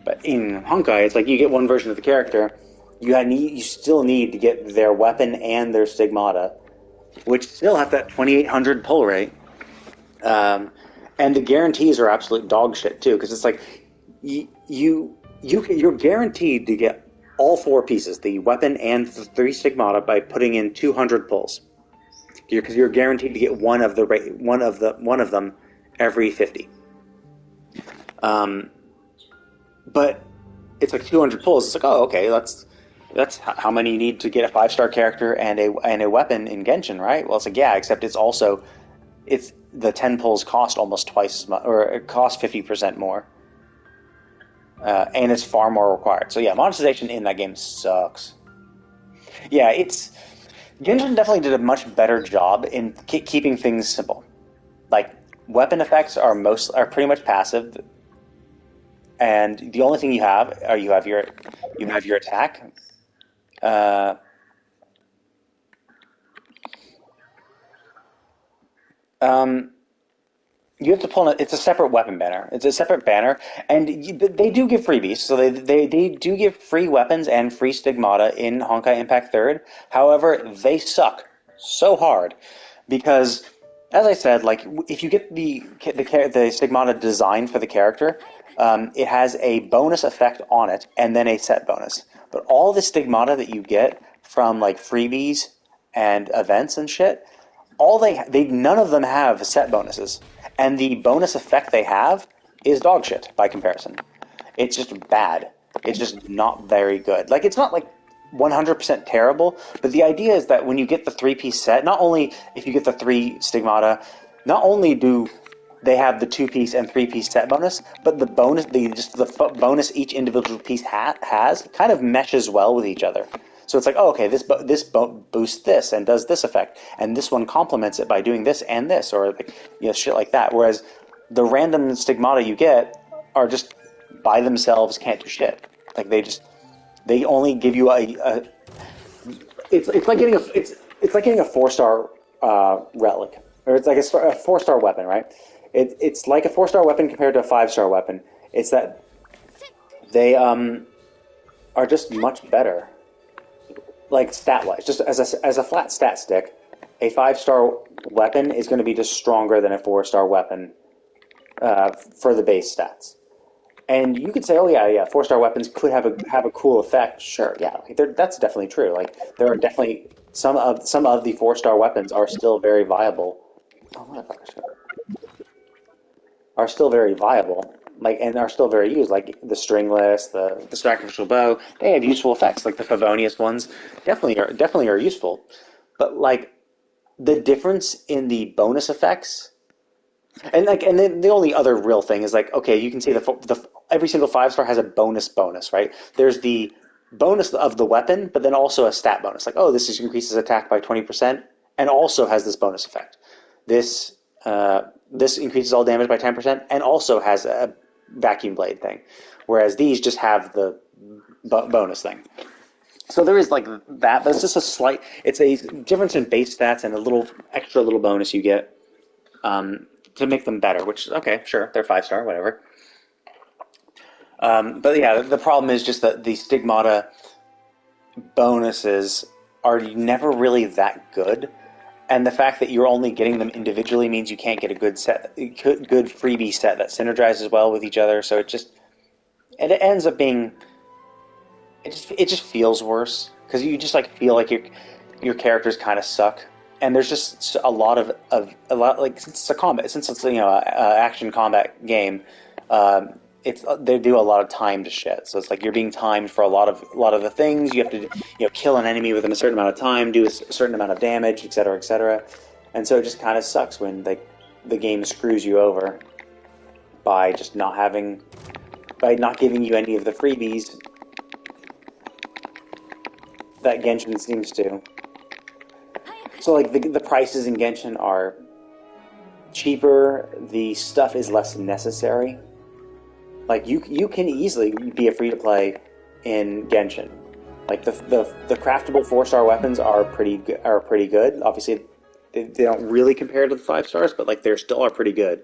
But in Honkai, it's like you get one version of the character, you still need to get their weapon and their stigmata, which still have that 2,800 pull rate. And the guarantees are absolute dog shit too, because it's like you're guaranteed to get all 4 pieces, the weapon and the 3 stigmata, by putting in 200 pulls. Because you're guaranteed to get one of them every 50. But it's like 200 pulls. It's like, oh, okay, that's how many you need to get a 5-star character and a weapon in Genshin, right? Well, it's like, yeah, except it's the 10 pulls cost almost twice as much, or it costs 50% more, and it's far more required. So yeah, monetization in that game sucks. Yeah, Genshin definitely did a much better job in keeping things simple. Like weapon effects are pretty much passive, and the only thing you have your attack. Uh, um, You have to pull. It's a separate weapon banner. It's a separate banner, and but they do give freebies. So they do give free weapons and free stigmata in Honkai Impact Third. However, they suck so hard because, as I said, like if you get the stigmata designed for the character, it has a bonus effect on it and then a set bonus. But all the stigmata that you get from like freebies and events and shit, all they none of them have set bonuses, and the bonus effect they have is dog shit by comparison. It's just bad. It's just not very good. Like it's not like 100% terrible, but the idea is that when you get the three-piece set, not only if you get the three stigmata, not only do they have the two-piece and three-piece set bonus, but the bonus, the bonus each individual piece has kind of meshes well with each other. So it's like, oh, okay, this boosts this and does this effect, and this one complements it by doing this and this, or like, shit like that. Whereas the random stigmata you get are just by themselves can't do shit. Like they only give you a it's like getting it's like getting a 4-star relic, or it's like a 4-star weapon, right? It's like a 4-star weapon compared to a 5-star weapon. It's that they are just much better, like stat wise. Just as a flat stat stick, a 5-star weapon is going to be just stronger than a 4-star weapon for the base stats. And you could say, oh yeah, 4-star weapons could have a cool effect. Sure, yeah, that's definitely true. Like there are definitely some of the 4-star weapons are still very viable. Oh motherfuckers, are still very viable. Like and are still very used. Like the stringless, the sacrificial bow, they have useful effects. Like the Favonius ones, definitely are useful. But like the difference in the bonus effects. And then the only other real thing is like, okay, you can see the every single 5-star has a bonus, right? There's the bonus of the weapon, but then also a stat bonus. Like, oh, increases attack by 20%, and also has this bonus effect. This increases all damage by 10%, and also has a vacuum blade thing. Whereas these just have the bonus thing. So there is like that, but it's just it's a difference in base stats and a little bonus you get. To make them better, which okay, sure, they're 5-star, whatever. But yeah, the problem is just that the stigmata bonuses are never really that good, and the fact that you're only getting them individually means you can't get a good freebie set that synergizes well with each other. So it ends up being it just feels worse because you just like feel like your characters kind of suck. And there's just a lot like since it's a action combat game, they do a lot of timed shit. So it's like you're being timed for a lot of the things you have to kill an enemy within a certain amount of time, do a certain amount of damage, etc., etc. And so it just kind of sucks when the game screws you over by just not giving you any of the freebies that Genshin seems to. So like the prices in Genshin are cheaper, the stuff is less necessary. Like you can easily be a free to play in Genshin. Like the craftable 4-star weapons are pretty good. Obviously they don't really compare to the 5-stars, but like they still are pretty good.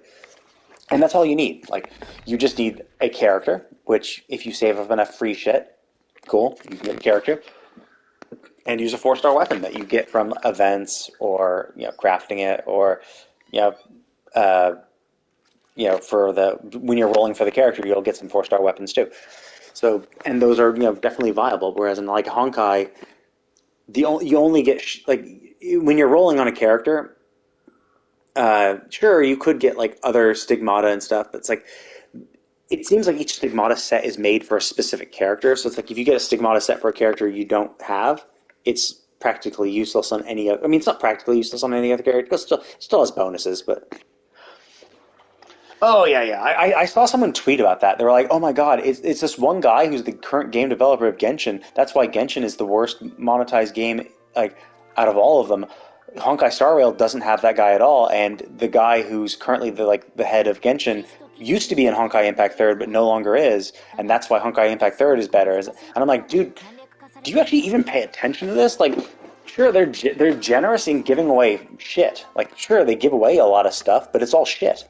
And that's all you need. Like you just need a character, which if you save up enough free shit, cool, you can get a character. And use a 4-star weapon that you get from events or crafting it or for when you're rolling for the character you'll get some 4-star weapons too. So and those are definitely viable. Whereas in like Honkai, you only get like when you're rolling on a character. Sure, you could get like other stigmata and stuff, but it's like it seems like each stigmata set is made for a specific character. So it's like if you get a stigmata set for a character you don't have, it's practically useless on any other. I mean, it's not practically useless on any other character because it still has bonuses. But oh yeah. I saw someone tweet about that. They were like, "Oh my god, it's this one guy who's the current game developer of Genshin. That's why Genshin is the worst monetized game like out of all of them. Honkai Star Rail doesn't have that guy at all, and the guy who's currently the head of Genshin used to be in Honkai Impact Third, but no longer is, and that's why Honkai Impact Third is better." And I'm like, dude, do you actually even pay attention to this? Like, sure, they're generous in giving away shit. Like, sure, they give away a lot of stuff, but it's all shit.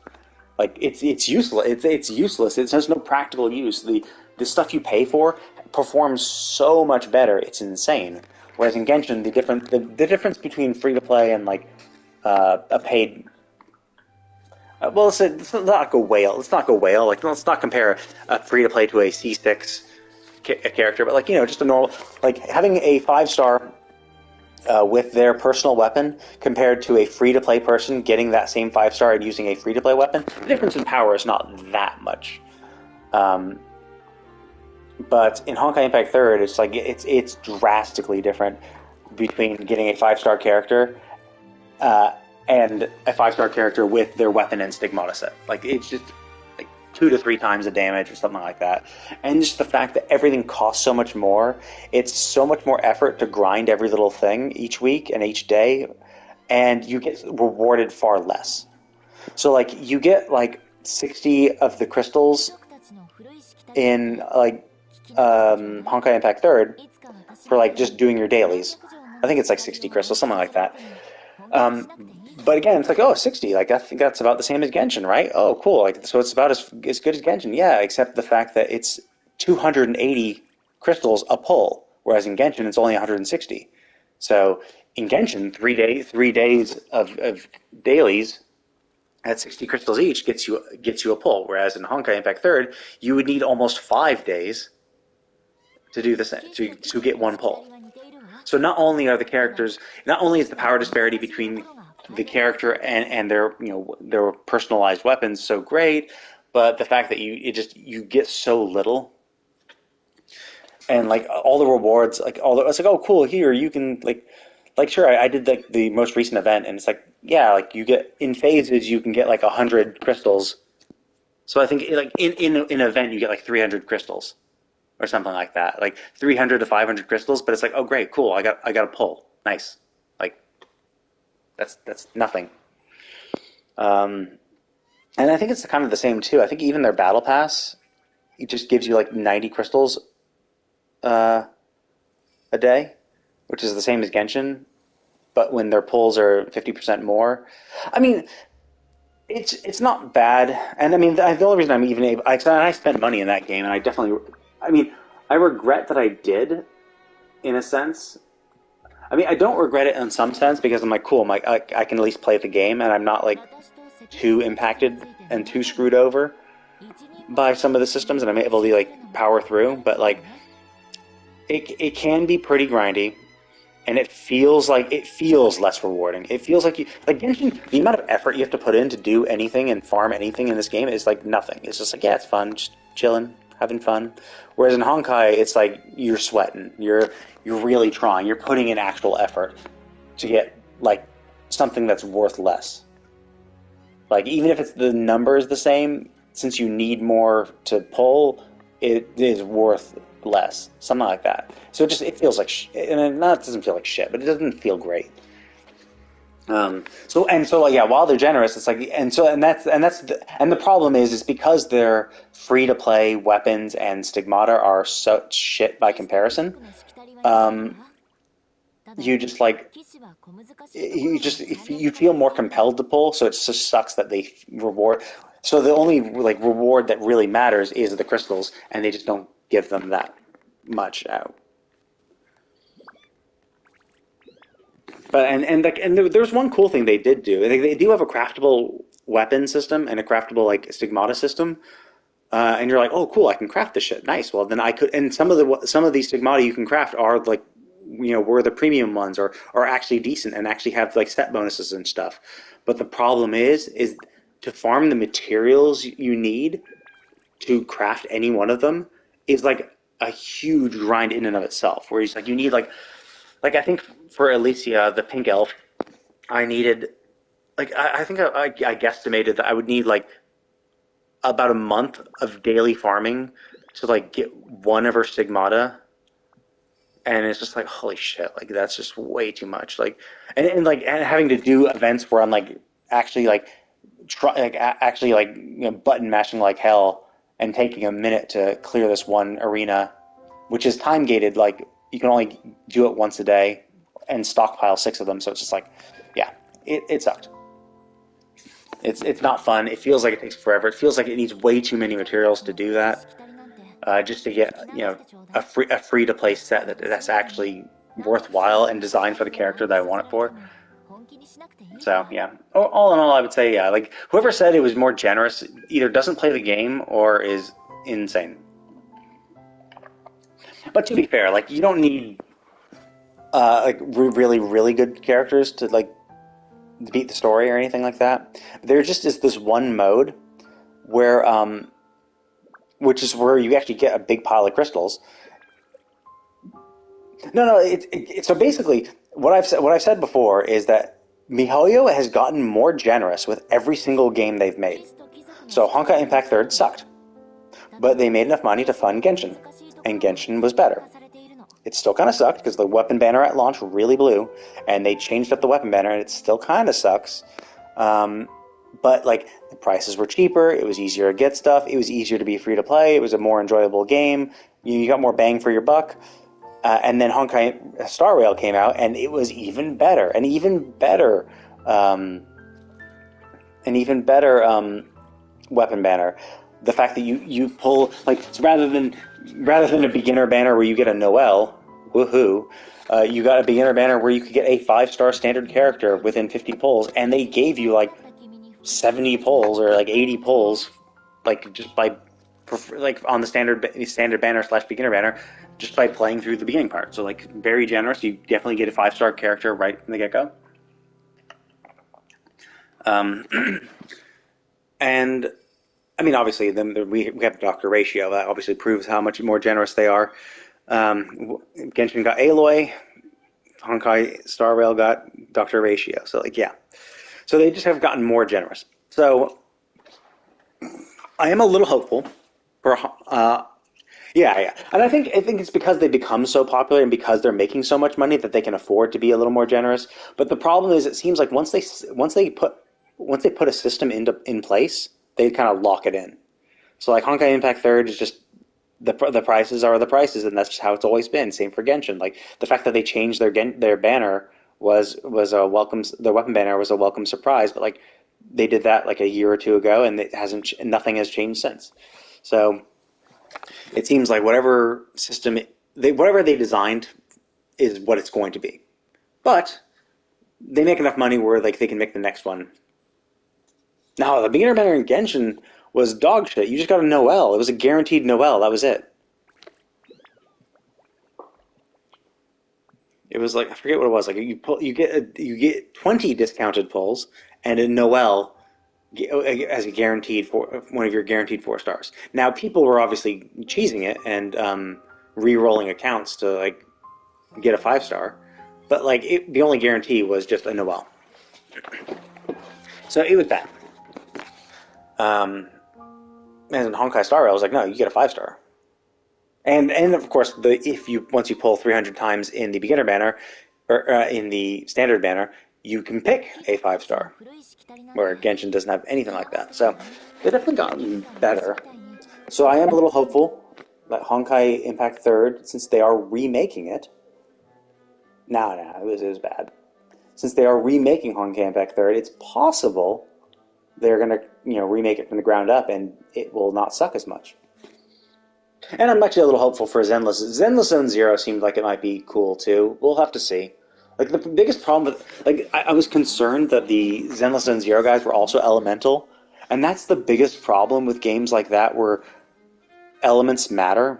Like it's useless. It's useless. It has no practical use. The stuff you pay for performs so much better. It's insane. Whereas in Genshin, the difference between free to play and like a paid well, let's not go whale. Let's not go whale. Like, let's not compare a free to play to a C6 character, but like just a normal, like having a 5 star with their personal weapon compared to a free to play person getting that same 5 star and using a free to play weapon. The difference in power is not that much. Um, but in Honkai Impact Third, it's like it's drastically different between getting a 5 star character uh, and a 5 star character with their weapon and stigmata set. Like it's just like 2 to 3 times the damage or something like that. And just the fact that everything costs so much more, it's so much more effort to grind every little thing each week and each day, and you get rewarded far less. So like you get like 60 of the crystals in like Honkai Impact Third for like just doing your dailies. I think it's like 60 crystals, something like that. Um, but again, it's like, oh, 60. Like, I think that's about the same as Genshin, right? Oh, cool. Like, so it's about as good as Genshin. Yeah, except the fact that it's 280 crystals a pull, whereas in Genshin it's only 160. So in Genshin, 3 days of dailies at 60 crystals each gets you a pull, whereas in Honkai Impact Third, you would need almost 5 days to do this to get one pull. So not only is the power disparity between the character and their their personalized weapons so great, but the fact that you get so little, and like all the rewards, like it's like, oh cool, here you can like sure, I did like the most recent event, and it's like, yeah, like you get in phases, you can get like 100 crystals. So I think like in an event you get like 300 crystals or something like that, like 300 to 500 crystals. But it's like, oh great, cool, I got a pull, nice, like that's nothing. Um, and I think it's kind of the same too. I think even their battle pass, it just gives you like 90 crystals uh, a day, which is the same as Genshin, but when their pulls are 50% more. I mean, it's not bad, and I mean the only reason I'm even able, I spent money in that game, and I mean, I regret that I did, in a sense. I mean, I don't regret it in some sense because I'm like, cool, I can at least play the game, and I'm not like too impacted and too screwed over by some of the systems, and I'm able to like power through. But like, it can be pretty grindy, and it feels less rewarding. It feels like Genshin, the amount of effort you have to put in to do anything and farm anything in this game is like nothing. It's just like, yeah, it's fun, just chilling, having fun. Whereas in Honkai, it's like you're sweating, you're really trying, you're putting in actual effort to get like something that's worth less. Like even if it's the number is the same, since you need more to pull, it is worth less, something like that. So it feels like and it not doesn't feel like shit, but it doesn't feel great. So like, yeah, while they're generous, it's like, and the problem is because their free to play weapons and stigmata are such shit by comparison. Um, you just like you feel more compelled to pull, so it just sucks that they reward. So the only like reward that really matters is the crystals, and they just don't give them that much out. But there's one cool thing they did do. They do have a craftable weapon system and a craftable like stigmata system. And you're like, oh, cool, I can craft this shit. Nice. Well, then I could. And some of these stigmata you can craft are like, were the premium ones, or are actually decent and actually have like set bonuses and stuff. But the problem is to farm the materials you need to craft any one of them is like a huge grind in and of itself. Where it's like you need like I think for Alicia, the pink elf, I needed like I think I guesstimated that I would need like about a month of daily farming to like get one of her stigmata, and it's just like holy shit, like that's just way too much. Like and having to do events where I'm like actually like actually like button mashing like hell and taking a minute to clear this one arena, which is time gated. Like you can only do it once a day and stockpile 6 of them. So it's just like, yeah, it sucked. It's not fun. It feels like it takes forever. It feels like it needs way too many materials to do that. Just to get a free to play set that's actually worthwhile and designed for the character that I want it for. So yeah, all in all, I would say yeah. Like whoever said it was more generous either doesn't play the game or is insane. But to be fair, like you don't need really good characters to like beat the story or anything like that. There just is this one mode where which is where you actually get a big pile of crystals. No. So basically, what I've said before is that MiHoYo has gotten more generous with every single game they've made. So Honkai Impact Third sucked, but they made enough money to fund Genshin, and Genshin was better. It still kind of sucked because the weapon banner at launch really blew, and they changed up the weapon banner, and it still kind of sucks. But like the prices were cheaper, it was easier to get stuff, it was easier to be free to play, it was a more enjoyable game. You got more bang for your buck. And then Honkai Star Rail came out, and it was even better, um, weapon banner. The fact that you pull like so rather than a beginner banner where you get a Noel, woohoo, you got a beginner banner where you could get a 5-star standard character within 50 pulls, and they gave you like 70 pulls or like 80 pulls, like just by like on the standard banner slash beginner banner, just by playing through the beginning part. So like very generous. You definitely get a 5-star character right from the get go. Um, and I mean, obviously, then we have the doctor ratio that obviously proves how much more generous they are. Genshin got Aloy, Honkai Star Rail got doctor ratio. So like yeah, so they just have gotten more generous. So I am a little hopeful for yeah, and I think it's because they become so popular and because they're making so much money that they can afford to be a little more generous. But the problem is, it seems like once they put a system in place, they kind of lock it in. So like Honkai Impact Third is just the prices are the prices, and that's just how it's always been. Same for Genshin. Like the fact that they changed their banner was a welcome. Their weapon banner was a welcome surprise, but like they did that like a year or two ago, and it hasn't. Nothing has changed since. So it seems like whatever they designed is what it's going to be. But they make enough money where like they can make the next one. Now the beginner banner in Genshin was dog shit. You just got a Noel. It was a guaranteed Noel. That was it. It was like I forget what it was. Like you get 20 discounted pulls and a Noel as a guaranteed for one of your guaranteed 4 stars. Now people were obviously cheesing it and re-rolling accounts to like get a 5-star, but like the only guarantee was just a Noel. So it was bad. And in Honkai Star Rail, I was like, no, you get a 5-star. And of course, once you pull 300 times in the beginner banner or in the standard banner, you can pick a 5-star, where Genshin doesn't have anything like that. So they've definitely gotten better. So I am a little hopeful that Honkai Impact Third, since they are remaking it, it was bad. Since they are remaking Honkai Impact Third, it's possible they're gonna remake it from the ground up, and it will not suck as much. And I'm actually a little hopeful for Zenless Zone Zero seemed like it might be cool too. We'll have to see. Like the biggest problem with I was concerned that the Zenless Zone Zero guys were also elemental, and that's the biggest problem with games like that where elements matter,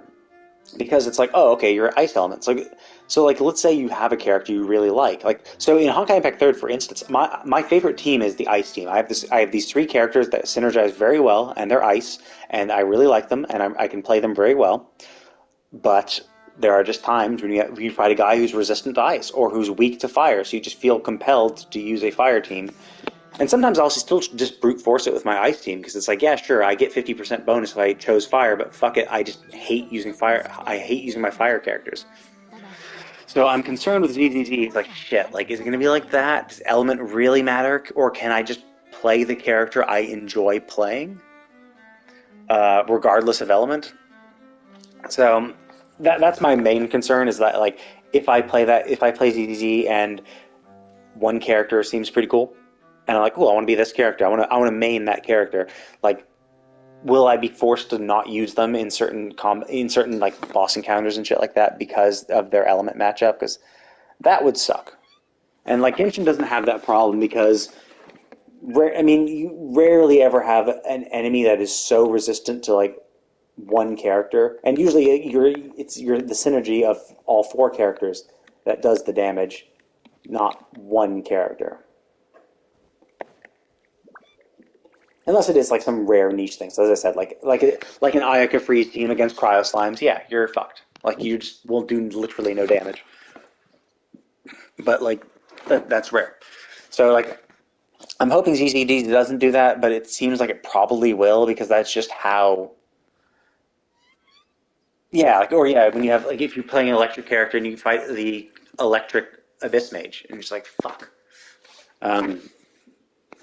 because it's like, oh, okay, you're ice elements. Like let's say you have a character you really like so in Honkai Impact Third, for instance, my favorite team is the ice team. I have these 3 characters that synergize very well, and they're ice, and I really like them, and I can play them very well. But there are just times when you fight a guy who's resistant to ice or who's weak to fire, so you just feel compelled to use a fire team. And sometimes I'll still just brute force it with my ice team, because it's like, yeah, sure, I get 50% bonus if I chose fire, but fuck it, I just hate using fire. I hate using my fire characters. So I'm concerned with ZZZ. It's like, shit, like, is it going to be like that? Does element really matter? Or can I just play the character I enjoy playing, regardless of element? So that's my main concern, is that, like, if I play ZZZ and one character seems pretty cool, and I'm like, cool, I want to be this character. I want to main that character. Like, will I be forced to not use them in certain like boss encounters and shit like that because of their element matchup? Because that would suck. And like Genshin doesn't have that problem because I mean, you rarely ever have an enemy that is so resistant to like one character, and usually you're the synergy of all four characters that does the damage, not one character. Unless it is like some rare niche thing. So as I said, like an Ayaka freeze team against cryo slimes, yeah, you're fucked. Like you just will do literally no damage. But like that's rare. So like I'm hoping ZZD doesn't do that, but it seems like it probably will because that's just how. Yeah, like or yeah, when you have like if you're playing an electric character and you fight the electric abyss mage, and you're just like fuck. Um,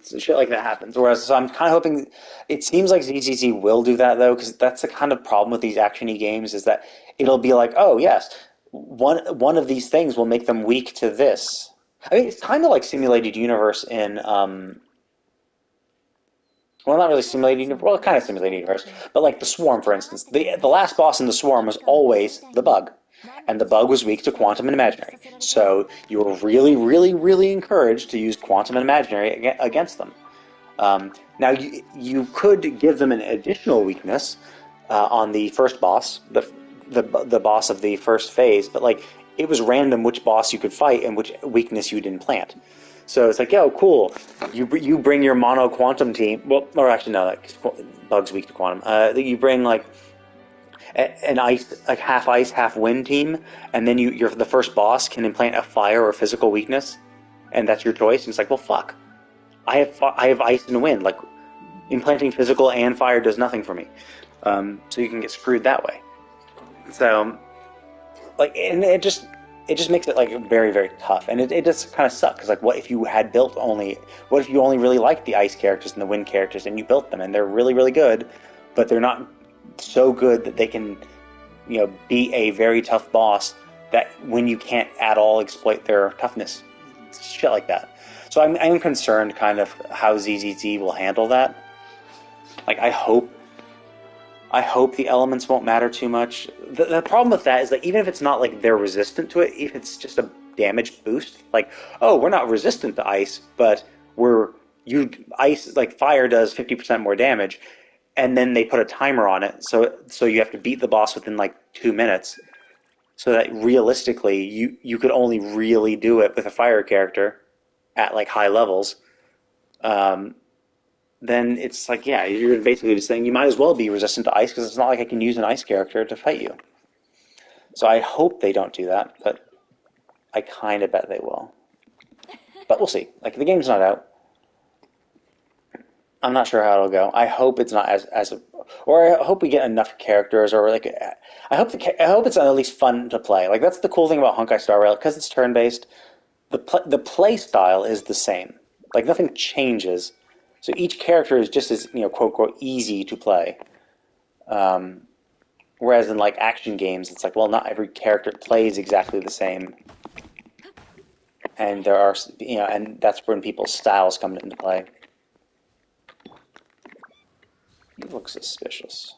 so shit like that happens. Whereas so I'm kind of hoping it seems like ZZZ will do that though, because that's the kind of problem with these actiony games is that it'll be like, oh yes, one of these things will make them weak to this. I mean, it's kind of like simulated universe in well, not really simulated universe. Well, kind of simulated universe, but like the Swarm, for instance. The last boss in the Swarm was always the Bug, and the Bug was weak to Quantum and Imaginary. So you were really, really, really encouraged to use Quantum and Imaginary against them. Now you could give them an additional weakness on the first boss, the boss of the first phase, but like it was random which boss you could fight and which weakness you didn't plant. So it's like, yo, cool. You bring your mono quantum team. Well, or actually no, like Bug's weak to quantum. You bring like an ice, like half ice, half wind team, and then you're the first boss can implant a fire or physical weakness, and that's your choice. And it's like, well, fuck. I have ice and wind. Like implanting physical and fire does nothing for me. So you can get screwed that way. So like, and it just makes it like very very tough, and it just kind of sucks. Because like, what if you only really liked the ice characters and the wind characters, and you built them, and they're really really good, but they're not so good that they can, be a very tough boss. That when you can't at all exploit their toughness, shit like that. So I'm concerned kind of how ZZZ will handle that. Like I hope the elements won't matter too much. The problem with that is that even if it's not like they're resistant to it, if it's just a damage boost, like, oh, we're not resistant to ice, but ice, like fire does 50% more damage, and then they put a timer on it, so you have to beat the boss within like 2 minutes, so that realistically you could only really do it with a fire character at like high levels. Um, then it's like, yeah, you're basically just saying you might as well be resistant to ice because it's not like I can use an ice character to fight you. So I hope they don't do that, but I kind of bet they will. But we'll see. Like the game's not out. I'm not sure how it'll go. I hope it's not or I hope we get enough characters, or like I hope it's at least fun to play. Like that's the cool thing about Honkai Star Rail because it's turn based. The play style is the same. Like nothing changes. So each character is just as quote unquote easy to play. Whereas in like action games, it's like, well, not every character plays exactly the same, and there are and that's when people's styles come into play. You look suspicious.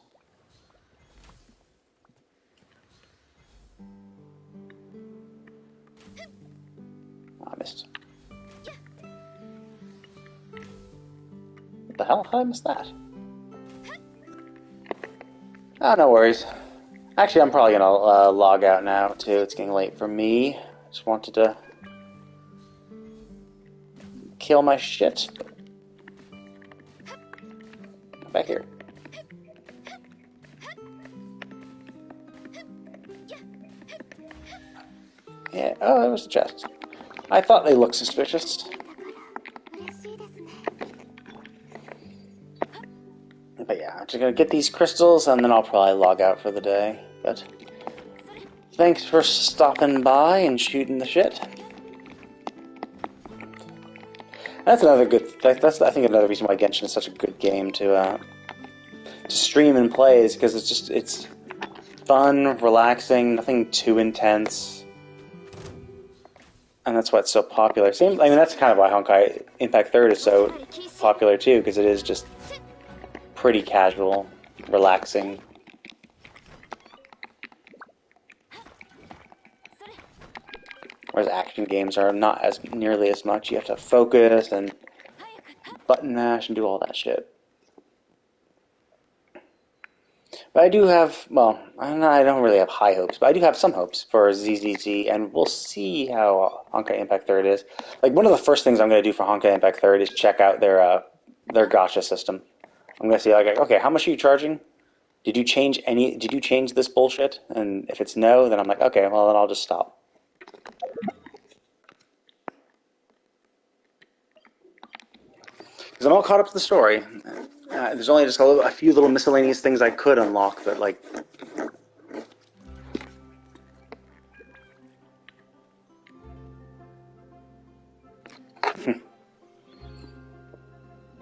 Oh, I missed. What the hell? How did I miss that? Oh, no worries. Actually, I'm probably gonna log out now too. It's getting late for me. Just wanted to kill my shit. Come back here. Yeah. Oh, there was a chest. I thought they looked suspicious. But yeah, I'm just gonna get these crystals and then I'll probably log out for the day. But thanks for stopping by and shooting the shit. That's another good. That's I think another reason why Genshin is such a good game to stream and play is because it's fun, relaxing, nothing too intense. and that's why it's so popular. Same, I mean, that's kind of why Honkai Impact Third is so popular too, because it is just pretty casual, relaxing. Whereas action games are not as nearly as much. You have to focus and button mash and do all that shit. But I do have, well, I don't really have high hopes, but I do have some hopes for ZZZ, and we'll see how Honkai Impact Third is. Like, one of the first things I'm going to do for Honkai Impact Third is check out their gacha system. I'm going to see, like, okay, how much are you charging? Did you change this bullshit? And if it's no, then I'm like, okay, well, then I'll just stop. Because I'm all caught up to the story. There's only just a few little miscellaneous things I could unlock, but, like,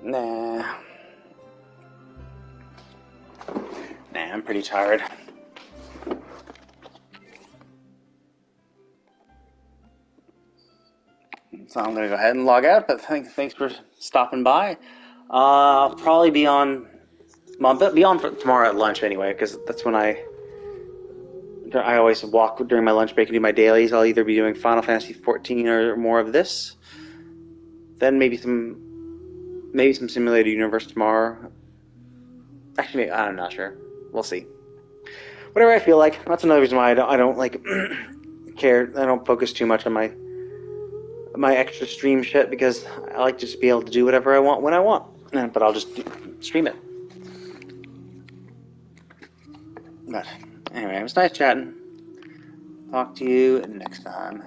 nah. Nah, I'm pretty tired. So I'm going to go ahead and log out, but thanks for stopping by. I'll probably be on, well, be on for tomorrow at lunch anyway, because that's when I always walk during my lunch break and do my dailies. I'll either be doing Final Fantasy 14 or more of this. Then maybe some Simulated Universe tomorrow. Actually, I'm not sure. We'll see. Whatever I feel like. That's another reason why I don't like care. I don't focus too much on my extra stream shit, because I like to just be able to do whatever I want when I want. But I'll just stream it. But anyway, it was nice chatting. Talk to you next time.